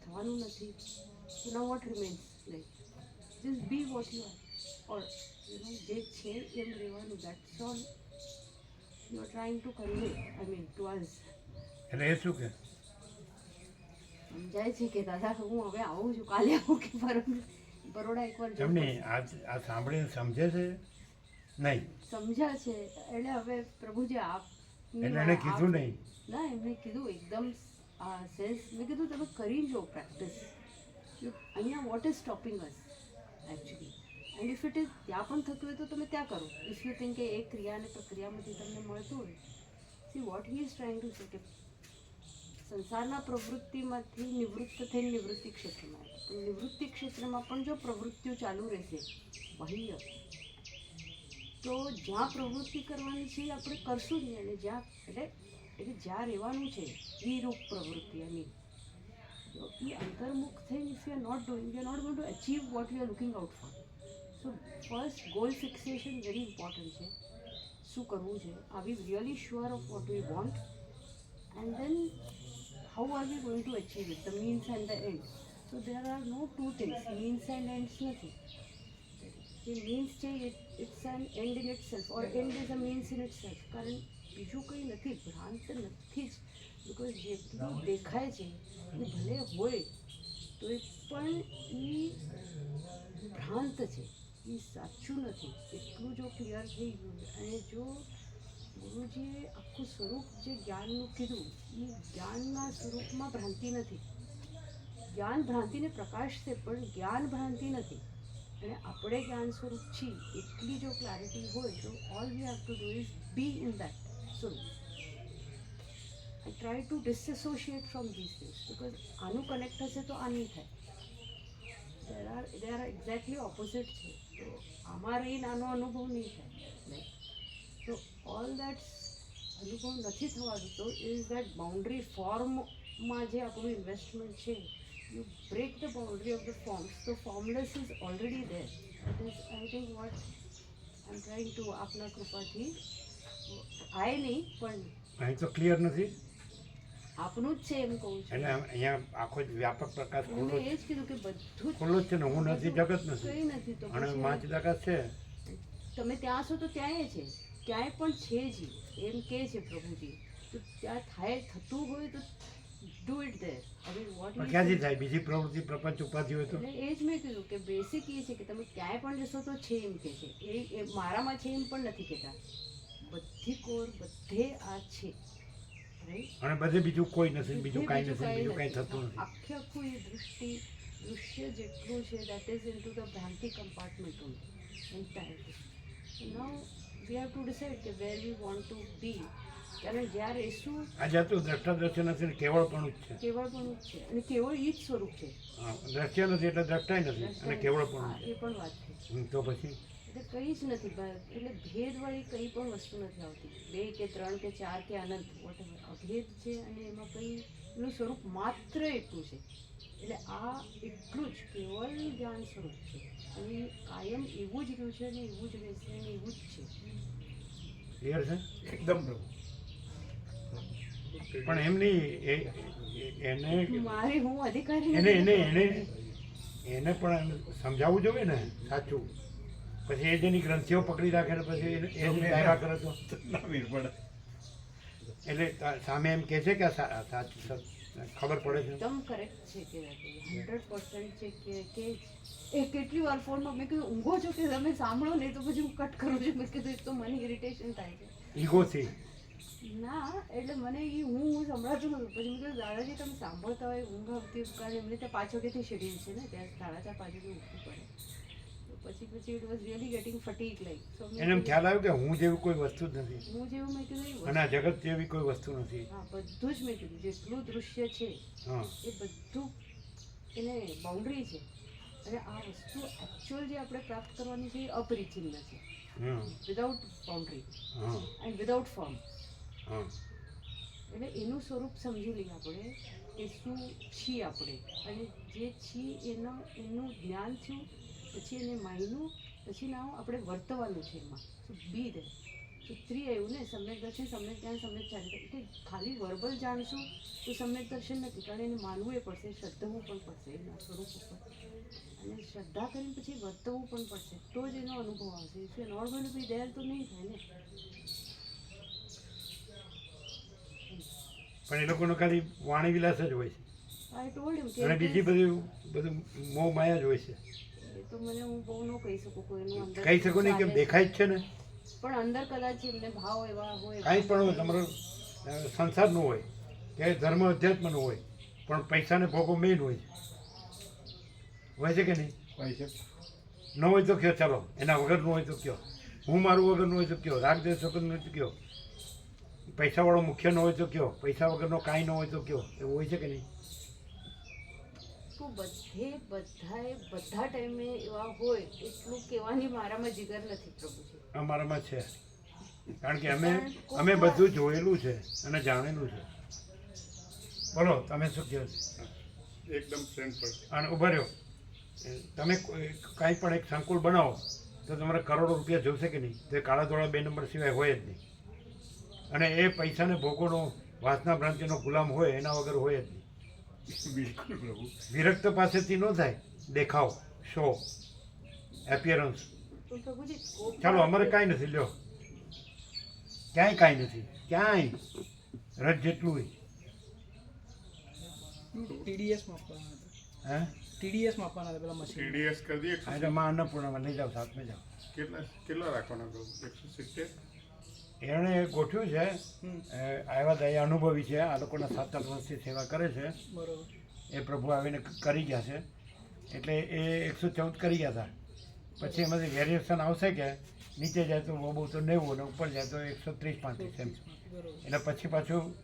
S3: થવાનું નથી. તો now what remains, like just be what you are, or જે છે એમ રહેવાનું, that's all you are trying to convey, I mean to us.
S4: એટલે એ શું કે
S3: સમજાય છે કે દાદા હું હવે આવું છું, કાલે આવું કે બરોડા એકવાર
S4: એમની આ સાંભળીને સમજે છે નહીં?
S3: સમજ્યા છે એટલે હવે પ્રભુજી આપ
S4: એટલે એને કીધું નહીં?
S3: ના, એમને કીધું એકદમ સેન્સ. મેં કીધું તમે કરી જો પ્રેક્ટિસ. અહીંયા what is stopping us actually? And if it is ત્યાં પણ થતું હોય તો તમે ત્યાં કરો. ઇફ યુ થિંક કે એ ક્રિયા અને પ્રક્રિયામાંથી તમને મળતું હોય. See what he is trying to say કે સંસારના પ્રવૃત્તિમાંથી નિવૃત્ત થઈને નિવૃત્તિ ક્ષેત્રમાં આવે, પણ નિવૃત્તિ ક્ષેત્રમાં પણ જો પ્રવૃત્તિઓ ચાલુ રહેશે બાહ્ય, તો જ્યાં પ્રવૃત્તિ કરવાની છે એ આપણે કરશું જ નહીં. અને જ્યાં એટલે જ્યાં રહેવાનું છે વિરૂપ પ્રવૃત્તિ, આઈ મીન એ અંતર્મુખ થઈને if you are not doing, you are not going to achieve what you are looking out for. So first goal fixation very important છે. શું કરવું છે? Are we really sure of what we want? And then how are we going to achieve it, the means and the end. So there are no two things, means and ends નથી. જે means છે it's an end in it self, or and is a means in it self. કારણ બીજું કંઈ નથી, ભ્રાંત નથી જ. Because જેટલું દેખાય છે એ ભલે હોય તો એ પણ એ ભ્રાંત છે, એ સાચું નથી. એટલું જો ક્લિયર થઈ ગયું. અને જો ગુરુજીએ આખું સ્વરૂપ જે જ્ઞાનનું કીધું, એ જ્ઞાનના સ્વરૂપમાં ભ્રાંતિ નથી. જ્ઞાન ભ્રાંતિને પ્રકાશશે પણ જ્ઞાન ભ્રાંતિ નથી. અને આપણે જ્ઞાન સ્વરૂપ છીએ એટલી જો ક્લેરિટી હોય તો all V have to do is B in that સ્વરૂપ. I try to disassociate from these things because આનું કનેક્ટ થશે તો આ નહીં થાય. they are exactly opposite છે. તો આમાં રહીને આનો અનુભવ નહીં થાય. લાઈક તો ઓલ દેટ અનુભવ નથી થવા દીધો ઇઝ દેટ બાઉન્ડ્રી ફોર્મમાં જે આપણું ઇન્વેસ્ટમેન્ટ છે, you break the boundary of the forms. તો formless is already there. That is I think what I am trying to આપના કૃપાથી આય નહીં પણ
S4: અહીં તો ક્લિયર નથી.
S3: આપનું જ છે એમ કહું છું.
S4: એટલે અહીંયા આખો જ વ્યાપક પ્રકાશ
S3: મેં એ જ કીધું કે બધું
S4: ખુલ્લો જ છે ને, હું નથી, જગત
S3: કંઈ
S4: નથી,
S3: નથી. તો
S4: અને
S3: પછી
S4: પાંચ જગત છે.
S3: તમે ત્યાં છો તો ત્યાંય છે, ક્યાંય પણ છે જ એમ કહે છે પ્રભુજી. તો ત્યાં થાય થતું હોય તો ડુ ઇટ ધેર. હવે વોટ
S4: પણ ક્યાંથી થાય? બીજી પ્રવૃત્તિ પ્રપંચ ઉપાધિ હોય તો?
S3: એટલે એ જ મેં કીધું કે બેસિક એ છે કે તમે ક્યાંય પણ જશો તો છે એમ કહે છે. એ મારામાં છે એમ પણ નથી કહેતા. બુદ્ધિકોર બધે આ છે રાઈટ
S2: અને બધે બીજું કોઈ નથી, બીજું કાંઈ નથી, બીજું કાંઈ થતું નથી.
S3: આખે આખું એ દૃશ્ય જેટલું છે that is in to the ભ્રાંતિ compartment only entirely. Now we have to decide કે વેર વી વોન્ટ ટુ બી. કારણ જ્યારે શું
S2: આજે તો દ્રષ્ટા નથી ને કેવળપણું જ છે.
S3: કેવળપણું જ છે અને કેવળ એ જ સ્વરૂપ છે.
S2: હા, દ્રશ્ય નથી એટલે દ્રષ્ટાય નથી અને કેવળપણું
S3: હા,
S2: છે.
S3: એ પણ વાત છે.
S2: તો પછી
S3: એટલે કંઈ જ નથી એટલે ભેદવાળી કંઈ પણ વસ્તુ નથી આવતી. 2 કે 3 કે 4 કે અનંત વોટેવર અભેદ છે અને એમાં કંઈ એનું સ્વરૂપ માત્ર એટલું છે. એટલે આ એટલું જ કેવળ જ્ઞાન સ્વરૂપ છે અને કાયમ એવું જ રહ્યું છે અને એવું જ રહેશે અને એવું જ છે.
S2: ક્લિયર છે?
S10: એકદમ પ્રભુ.
S2: પણ એમની એને
S3: મારી હું અધિકારી
S2: એને
S3: નથી.
S2: એને એને એને પણ સમજાવવું જોઈએ ને સાચું. પછી એ જેની ગ્રંથિઓ પકડી રાખે ને પછી એ ડાયરા કરે તો એટલે સામે એમ કહે છે કે આ સાચું ખબર પડે છે.
S3: એકદમ કરેક્ટ છે કે 100% છે કે એ કેટલી વાર ફોનમાં મેં કીધું ઊંઘો છો કે તમે સાંભળો નહીં તો પછી હું કટ કરું છું. મેં કીધું એક તો મને ઇરિટેશન થાય છે.
S2: ઈગોથી
S3: ના એટલે મને એ હું સંભળાતું નતું. પછી મેં કીધું દાદાજી તમે સાંભળતા હોય ઊંઘ આવતી કારણ એમને ત્યાં પાછળથી શેડ્યુલ છે ને ત્યાં 4:30 પાછળથી ઉઠવું પડે. તો પછી it was really getting fatigue like.
S2: એને એમ ખ્યાલ આવ્યો કે હું જેવી કોઈ વસ્તુ જ નથી
S3: હું જેવું મેં કીધું
S2: અને આ જગત જેવી કોઈ વસ્તુ નથી.
S3: હા બધું જ મેં કીધું જેટલું દૃશ્ય છે
S2: હા,
S3: એ બધું એને બાઉન્ડ્રી છે અને આ વસ્તુ એકચ્યુઅલ જે આપણે પ્રાપ્ત કરવાની છે એ અપરિચિન્ન છે.
S2: હા,
S3: વિધાઉટ બાઉન્ડ્રી
S2: હા,
S3: એન્ડ વિધાઉટ ફોર્મ.
S2: હા.
S3: એટલે એનું સ્વરૂપ સમજી લઈએ આપણે કે શું છીએ આપણે અને જે છીએ એનું જ્ઞાન થયું પછી એને માન્યું પછી ના આપણે વર્તવાનું છે એમાં. શું બી રહે તો 3 આવ્યું ને સમ્યક દર્શન, સમ્યક જ્ઞાન, સમ્યક ચારિત્ર. એટલે ખાલી વર્બલ જાણશું તો સમ્યક દર્શન નથી કારણ એને માનવું એ પડશે, શ્રદ્ધાવું પણ પડશે એના સ્વરૂપ ઉપર અને શ્રદ્ધા કરીને પછી વર્તવું પણ પડશે તો જ એનો અનુભવ આવશે. If you not going to be there તો નહીં થાય ને.
S2: પણ એ લોકોનો ખાલી વાણી વિલાસ જ હોય છે
S3: આઈ ટોલ્ડ યુ
S2: અને બીજી બધું મોહ માયા જ હોય છે.
S3: એ તો મને હું બહુ ન કહી શકું કોઈનું અંદર
S2: કહી શકો નહીં કેમ દેખાય જ છે ને.
S3: પણ અંદર કદાચ એમને ભાવ એવા હોય
S2: કાંઈ પણ હોય તમારો સંસારનું હોય કે ધર્મ અધ્યાત્મનું હોય પણ પૈસાને ભોગો મેઇન હોય છે કે નહીં?
S10: હોય છે.
S2: ન હોય તો કયો, ચાલો એના વગરનું હોય તો કયો, હું મારું વગરનું હોય તો કયો, રાગદેશ વગરનું હોય તો કયો, પૈસાવાળો મુખ્ય ન હોય તો કયો, પૈસા વગરનો કાંઈ ન હોય તો કયો, એવું હોય છે કે નહીં?
S3: તો બધા ટાઈમે એવા હોય એટલું કહેવાની મારામાં જીગર નથી પ્રભુજી.
S2: અમારામાં છે કારણ કે અમે બધું જોયેલું છે અને જાણેલું છે. બોલો તમે શું કહો છો?
S10: એકદમ ફ્રેન્ડ પર.
S2: અને ઉભા રહ્યો, તમે કાંઈ પણ એક સંકુલ બનાવો તો તમારે કરોડો રૂપિયા જોશે કે નહીં? તો એ કાળા ધોળા 2 નંબર સિવાય હોય જ નહીં. અને એ પૈસાને ભોગોનો વાસના ભ્રાંતિનો ગુલામ હોય એના વગર હોય જ નહીં.
S10: બિલકુલ પ્રભુ.
S2: વિરક્ત પાસેથી ન થાય દેખાવ, શો, એપિયરન્સ.
S3: તો પ્રભુજી
S2: ચાલો અમારે કાંઈ નથી, લ્યો ક્યાંય કાંઈ નથી, ક્યાંય રજ જેટલું
S11: ટીડીએસ માપવાના હતા.
S2: હે
S11: ટીડીએસ માપવાના હતા પેલા મશીન.
S10: TDS કરી દઈએ.
S2: એટલે માં અન્નપૂર્ણામાં લઈ જાઓ, સાથમે જાઓ.
S10: કેટલા રાખવાના પ્રભુ? 170.
S2: એણે ગોઠવ્યું છે આવ્યા દયા અનુભવી છે, આ લોકોના 7-8 વર્ષથી સેવા કરે છે.
S11: બરોબર.
S2: એ પ્રભુ આવીને કરી ગયા છે એટલે એ 114 કરી ગયા હતા. પછી એમાંથી વેરિએશન આવશે કે નીચે જાય તો બહુ તો 90 અને ઉપર જાય તો 130-135 એમ. એટલે પછી પાછું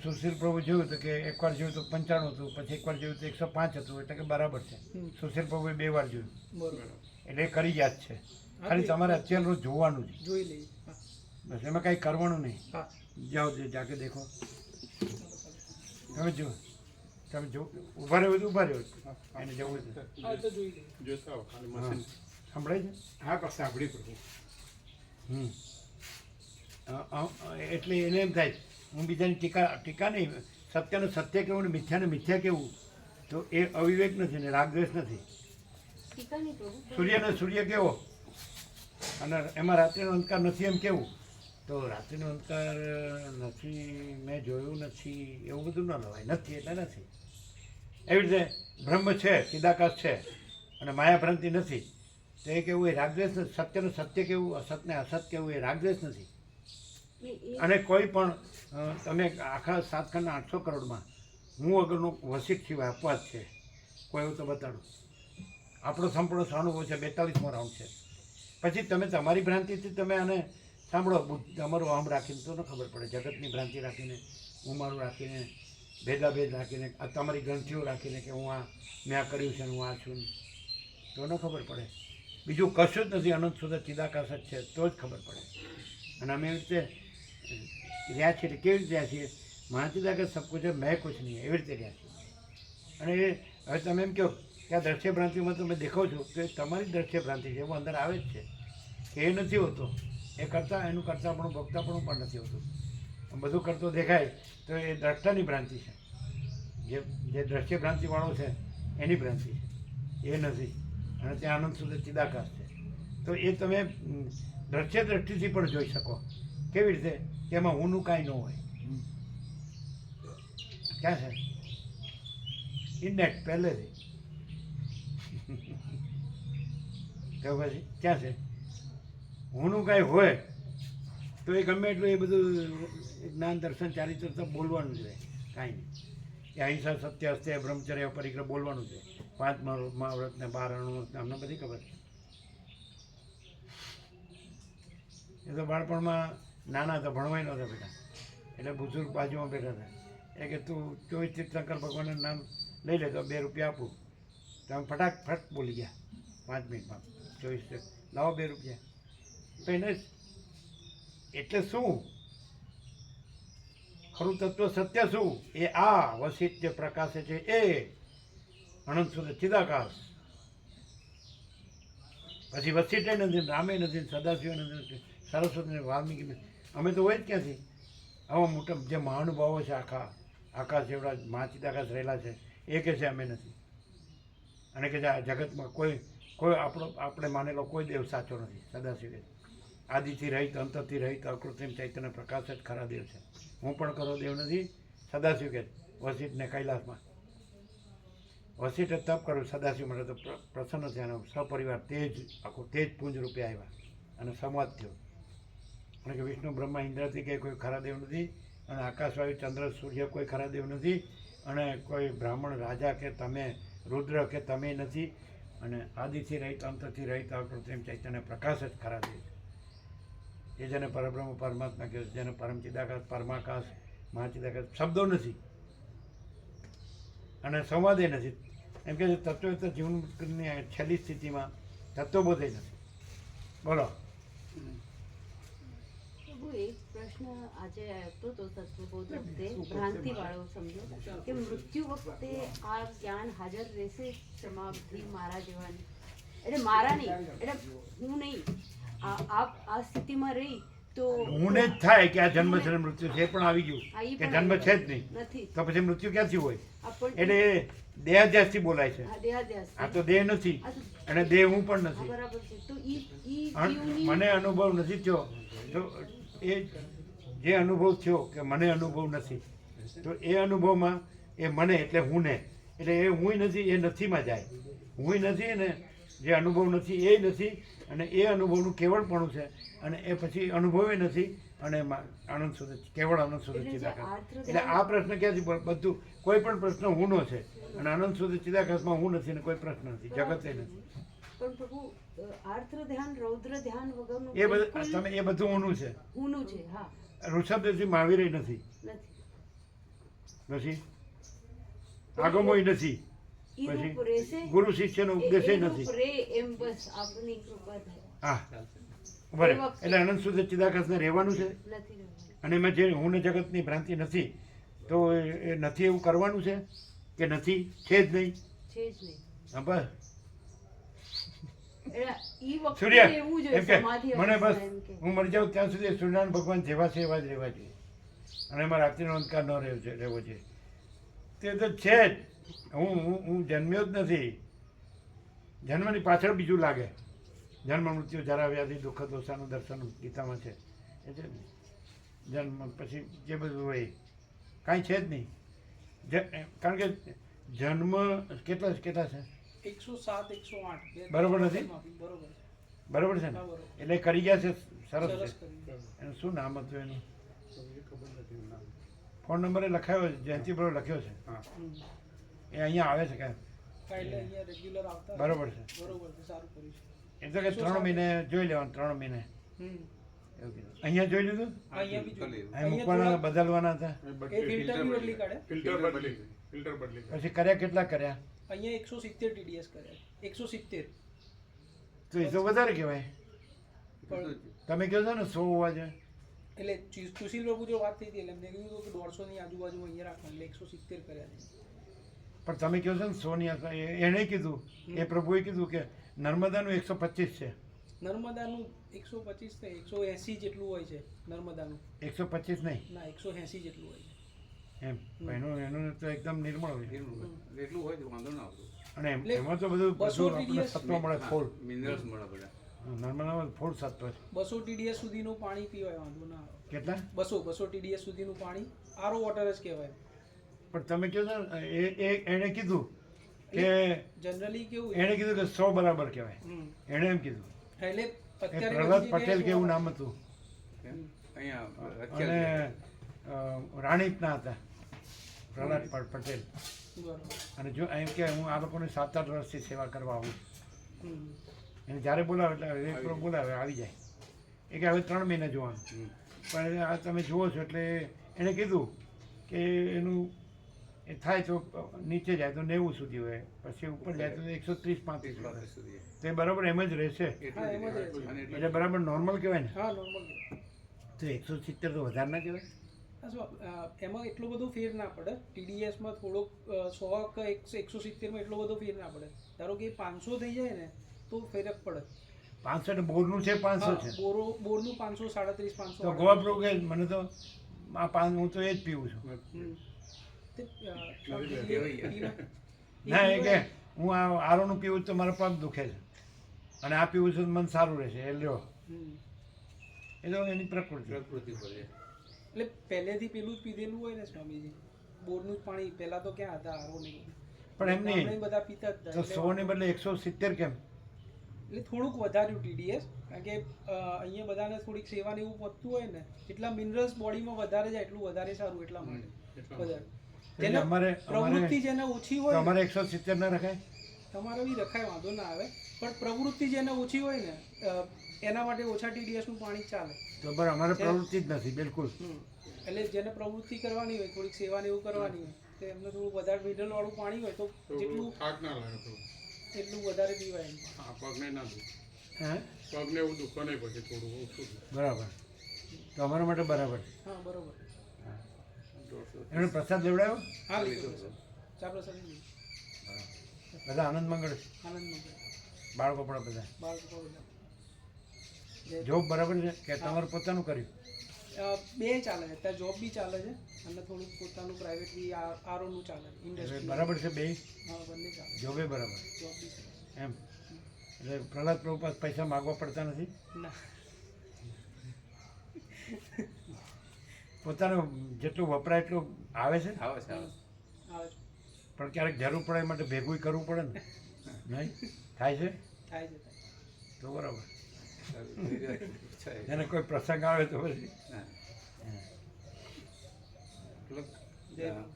S2: સુશીલ પ્રભુ જોયું તો કે એકવાર જોયું તો 95 હતું, પછી એકવાર જોયું તો 105 હતું, એટલે કે બરાબર છે. સુશીલ પ્રભુએ 2 વાર જોયું
S11: બરોબર.
S2: એટલે એ કરી ગયા જ છે. ખાલી તમારે અત્યારે જોવાનું જ,
S11: જોઈ લઈએ.
S2: બસ એમાં કાંઈ કરવાનું નહીં.
S11: હા.
S2: જાઓ જાકે દેખો. તમે જો ઊભા રહ્યો તો ઊભા રહ્યો એને જવું છે.
S11: હા તો જોઈ લઈએ.
S10: જોતા આવો ખાલી મશીન.
S2: સંભળાય છે?
S10: હા પણ સાંભળી પ્રભુ.
S2: એટલે એને એમ થાય હું બીજાની ટીકા નહીં, સત્યને સત્ય કહેવું ને મિથ્યાને મિથ્યા કહેવું તો એ અવિવેક નથી ને રાગદ્વેષ નથી.
S3: ટીકા નહીં પ્રભુ.
S2: સૂર્યને સૂર્ય કેવો અને એમાં રાત્રિનો અંધકાર નથી એમ કેવું તો રાત્રિનો અંધકાર નથી, મેં જોયું નથી, એવું બધું ન લવાય. નથી એટલે નથી. એવી રીતે બ્રહ્મ છે, ચિદાકાશ છે અને માયાભ્રાંતિ નથી તો એ કેવું એ રાગદ્વેષ નથી. સત્યનું સત્ય કેવું, અસતને અસત કેવું એ રાગદ્વેષ નથી.
S4: અને કોઈ પણ તમે આખા 7 ખંડના 800 કરોડમાં હું વગરનો વસિષ્ઠ સિવાય અપવાદ છે કોઈ એવું તો બતાડો. આપણો સંપૂર્ણ અનુભવ છે. 42મો રાઉન્ડ છે. પછી તમે તમારી ભ્રાંતિથી તમે આને સાંભળો, તમારું આમ રાખીને તો ન ખબર પડે. જગતની ભ્રાંતિ રાખીને, હું મારું રાખીને, ભેદાભેદ રાખીને, આ તમારી ગ્રંથિઓ રાખીને કે હું આ મેં આ કર્યું છે ને હું આ છું, તો ન ખબર પડે. બીજું કશું જ નથી. અનંત સુધી ચિદાકાશ જ છે તો જ ખબર પડે. અને અમે એવી રીતે રહ્યા છીએ. કેવી રીતે રહ્યા છીએ? મહાચિદાકાશ સબ કુછ છે, મેં કુછ નહીં, એવી રીતે રહ્યા છીએ. અને એ હવે તમે એમ કહો કે આ દ્રશ્ય ભ્રાંતિમાં તમે દેખો છો તો એ તમારી દ્રશ્ય ભ્રાંતિ છે, એવું અંદર આવે જ છે કે એ નથી હોતો. એ કરતાં એનું કરતાપણું ભોગતાપણું પણ નથી હોતું. બધું કરતો દેખાય તો એ દ્રષ્ટાની ભ્રાંતિ છે. જે દ્રશ્ય ભ્રાંતિવાળો છે એની ભ્રાંતિ છે, એ નથી. અને ત્યાં આનંદ સુધી ચિદાકાશ છે. તો એ તમે દ્રશ્ય દ્રષ્ટિથી પણ જોઈ શકો. કેવી રીતે? કે એમાં હુંનું કાંઈ ન હોય. ક્યાં છે? ઇનેટ પહેલેથી. તો પછી ક્યાં છે? હુંનું કાંઈ હોય તો એ ગમે એટલું એ બધું જ્ઞાન દર્શન ચારિત્ર તો બોલવાનું જ રહે. કાંઈ નહીં. એ અહિંસા, સત્ય, અસ્ત્ય, બ્રહ્મચર્ય, પરિગ્રહ બોલવાનું છે. 5 મહાવ્રત ને 12 અણુ અમને બધી ખબર છે. એ તો બાળપણમાં નાના હતા, ભણવાય નહોતા બેટા. એટલે બુઝુર્ગ બાજુમાં બેઠા હતા. એ કે તું 24 તીર્થંકર ભગવાનનું નામ લઈ લે તો 2 રૂપિયા આપું. તો આમ ફટાક બોલી ગયા 5 મિનિટમાં. 24 લાવો 2 રૂપિયા. તો એને એટલે શું ખરું તત્વ સત્ય શું? એ આ વસિષ્ઠ જે પ્રકાશે છે એ અનંત સુધી ચિદાકાશ. પછી વસિષ્ઠ નથી, રામે નથી, સદાશિવ નથી, સરસ્વતી, વાલ્મીકી. અમે તો હોય જ ક્યાંથી? આવા મોટા જે મહાનુભાવો છે આખા આકાશ એવડા મહાચિદાકાશ રહેલા છે એ કહે છે અમે નથી. અને કે આ જગતમાં કોઈ આપણે માનેલો કોઈ દેવ સાચો નથી. સદાશિવ આદિથી રહિત, અંતથી રહિત, અકૃત્રિમ ચૈતન્ય પ્રકાશ જ ખરા દેવ છે. હું પણ ખરો દેવ નથી. સદાશિવ કે વસિષ્ઠને કૈલાસમાં વસિષ્ઠે તપ કર્યું સદાશિવ માટે, તો પ્રસન્ન થયા. સપરિવાર તેજ આખું તેજ પુંજ રૂપે આવ્યા અને સંવાદ થયો. અને કે વિષ્ણુ, બ્રહ્મા, ઇન્દ્રથી કે કોઈ ખરા દેવ નથી. અને આકાશવાયુ, ચંદ્ર, સૂર્ય કોઈ ખરા દેવ નથી. અને કોઈ બ્રાહ્મણ, રાજા કે તમે, રુદ્ર કે તમે નથી. અને આદિથી રહિત, અંતથી રહિત, અકૃત્રિમ ચૈતન્ય પ્રકાશ જ ખરા દેવ છે. એ જેને પરબ્રહ્મ પરમાત્મા કહે છે, જેને પરમ ચિદાકાશ, પરમાકાશ, મહાચિદાકાશ શબ્દો નથી અને સંવાદે નથી. એમ કે તત્વ તો જીવનની છેલ્લી સ્થિતિમાં તત્વબોધે નથી. બોલો.
S3: પ્રભુ એક પ્રશ્ન આજે આવતો હતો તત્વબોધ વખતે, ભ્રાંતિ વાળો સમજો કે મૃત્યુ વખતે આ જ્ઞાન હાજર રહેશે સમાધિ મારા જેવાની? એટલે મારા નહીં, એટલે હું નહીં, આ સ્થિતિમાં રહી તો
S4: હું ને જ થાય કે આ જન્મ છે ને મૃત્યુ છે, એ પણ આવી ગયું કે જન્મ છે જ નહીં,
S3: નથી.
S4: તો પછી મૃત્યુ ક્યાંથી હોય?
S3: આપણને
S4: એટલે દેહાધ્યાસથી બોલાય છે.
S3: દેહાધ્યાસ.
S4: આ તો દેહ નથી અને દેહ હું પણ
S3: હા,
S4: નથી.
S3: બરાબર છે. તો ઈ જીવની
S4: મને અનુભવ નથી થયો તો એ જે અનુભવ થયો કે મને અનુભવ નથી, તો એ અનુભવમાં એ મને એટલે હું ને, એટલે એ હું નથી, એ નથીમાં જાય. હું નથી ને જે અનુભવ નથી એ નથી, અને એ અનુભવનું કેવળપણું છે, અને એ પછી અનુભવે નથી, અને આનંદ સુધી કેવળ આનંદ સુધી ચિદાકાશ. એટલે આ પ્રશ્ન ક્યાંથી બધું કોઈ પણ પ્રશ્ન હુંનો છે, અને આનંદ સુધી ચિદાકાશમાં હું નથી ને કોઈ પ્રશ્ન નથી, જગતે નથી.
S3: પણ પ્રભુ આર્દ્ર ધ્યાન, રૌદ્ર ધ્યાન વગરનું
S4: એ બધું તમે એ બધું ઊનું છે.
S3: ઊનું છે. હા,
S4: ઋષભદેવજી મહાવીર નથી,
S3: નથી.
S4: પછી આગમોય નથી,
S3: ઈ રૂપ રહેશે,
S4: ગુરુ શિષ્યનો ઉપદેશ
S3: એ રૂપ
S4: નથી.
S3: રહે એમ બસ આપની કૃપા થાય.
S4: હા બરાબર. એટલે આનંદ સુધી ચિદાકાશને રહેવાનું છે,
S3: નથી રહેવાનું.
S4: અને એમાં જે હું ને જગતની ભ્રાંતિ નથી, તો એ નથી એવું કરવાનું છે કે નથી છે જ નહીં.
S3: છે જ નહીં.
S4: હા બસ.
S3: એટલે ઈ વખતે
S4: સૂર્ય
S3: એવું
S4: એમ
S3: જોઈએ
S4: કે
S3: સમાધિ
S4: મને બસ
S3: અવસ્થા એમ કે.
S4: હું મરી જાઉં ત્યાં સુધી સૂર્યનારાયણ ભગવાન જેવા છે એવા જ રહેવા જોઈએ, અને એમાં રાત્રિનો અંધકાર ન રહેવો જોઈએ. તે તો છે જ. હું જન્મ્યો જ નથી. જન્મની પાછળ બીજું લાગે. જન્મ, મૃત્યુ, જરા, વ્યાધિ, દુઃખ, દોષાનું દર્શન ગીતામાં છે. એ છે ને જન્મ પછી જે બધું હોય કાંઈ છે જ નહીં. કારણ કે જન્મ કેટલા છે
S11: 107, 108.
S4: બરોબર નથી?
S11: બરોબર.
S4: બરોબર છે ને?
S11: હા, બરોબર.
S4: એટલે કરી ગયા છે. સરસ
S11: સરસ
S4: છે.
S11: કરી.
S4: એનું શું નામ હતું એનું? ફોન નંબર એ લખાયો છે, જયંતિ બરોબર લખ્યો છે. એ અહીંયા આવે છે કાંઈ?
S11: એટલે અહીંયા રેગ્યુલર આવતા
S4: બરોબર છે.
S11: બરોબર છે, સારું કર્યું છે.
S4: એટલે કે 3 મહિને જોઈ લેવાનું, 3 મહિને
S11: હમ.
S4: એવું કીધું. અહીંયા જોઈ લીધું?
S11: અહીંયા બી જોયું.
S4: અહીં મૂકવાના બદલવાના હતા.
S11: એ ફિલ્ટર બી બદલી કાઢે.
S4: પછી કર્યા કેટલા કર્યા?
S11: અહીંયા 170 TDS કર્યા 170.
S4: તો એ તો વધારે કહેવાય.
S11: પણ
S4: તમે કહો છો ને 100 હોવા જોઈએ.
S11: એટલે સુશીલ પ્રભુ જો વાત થઈ હતી એટલે એમને કીધું હતું કે 150 ની આજુબાજુ અહીંયા રાખવાનું એટલે 170 કર્યા છે.
S4: પણ તમે કહો છો ને 100 ની આસપાસ. એણે કીધું, એ પ્રભુએ કીધું કે નર્મદાનું 125 છે.
S11: નર્મદાનું 125 ને 180 જેટલું હોય છે નર્મદાનું.
S4: 125 નહીં
S11: ના 180 જેટલું હોય છે.
S4: એમ. એનું તો એકદમ નિર્મળ હોય.
S5: એટલું હોય તો વાંધો ના આવતો.
S4: અને
S11: એટલે
S4: એમાં તો બધું
S11: 200
S4: આપણને
S11: TDS
S4: સત્વ મળે, ફૂલ.
S5: મિનરલ્સ મળે બધા.
S4: નર્મદામાં ફૂલ સત્વ છે.
S11: 200 TDS સુધીનું પાણી પીવાય વાંધો ના આવે.
S4: કેટલા?
S11: 200 TDS સુધીનું પાણી આરો વોટર જ કહેવાય.
S4: પણ તમે કહો છો ને એણે કીધું કે
S11: જનરલી કેવું
S4: એણે કીધું કે 100 બરાબર કહેવાય.
S11: હમ.
S4: એણે એમ કીધું.
S11: એટલે
S4: એ
S11: અત્યારે
S4: પ્રહલાદ
S11: બધી
S4: પટેલ
S11: જગ્યાએ
S4: કે એવું નામ હતું.
S5: અહીંયા
S4: અને રાણીપના હતા પ્રહલાદ પટેલ.
S11: બરોબર.
S4: અને જો એમ કે હું આ લોકોને 7-8 વર્ષથી સેવા કરવા આવું.
S11: હમ.
S4: એને જ્યારે બોલાવે એટલે એક લોકો બોલાવે આવી જાય. એ કે હવે 3 મહિના જોવાનું. પણ આ તમે જુઓ છો એટલે એણે કીધું કે એનું એ થાય તો નીચે જાય તો 90 સુધી હોય, પછી ઉપર જાય તો 130-135
S5: સુધી.
S4: તો એ બરાબર એમ જ રહેશે.
S11: હા એમ જ રહે છે.
S4: એટલે બરાબર નોર્મલ કહેવાય ને.
S11: હા નોર્મલ.
S4: તો 170 તો વધારે ના કહેવાય?
S11: એમાં એટલો બધો ફેર ના પડે. TDSમાં થોડોક 100 કે 170માં એટલો બધો ફેર ના પડે. ધારો કે 500 થઈ જાય ને તો ફરક પડે.
S4: 500 બોરનું છે, 500 છે.
S11: બોરનું 537 500.
S4: તો ગોવા પ્રભુ કે મને તો આ 5 હું તો એ જ પીવું છું. ના એ કે હું આ આરોનું પીવું તો મારા પગ દુખે છે અને આ પીવું છું તો મને સારું રહેશે. એ લ્યો, એ તો એની પ્રકૃતિ
S5: પર છે.
S11: એટલે પહેલેથી પેલું જ પીધેલું હોય ને સ્વામીજી, બોરનું જ પાણી. પહેલા તો ક્યાં હતા આરો નહીં.
S4: પણ એમ નહીં
S11: બધા પીતા જ
S4: તો
S11: હતા.
S4: 100 ને બદલે 170 કેમ?
S11: એટલે થોડુંક વધાર્યું TDS, કારણ કે અહીંયા બધાને થોડીક સેવા ને એવું પહોંચતું હોય ને, એટલા મિનરલ્સ બોડીમાં વધારે જાય એટલું વધારે સારું. એટલા માટે વધારે જેને પ્રવૃત્તિ જેને ઓછી
S4: તો
S11: હોય
S4: અમારે 170 ના રખાય?
S11: તમારે બી રખાય, વાંધો ના આવે. પણ પ્રવૃત્તિ જેને ઓછી હોય ને એના માટે ઓછા TDS નું પાણી ચાલે.
S4: તો બરાબર અમારે પ્રવૃત્તિ જ નથી બિલકુલ.
S11: એટલે જેને પ્રવૃત્તિ કરવાની હોય, થોડીક સેવા ને એવું કરવાની હોય, તો એમને થોડું વધારે મિનરલ વાળું પાણી હોય તો જેટલું એટલું વધારે પીવાય એમ.
S5: પગને ના દુખે.
S4: હે?
S5: પગને એવું દુખો નહીં પછી થોડું ઓછું.
S4: બરાબર. તો અમારા માટે બરાબર.
S11: હા બરોબર.
S4: એમણે પ્રસાદ લેવડાવ્યો?
S11: હા લીધો છે. ચાલો સર
S4: બધા આનંદ મંગળ?
S11: આનંદમાં
S4: બાળકો પણ બધા
S11: બાળકો બધા
S4: જોબ બરાબર છે કે તમારું પોતાનું કર્યું?
S11: બે ચાલે છે. ત્યાં જોબ બી ચાલે છે અને થોડુંક પોતાનું પ્રાઇવેટ બી આરોનું ચાલે છે. ઇન્ડસ્ટ્રી
S4: બરાબર છે બે?
S11: હા બંને ચાલે.
S4: જોબે બરાબર
S11: જોબ બી ચાલે.
S4: એમ. એટલે પ્રહલાદ પ્રભુ પાસે પૈસા માગવા પડતા નથી?
S11: ના
S4: પોતાનું જેટલું વપરાય એટલું આવે છે?
S5: આવે છે.
S11: આવે છે.
S4: પણ ક્યારેક જરૂર પડે એ માટે ભેગું કરવું પડે ને? નહીં થાય છે?
S11: થાય છે.
S4: તો બરાબર. એને કોઈ પ્રસંગ આવે તો પછી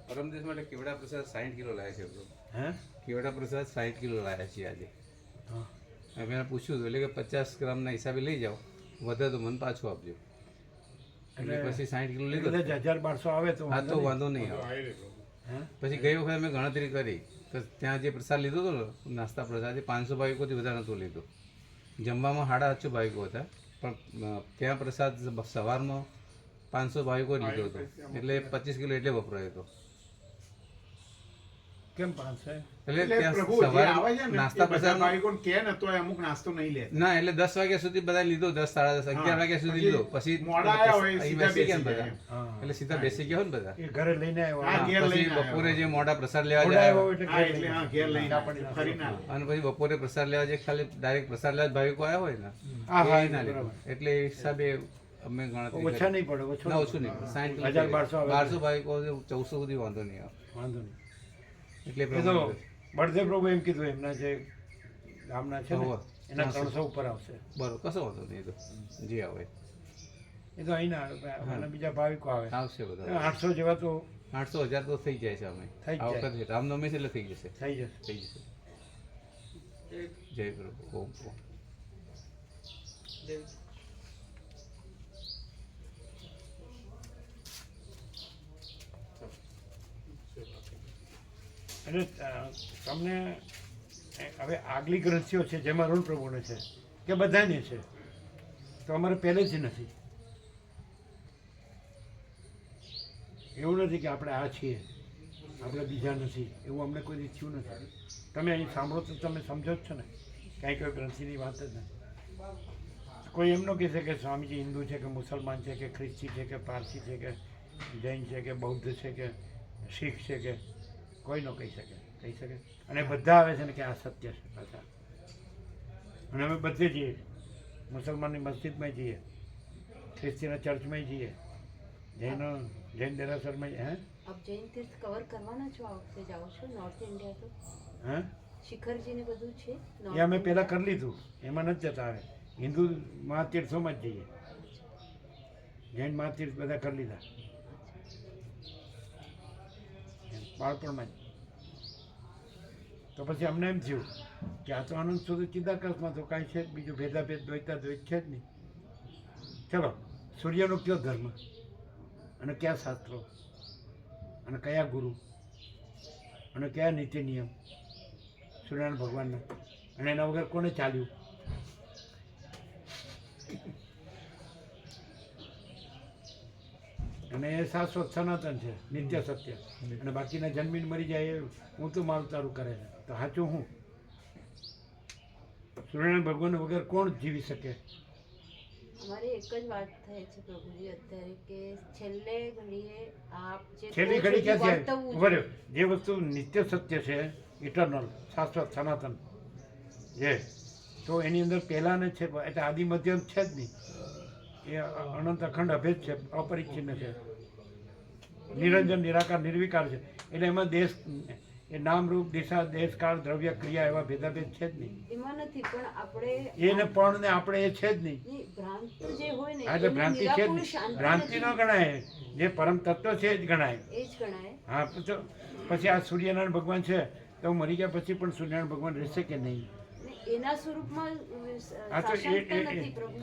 S5: પરમ દિવસ માટે કેવડા પ્રસાદ 60 કિલો લાવ્યા છે બરો.
S4: હે?
S5: કેવડા પ્રસાદ 60 કિલો લાવ્યા છીએ આજે.
S4: હા.
S5: મેં એને પૂછ્યું હતું એટલે કે 50 ગ્રામના હિસાબે લઈ જાઓ, વધે તો મને પાછું આપજો. એટલે પછી 60 કિલો લીધો.
S4: એટલે 1200 આવે તો
S5: હા તો વાંધો નહીં આવે.
S4: હે?
S5: પછી ગઈ વખતે મેં ગણતરી કરી તો ત્યાં જે પ્રસાદ લીધો હતો ને નાસ્તા પ્રસાદ એ 500 ભાવિકોથી વધારે નહોતો લીધો. જમવામાં 750 ભાવિકો હતા પણ ત્યાં પ્રસાદ સવારમાં 500 ભાવિકો લીધો હતો એટલે 25 કિલો એટલે વપરાયો હતો.
S4: કેમ 500?
S5: એટલે ત્યાં સવારે નાસ્તા પ્રસાદ
S10: અમુક નાસ્તો નહીં લે.
S5: ના એટલે 10 વાગ્યા સુધી બધા લીધો, 10, સાડા 10, 11 વાગ્યા સુધી લીધો. પછી
S10: મોડા આયા હોય,
S5: અહીં
S10: સીધા
S5: બેસી ગયા ને
S10: બેસી
S5: બધા.
S4: હા.
S5: એટલે સીધા બેસી ગયા હોય ને બધા.
S4: એ ઘરે લઈને આવ્યો.
S10: હા, ઘેર
S5: પછી
S10: લઈને આવ્યો.
S5: બપોરે જે મોડા પ્રસાદ લેવા
S4: મોડા
S5: જાય
S4: આવ્યો એટલે
S10: હા, એટલે હા, ઘેર લઈને
S4: ના પડી ના
S10: ફરી ના.
S5: અને પછી બપોરે પ્રસાદ લેવા જે ખાલી ડાયરેક્ટ પ્રસાદ લેવા જ ભાવિકો આવ્યા હોય ને
S4: હા, હા,
S5: એ ના લીધો.
S4: બરાબર.
S5: એટલે એ હિસાબે અમે ગણતરી
S4: ઓછા
S5: કરી.
S4: નહીં પડે ઓછું
S5: ના ઓછું નહીં 60 કિલો
S4: 1200 આવે.
S5: 1200 ભાવિકો 1400 સુધી વાંધો નહીં આવે.
S4: વાંધો નહીં.
S5: એટલે
S4: એ તો
S5: પ્રમાણે
S4: બળદેવ પ્રભુ એમ કીધું એમના જે ગામના છે ને
S5: હોવે.
S4: એના 300 ઉપર આવશે.
S5: બરોબર કશો વાંધો નહીં એ તો જે આવે.
S2: એ તો અહીં ના આવે અને બીજા ભાવિકો આવે
S5: આવશે બધા
S2: 800 જેવા તો
S5: 800,000 તો થઈ જાય છે અમે
S2: થઈ જ
S5: આ
S2: જાય.
S5: વખતે રામનવમી છે એટલે થઈ જશે
S2: થઈ જશે.
S5: થઈ જશે જય પ્રભુ ઓમ ઓમ
S2: એટલે તમને હવે આગલી ગ્રંથિઓ છે જેમાં અરુણ પ્રભુને છે કે બધાને છે તો અમારે પહેલેથી નથી. એવું નથી કે આપણે આ છીએ આપણે બીજા નથી, એવું અમને કોઈ દી થયું નથી. તમે અહીં સાંભળો તો તમે સમજો જ છો ને કાંઈ કોઈ ગ્રંથિની વાત જ નથી. કોઈ એમ ન કહેશે કે સ્વામીજી હિન્દુ છે કે મુસલમાન છે કે ખ્રિસ્તી છે કે પારસી છે કે જૈન છે કે બૌદ્ધ છે કે શીખ છે કે કોઈ ન કહી શકે. અને બધા આવે છે ને કે આ સત્ય છે પાછા. અને અમે બધે જઈએ, મુસલમાનની મસ્જિદમાં જઈએ, ખ્રિસ્તીના ચર્ચમાં જઈએ, જૈન દેરાસરમાં હે
S3: આપ જૈન તીર્થ કવર કરવાના છો? આ વખતે જાઓ છો નોર્થ ઇન્ડિયા તો?
S2: હા
S3: શિખરજી ને બધું છે
S2: એ અમે પહેલાં કરી લીધું, એમાં નથી જતા. હવે હિન્દુ મહાતીર્થોમાં જ જઈએ, જૈન મહાતીર્થ બધા કરી લીધા બાળપણમાં જ. તો પછી અમને એમ થયું કે આ તો આનંદ સુધી ચિદાકાશમાં તો કાંઈ છે જ બીજું ભેદાભેદ દ્વૈતા દ્વૈત છે જ નહીં. ચલો સૂર્યનો કયો ધર્મ અને કયા શાસ્ત્રો અને કયા ગુરુ અને કયા નીતિ નિયમ સૂર્યનારાયણ ભગવાનના, અને એના વગર કોને ચાલ્યું? અને એ શાશ્વત સનાતન છે, નિત્ય સત્ય. અને બાકીના જન્મીને મરી જાય એ હું તો મારું તારું કરે છે. તો સાચું હું સૂર્યનારાયણ ભગવાન વગર કોણ જીવી શકે?
S3: અમારે એક જ વાત થાય છે પ્રભુજી અત્યારે કે છેલ્લે ઘડીએ આપ જે
S2: છેલ્લી
S3: કહો છો
S2: ઘડી
S3: જે
S2: ક્યાં છે?
S3: વર્તવવું
S2: ઉભા
S3: જોઈએ.
S2: રહ્યો. જે વસ્તુ નિત્ય સત્ય છે, ઇટરનલ, શાશ્વત સનાતન જે, તો એની અંદર પહેલાં ને છે એટલે આદિ મધ્યમ છે જ નહીં. એ અનંત અખંડ અભેદ છે, અપરિચ્છિન્ન છે, નિરંજન નિરાકાર નિર્વિકાર છે. એટલે એમાં દેશ એ નામ રૂપ દિશા દેશ કાળ દ્રવ્ય ક્રિયા એવા ભેદાભેદ છે જ નહીં.
S3: એમાં નથી પણ આપણે
S2: એને પણ ને આપણે એ છે જ નહીં.
S3: નહીં, ભ્રાંત જે હોય ને
S2: હા એટલે
S3: એનું
S2: ભ્રાંતિ છે જ
S3: નિરાકરણ
S2: નહીં.
S3: શાંતિ
S2: ભ્રાંતિ ન
S3: નથી.
S2: ગણાય, જે પરમ તત્વ છે એ જ ગણાય.
S3: એ જ ગણાય.
S2: હા તો પછી આ સૂર્યનારાયણ ભગવાન છે તો મરી ગયા પછી પણ સૂર્યનારાયણ ભગવાન રહેશે કે નહીં?
S3: ને એના સ્વરૂપમાં
S2: હા તો
S3: શાસનતા નથી પ્રભુ.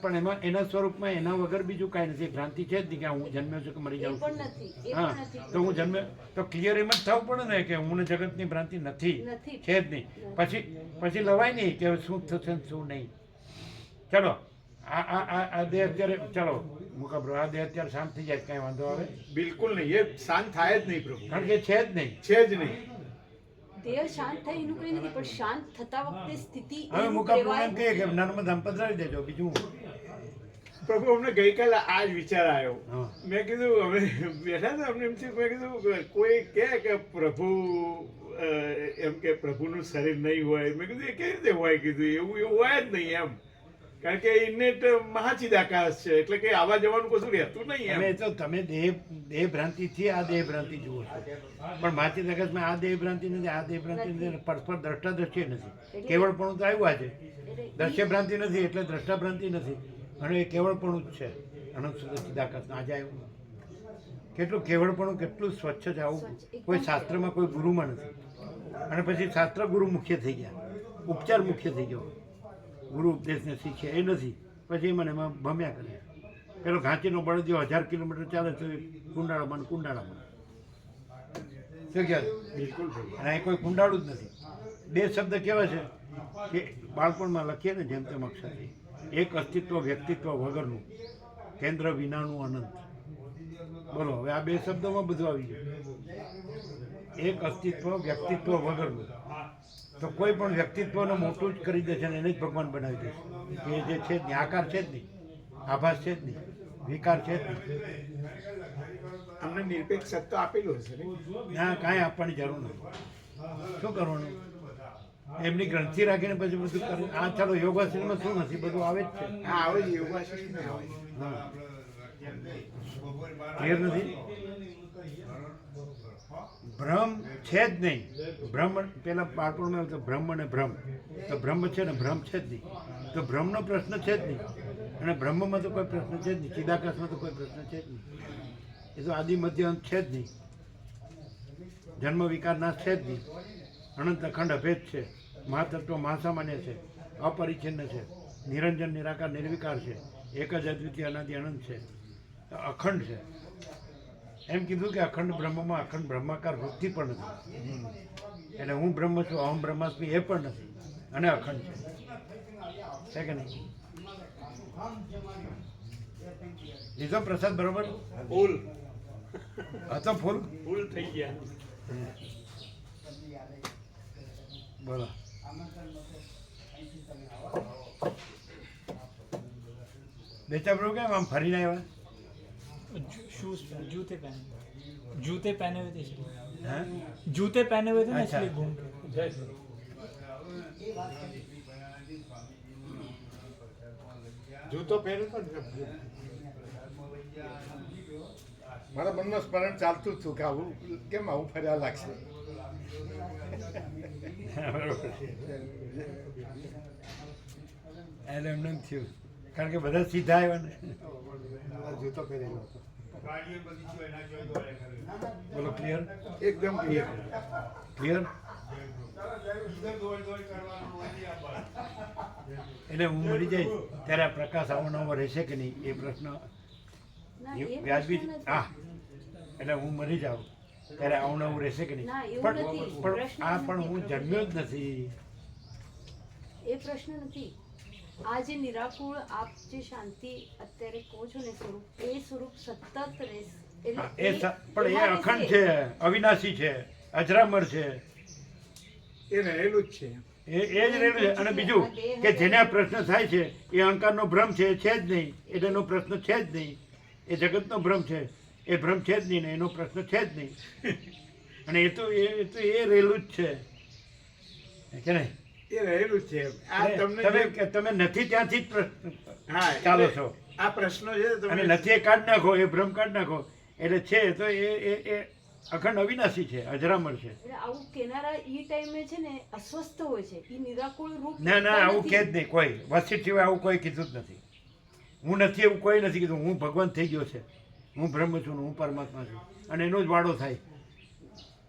S2: પણ એમાં એના સ્વરૂપમાં એના વગર બીજું કાંઈ નથી. ભ્રાંતિ છે જ નહીં કે હું જન્મ્યો છું કે મરી
S3: એ
S2: જાઉં
S3: પણ
S2: છું.
S3: નથી એ
S2: હા
S3: પણ નથી
S2: તો હું જન્મ્યો તો ક્લિયર એમ જ થવું પડે ને કે હું જગતની ભ્રાંતિ નથી,
S3: નથી.
S2: છે જ નહીં. પછી લવાય નહીં કે શું થશે ને શું નહીં. ચલો આ દેહ અત્યારે ચલો મુકાબરો આ દેહ અત્યારે શાંત થઈ જાય કાંઈ વાંધો આવે?
S6: બિલકુલ નહીં, એ શાંત થાય જ નહીં પ્રભુ,
S2: કારણ કે છે જ નહીં.
S6: છે જ નહીં.
S3: દેહ શાંત થાય એનું કંઈ નથી પણ શાંત થતા વખતે સ્થિતિ
S2: હવે
S3: એવું
S2: મુકાબરો
S3: કહેવાય.
S2: એમ કહીએ કે નર્મદામ પધરાવી દેજો, બીજું હું.
S6: પ્રભુ અમને ગઈકાલે આ જ વિચાર આવ્યો.
S2: હા.
S6: મેં કીધું અમે બેઠા હતા અમને એમ થયું, મેં કીધું કોઈ કહે કે પ્રભુ એમ કે પ્રભુનું શરીર નહીં હોય. મેં કીધું એ કેવી રીતે હોય? કીધું એવું હોય જ નહીં એમ, કારણ કે ઇનેટ મહાચિદાકાશ છે એટલે કે આવવા જવાનું કશું રહેતું નહીં
S2: તમે
S6: એમ.
S2: તો તમે દેહ ભ્રાંતિથી આ દેહ ભ્રાંતિ જુઓ છો, પણ માછી જગતમાં આ દેહ ભ્રાંતિ નથી, આ દેહ ભ્રાંતિ નથી, પરસ્પર દ્રષ્ટા દ્રષ્ટિ નથી. કેવળપણું તો આવ્યું છે, દ્રશ્ય ભ્રાંતિ નથી એટલે દ્રષ્ટા ભ્રાંતિ નથી. અને એ કેવળપણું જ છે, અનંત સુધી ચિદાકાશ આજે આવ્યું. કેટલું કેવળપણું કેટલું સ્વચ્છ છે, આવું કોઈ શાસ્ત્રમાં કોઈ ગુરુમાં નથી. અને પછી શાસ્ત્ર ગુરુ મુખ્ય થઈ ગયા, ઉપચાર મુખ્ય થઈ ગયો, ગુરુ ઉપદેશને શીખે એ નથી. પછી મને એમાં ભમ્યા કરે. પેલો ઘાંચીનો બળદિયો 1000 કિલોમીટર ચાલે તો એ કુંડાળામાં શું કહે? બિલકુલ. અને અહીં કોઈ કુંડાળું જ નથી. બે શબ્દ કેવા છે કે બાળપણમાં લખીએ ને જેમ તેમ અક્ષરથી, એક અસ્તિત્વ વ્યક્તિત્વ વગરનું, કેન્દ્ર વિનાનું અનંત. બોલો હવે આ બે શબ્દોમાં બધું આવી ગયું. એક અસ્તિત્વ વ્યક્તિત્વ વગરનું. તો કોઈ પણ વ્યક્તિત્વને મોટું જ કરી દે છે અને એને જ ભગવાન બનાવી દે છે. એ જે છે જ નહીં, આકાર છે જ નહીં, આભાસ છે જ નહીં, વિકાર છે જ નહીં.
S6: અમને નિરપેક્ષ સત્તા આપેલું હશે ને?
S2: ના કાંઈ આપવાની જરૂર નથી. શું કરવાનું? એમની ગ્રંથિ રાખીને પછી બધું કરે. આ ચાલો યોગાસનમાં શું નથી, બધું આવે જ છે.
S6: હા આવે છે, યોગાસન ને આવે છે.
S2: હા ક્લિયર નથી. ભ્રમ છે જ નહીં. ભ્રમ પેલા બાળપણમાં એવું તો ભ્રમ અને ભ્રમ, તો ભ્રમ છે ને ભ્રમ છે જ નહીં. તો ભ્રમનો પ્રશ્ન છે જ નહીં. અને બ્રહ્મમાં તો કોઈ પ્રશ્ન છે જ નહીં, ચિદાકાશમાં તો કોઈ પ્રશ્ન છે જ નહીં. એ તો આદિ મધ્ય અંત છે જ નહીં, જન્મ વિકાર નાશ છે જ નહીં, અનંત અખંડ અભેદ છે, મહાતત્વ મહાસામાન્ય છે, અપરિચ્છિન્ન છે, નિરંજન નિરાકાર નિર્વિકાર છે, એક જ અદ્વિતીય અનાદિ અનંત છે, તો અખંડ છે. એમ કીધું કે અખંડ બ્રહ્મમાં અખંડ બ્રહ્માકાર વૃત્તિ પણ નથી. એટલે હું બ્રહ્મ છું, અહમ બ્રહ્માસ્મિ એ પણ નથી, અને અખંડ છે કે નહીં? લીધો પ્રસાદ બરોબર?
S6: ફૂલ
S2: હતો ફૂલ?
S6: ફૂલ થઈ ગયા.
S2: બોલો. બેચા પ્રભુ કેમ આમ ફરીને આવ્યા?
S12: शूज जूते पहने हुए थे इसलिए
S2: हैं?
S12: जूते पहने हुए थे ना
S2: अच्छा।
S12: इसलिए घूम के
S6: જૂતો પહેર્યો તો ને. મારા મનમાં સ્મરણ ચાલતું હતું કે આવું કેમ આવું ફર્યા લાગશે.
S2: એટલે એમને એમ થયું, કારણ કે બધા સીધા આવ્યા ને.
S6: જૂતો પહેરેલો હતો.
S2: બોલો ક્લિયર?
S6: એકદમ ક્લિયર.
S2: ક્લિયર? એટલે હું મરી જઈશ ત્યારે આ પ્રકાશ અવનવો રહેશે કે નહીં એ પ્રશ્ન
S3: ના એ
S2: વ્યાજબી.
S3: પ્રશ્ન નથી.
S2: હા, એટલે હું મરી જાઉં ત્યારે અવનવું રહેશે કે નહીં?
S3: ના, એવું
S2: પણ
S3: નથી.
S2: પણ
S3: પ્રશ્ન
S2: આ પણ
S3: નથી.
S2: હું જન્મ્યો જ નથી.
S3: એ પ્રશ્ન નથી. આ જે નિરાકુળ આપ જે શાંતિ અત્યારે કહો છો ને સ્વરૂપ, એ સ્વરૂપ સતત રહેશે.
S2: હા,
S3: એટલે
S2: પણ એ
S3: એમાં
S2: અખંડ
S3: રહેશે.
S2: છે, અવિનાશી છે, અજરામર છે.
S6: એ રહેલું જ છે.
S2: એ જ રહેલું છે. અને બીજું કે જેને આ પ્રશ્ન થાય છે એ અહંકારનો ભ્રમ છે, એ છે જ નહીં, એટલે એનો પ્રશ્ન છે જ નહીં. એ જગતનો ભ્રમ છે, એ ભ્રમ છે જ નહીં ને એનો પ્રશ્ન છે જ નહીં. અને એ રહેલું જ છે કે નહીં?
S6: એ રહેલું જ છે. આ તમને જે-
S2: તમે નથી ત્યાંથી જ પ્રશ્ન
S6: હા
S2: ચાલો
S6: એટલે
S2: છો.
S6: આ પ્રશ્નો છે
S2: અને
S6: તમે
S2: નથી એ કાઢ નાખો, એ ભ્રમ કાઢ નાખો, એટલે છે તો એ અખંડ અવિનાશી છે, અજરામર છે.
S3: એટલે આવું કેનારા ઈ ટાઈમે છે ને અસ્વસ્થ હોય છે. ઈ નિરાકુળ રૂપ
S2: ના ના, આવું
S3: નથી.
S2: કે જ નહીં કોઈ. વસિષ્ઠ સિવાય આવું કોઈ કીધું જ નથી. હું નથી એવું કોઈ નથી કીધું. હું ભગવાન થઈ ગયો છે, હું બ્રહ્મ છું ને હું પરમાત્મા છું, અને એનો જ વાડો થાય.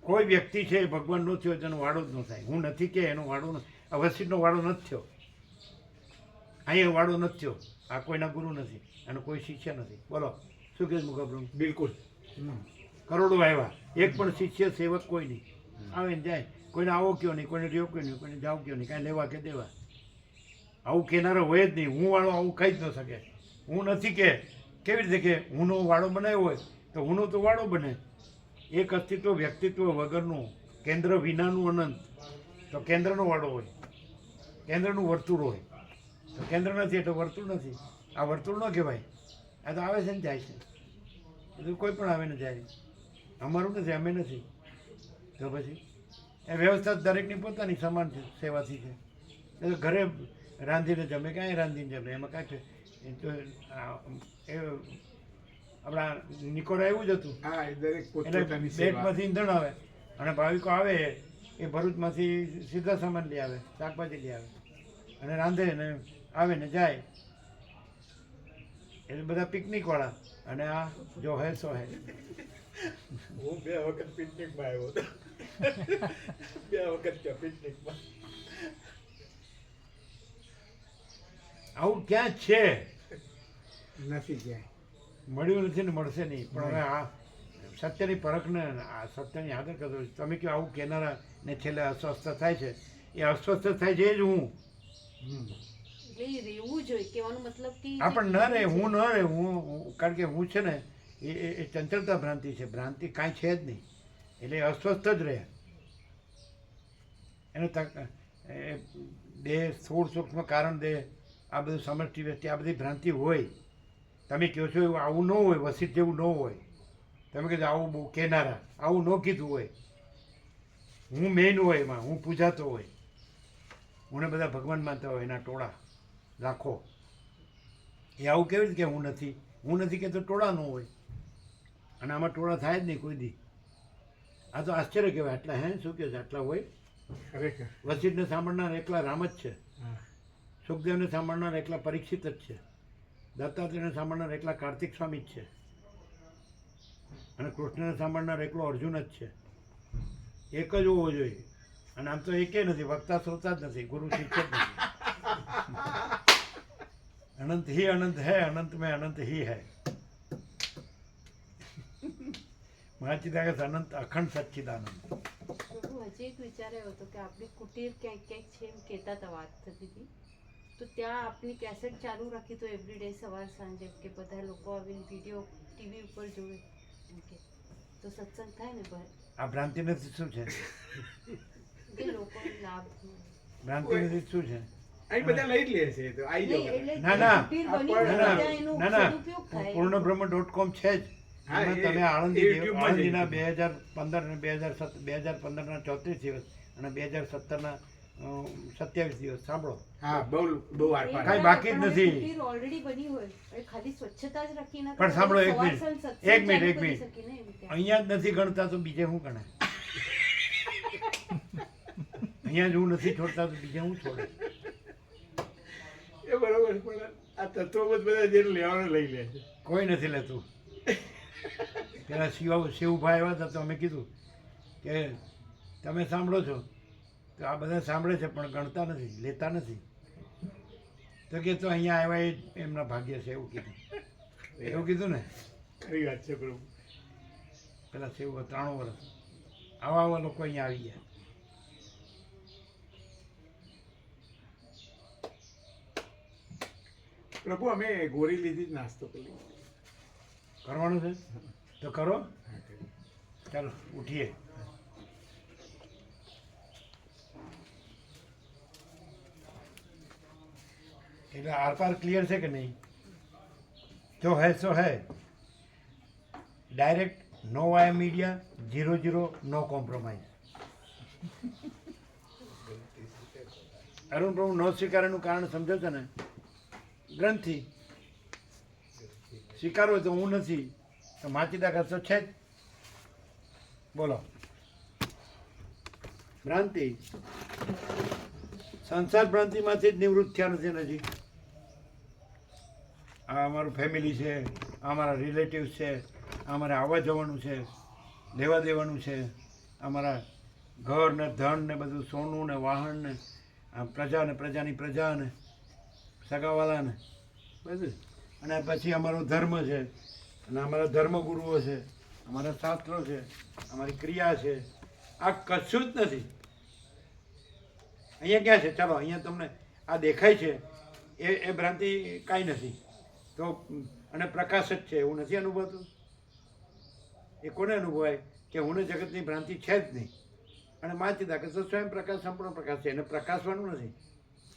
S2: કોઈ વ્યક્તિ છે એ ભગવાન નો થયો તેનો વાડો જ ન થાય. હું નથી કે એનો વાડો નથી. આ વસિષ્ઠનો વાડો નથી થયો, અહીંયા વાડો નથી થયો. આ કોઈના ગુરુ નથી અને કોઈ શિષ્ય નથી. બોલો શું કહે મુખાપ્રભુ?
S6: બિલકુલ
S2: કરોડો આવ્યા, એક પણ શિષ્ય સેવક કોઈ નહીં. આવે ને જાય, કોઈને આવો કયો નહીં, કોઈને રહ્યો કયો નહીં, કોઈને જાવ કયો નહીં, કાંઈ લેવા કે દેવા. આવું કહેનારો હોય જ નહીં. હું વાળો આવું કહી જ ન શકે. હું નથી કે કેવી રીતે કે હુંનો વાળો બનાવ્યો હોય તો હુંનો તો વાળો બને. એક અસ્તિત્વ વ્યક્તિત્વ વગરનું, કેન્દ્ર વિનાનું અનંત, તો કેન્દ્રનો વાળો હોય, કેન્દ્રનું વર્તુળ હોય. તો કેન્દ્ર નથી એટલે વર્તુળ નથી. આ વર્તુળ ન કહેવાય. આ તો આવે છે ને જાય છે. એ તો કોઈ પણ આવે ને જાય. અમારું નથી, અમે નથી. તો પછી એ વ્યવસ્થા દરેકની પોતાની સમાન છે, સેવાથી છે. એ તો ઘરે રાંધીને જમે, કાંઈ રાંધીને જમે, એમાં કાંઈ છે એ તો એ આપણા નિકોરા એવું જ હતું.
S6: હા એ દરેક
S2: એટલે
S6: પોતપોતાની સેવા.
S2: બેટમાંથી ઈંધણ આવે અને ભાવિકો આવે એ ભરૂચમાંથી સીધા સામાન લઈ આવે, શાકભાજી લઈ આવે અને રાંધે ને આવે ને જાય. એટલે બધા પિકનિકવાળા. અને આ જો હે સો હે.
S6: હું 2 વખત પિકનિકમાં આવ્યો હતો. 2 વખત ત્યાં પિકનિકમાં.
S2: આવું ક્યાં છે?
S6: નથી ક્યાંય.
S2: મળ્યું નથી ને મળશે નહીં. પણ હવે આ સત્યની પરખને આ સત્યની આદર કરતો. તમે કહો આવું કહેનારા ને છેલ્લે અસ્વસ્થ થાય છે, એ અસ્વસ્થ થાય છે એ જ હું.
S3: એટલે ઈ રહેવું જોઈએ. કહેવાનો મતલબ કે
S2: આ પણ ન રહે, હું ન રહે. કારણ કે હું છે ને એ ચંચળતા ભ્રાંતિ છે. ભ્રાંતિ કાંઈ છે જ નહીં. એટલે અસ્વસ્થ જ રહે. એનો દેહ સ્થૂળ સૂક્ષ્મ કારણ દેહ, આ બધું સમષ્ટિ વ્યક્તિ, આ બધી ભ્રાંતિ હોય. તમે કહો છો એવું આવું ન હોય, વસિષ્ઠ જેવું ન હોય. તમે કીધું આવું બહુ કહેનારા, આવું ન કીધું હોય. હું મેઇન હોય એમાં, હું પૂજાતો હોય. મને બધા ભગવાન માનતા હોય, એના ટોળા લાખો. એ આવું કેવી રીતે કે હું નથી કે તો ટોળા ન હોય. અને આમાં ટોળા થાય જ નહીં કોઈ દી. આ તો આશ્ચર્ય કહેવાય. આટલા હે શું કહે છે? આટલા હોય.
S6: ખરેખર
S2: વસિષ્ઠને સાંભળનાર એકલા રામ જ છે.
S6: હા.
S2: સુખદેવને સાંભળનાર એકલા પરીક્ષિત જ છે. દત્તાત્રેયને સાંભળનાર એકલા કાર્તિક સ્વામી જ છે અને કૃષ્ણને સાંભળનાર એકલો અર્જુન જ છે. એક જ હોવો જોઈએ. અને આમ તો એકે નથી, વક્તા શ્રોતા જ નથી, ગુરુ શિક્ષક નથી. અનંત હી અનંત હૈ, અનંત મેં અનંત હી હૈ. મહાચિદાનંદ અનંત અખંડ સચ્ચિદાનંદ.
S3: પ્રભુ હજી એક વિચાર આવ્યો હતો કે આપણી કુટીર ક્યાંક ક્યાંક છે એમ કહેતા હતા, વાત થતી હતી, તો ત્યાં આપની કેસેટ ચાલુ રાખી તો એવરીડે સવાર સાંજે કે બધા લોકો આવીને વિડીયો ટીવી ઉપર જોવે એમ કે તો સત્સંગ થાય ને ભાઈ.
S2: આ ભ્રાંતિ નથી શું છે?
S3: કે લોકોને લાભ મળે.
S2: ભ્રાંતિ નથી શું છે?
S6: અહીં બધા લઈ જ લે છે તો આવી
S3: નહીં,
S6: જાઓ.
S3: એટલે
S2: ના, ના.
S3: કુટીર બની હોય
S2: ના,
S3: ત્યાં એનો
S2: ના, ના.
S3: સદુપયોગ થાય.
S2: પૂર્ણબ્રહ્મ.com છે જ.
S6: હા,
S2: એમાં
S6: એ
S2: તમે
S6: YouTubeમાં
S2: આણંદીના 2015 ને 2015ના 34 દિવસ અને 2017ના 27 દિવસ સાંભળો.
S6: હા, બહુ આરપાર.
S2: કાંઈ બાકી જ
S3: પણ
S2: નથી.
S3: કુટીર ઓલરેડી બની હોય હવે ખાલી સ્વચ્છતા જ રાખી ના
S2: પણ સાંભળો, એક
S3: સવાર
S2: મિનિટ,
S3: સાંજ સત્સંગ
S2: એક મિનિટ,
S3: ચાલુ
S2: એક
S3: કરી
S2: મિનિટ.
S3: શકીએ ને એમ ત્યાં.
S2: અહીંયા જ નથી ગણતા તો બીજે શું ગણે? અહીંયા જ હું નથી છોડતા તો બીજે હું છોડે?
S6: એ બરોબર, પણ આ તત્વબોધ બધા જે લેવાનું લઈ લે છે.
S2: કોઈ નથી લેતું. પેલા શિવભાઈ આવ્યા હતા તો અમે કીધું કે તમે સાંભળો છો તો આ બધા સાંભળે છે પણ ગણતા નથી, લેતા નથી. તો કે તો અહીંયા આવ્યા એ એમના ભાગ્ય છે એવું કીધું. એવું કીધું ને?
S6: ખરી વાત છે પ્રભુ.
S2: પેલા શિવ 93 વર્ષ આવા લોકો અહીંયા આવી ગયા.
S6: પ્રભુ અમે ગોળી લીધી જ નાસ્તો કરી.
S2: કરવાનું છે તો કરો. ચાલો ઉઠીએ. એટલે આરપાર ક્લિયર છે કે નહીં? જો હૈ સો હૈ. ડાયરેક્ટ નો વાય media 00 no compromise. Arun Prabhu નો સ્વીકારવાનું કારણ સમજો છો ને? ગ્રંથિ સ્વીકારો તો હું નથી તો માચીદાકા તો છે જ. બોલો. ભ્રાંતિ સંસાર ભ્રાંતિમાંથી જ નિવૃત્ત થયા નથી હજી. આ અમારું ફેમિલી છે, આ અમારા રિલેટિવ્સ છે, આ અમારે આવવા જવાનું છે, લેવા દેવાનું છે, અમારા ઘર ને ધન ને બધું સોનું ને વાહન ને આ પ્રજા ને પ્રજાની પ્રજા ને સગાવાલા ને બધું. અને પછી અમારો ધર્મ છે અને અમારા ધર્મગુરુઓ છે, અમારા શાસ્ત્રો છે, અમારી ક્રિયા છે. આ કશું જ નથી. અહીંયા ક્યાં છે? ચાલો અહીંયા તમને આ દેખાય છે એ ભ્રાંતિ કાંઈ નથી તો. અને પ્રકાશ જ છે એવું નથી અનુભવતું? એ કોને અનુભવાય કે હું જગતની ભ્રાંતિ છે જ નહીં? અને માચીદા કે તો સ્વયં પ્રકાશ સંપૂર્ણ પ્રકાશ છે. એને પ્રકાશવાનું નથી,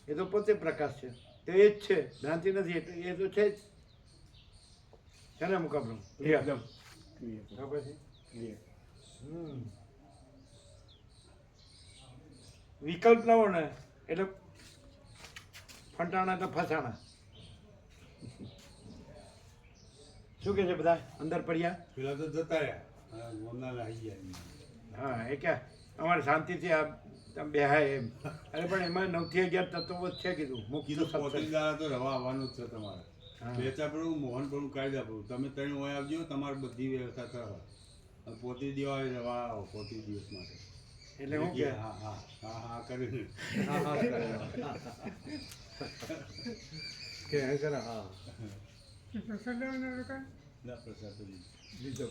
S2: એ તો પોતે પ્રકાશ છે. તો એ જ છે, ભ્રાંતિ નથી. એટલે એ તો છે જ છે ને મુકાબલો.
S6: એકદમ
S2: વિકલ્પ લાવો ને એટલે ફંટાણા તો ફસાણા. શું કે છે બધા અંદર પડ્યા?
S1: પેલા તો જતા રહ્યા, ગોમના આવી ગયા.
S2: હા, એ ક્યાં અમારે શાંતિથી આ તમે બેહાય એમ. અરે પણ એમાં 9 થી 11 તત્વો જ છે કીધું. મુક્ત
S1: પોતીદાર તો રવા આવવાનું જ છે તમારે. બેચા પડું મોહન પડું કાયદા પડું તમે ત્રણ હોય આવજો, તમારે બધી વ્યવસ્થા કરવા. પોતી દેવા રવા આવો પોતી દિવસ માટે.
S2: એટલે હું કે
S1: હા હા હા હા કરીને ના પ્રસાદ તો લીધો.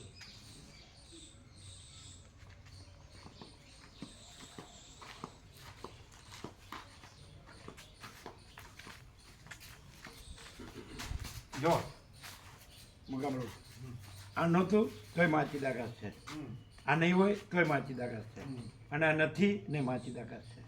S2: જો મુકાબલો આ નહોતું તોય માચીદાકાશ છે, આ નહીં હોય તોય માચીદાકાશ છે, અને આ નથી ને માચીદાકાશ છે.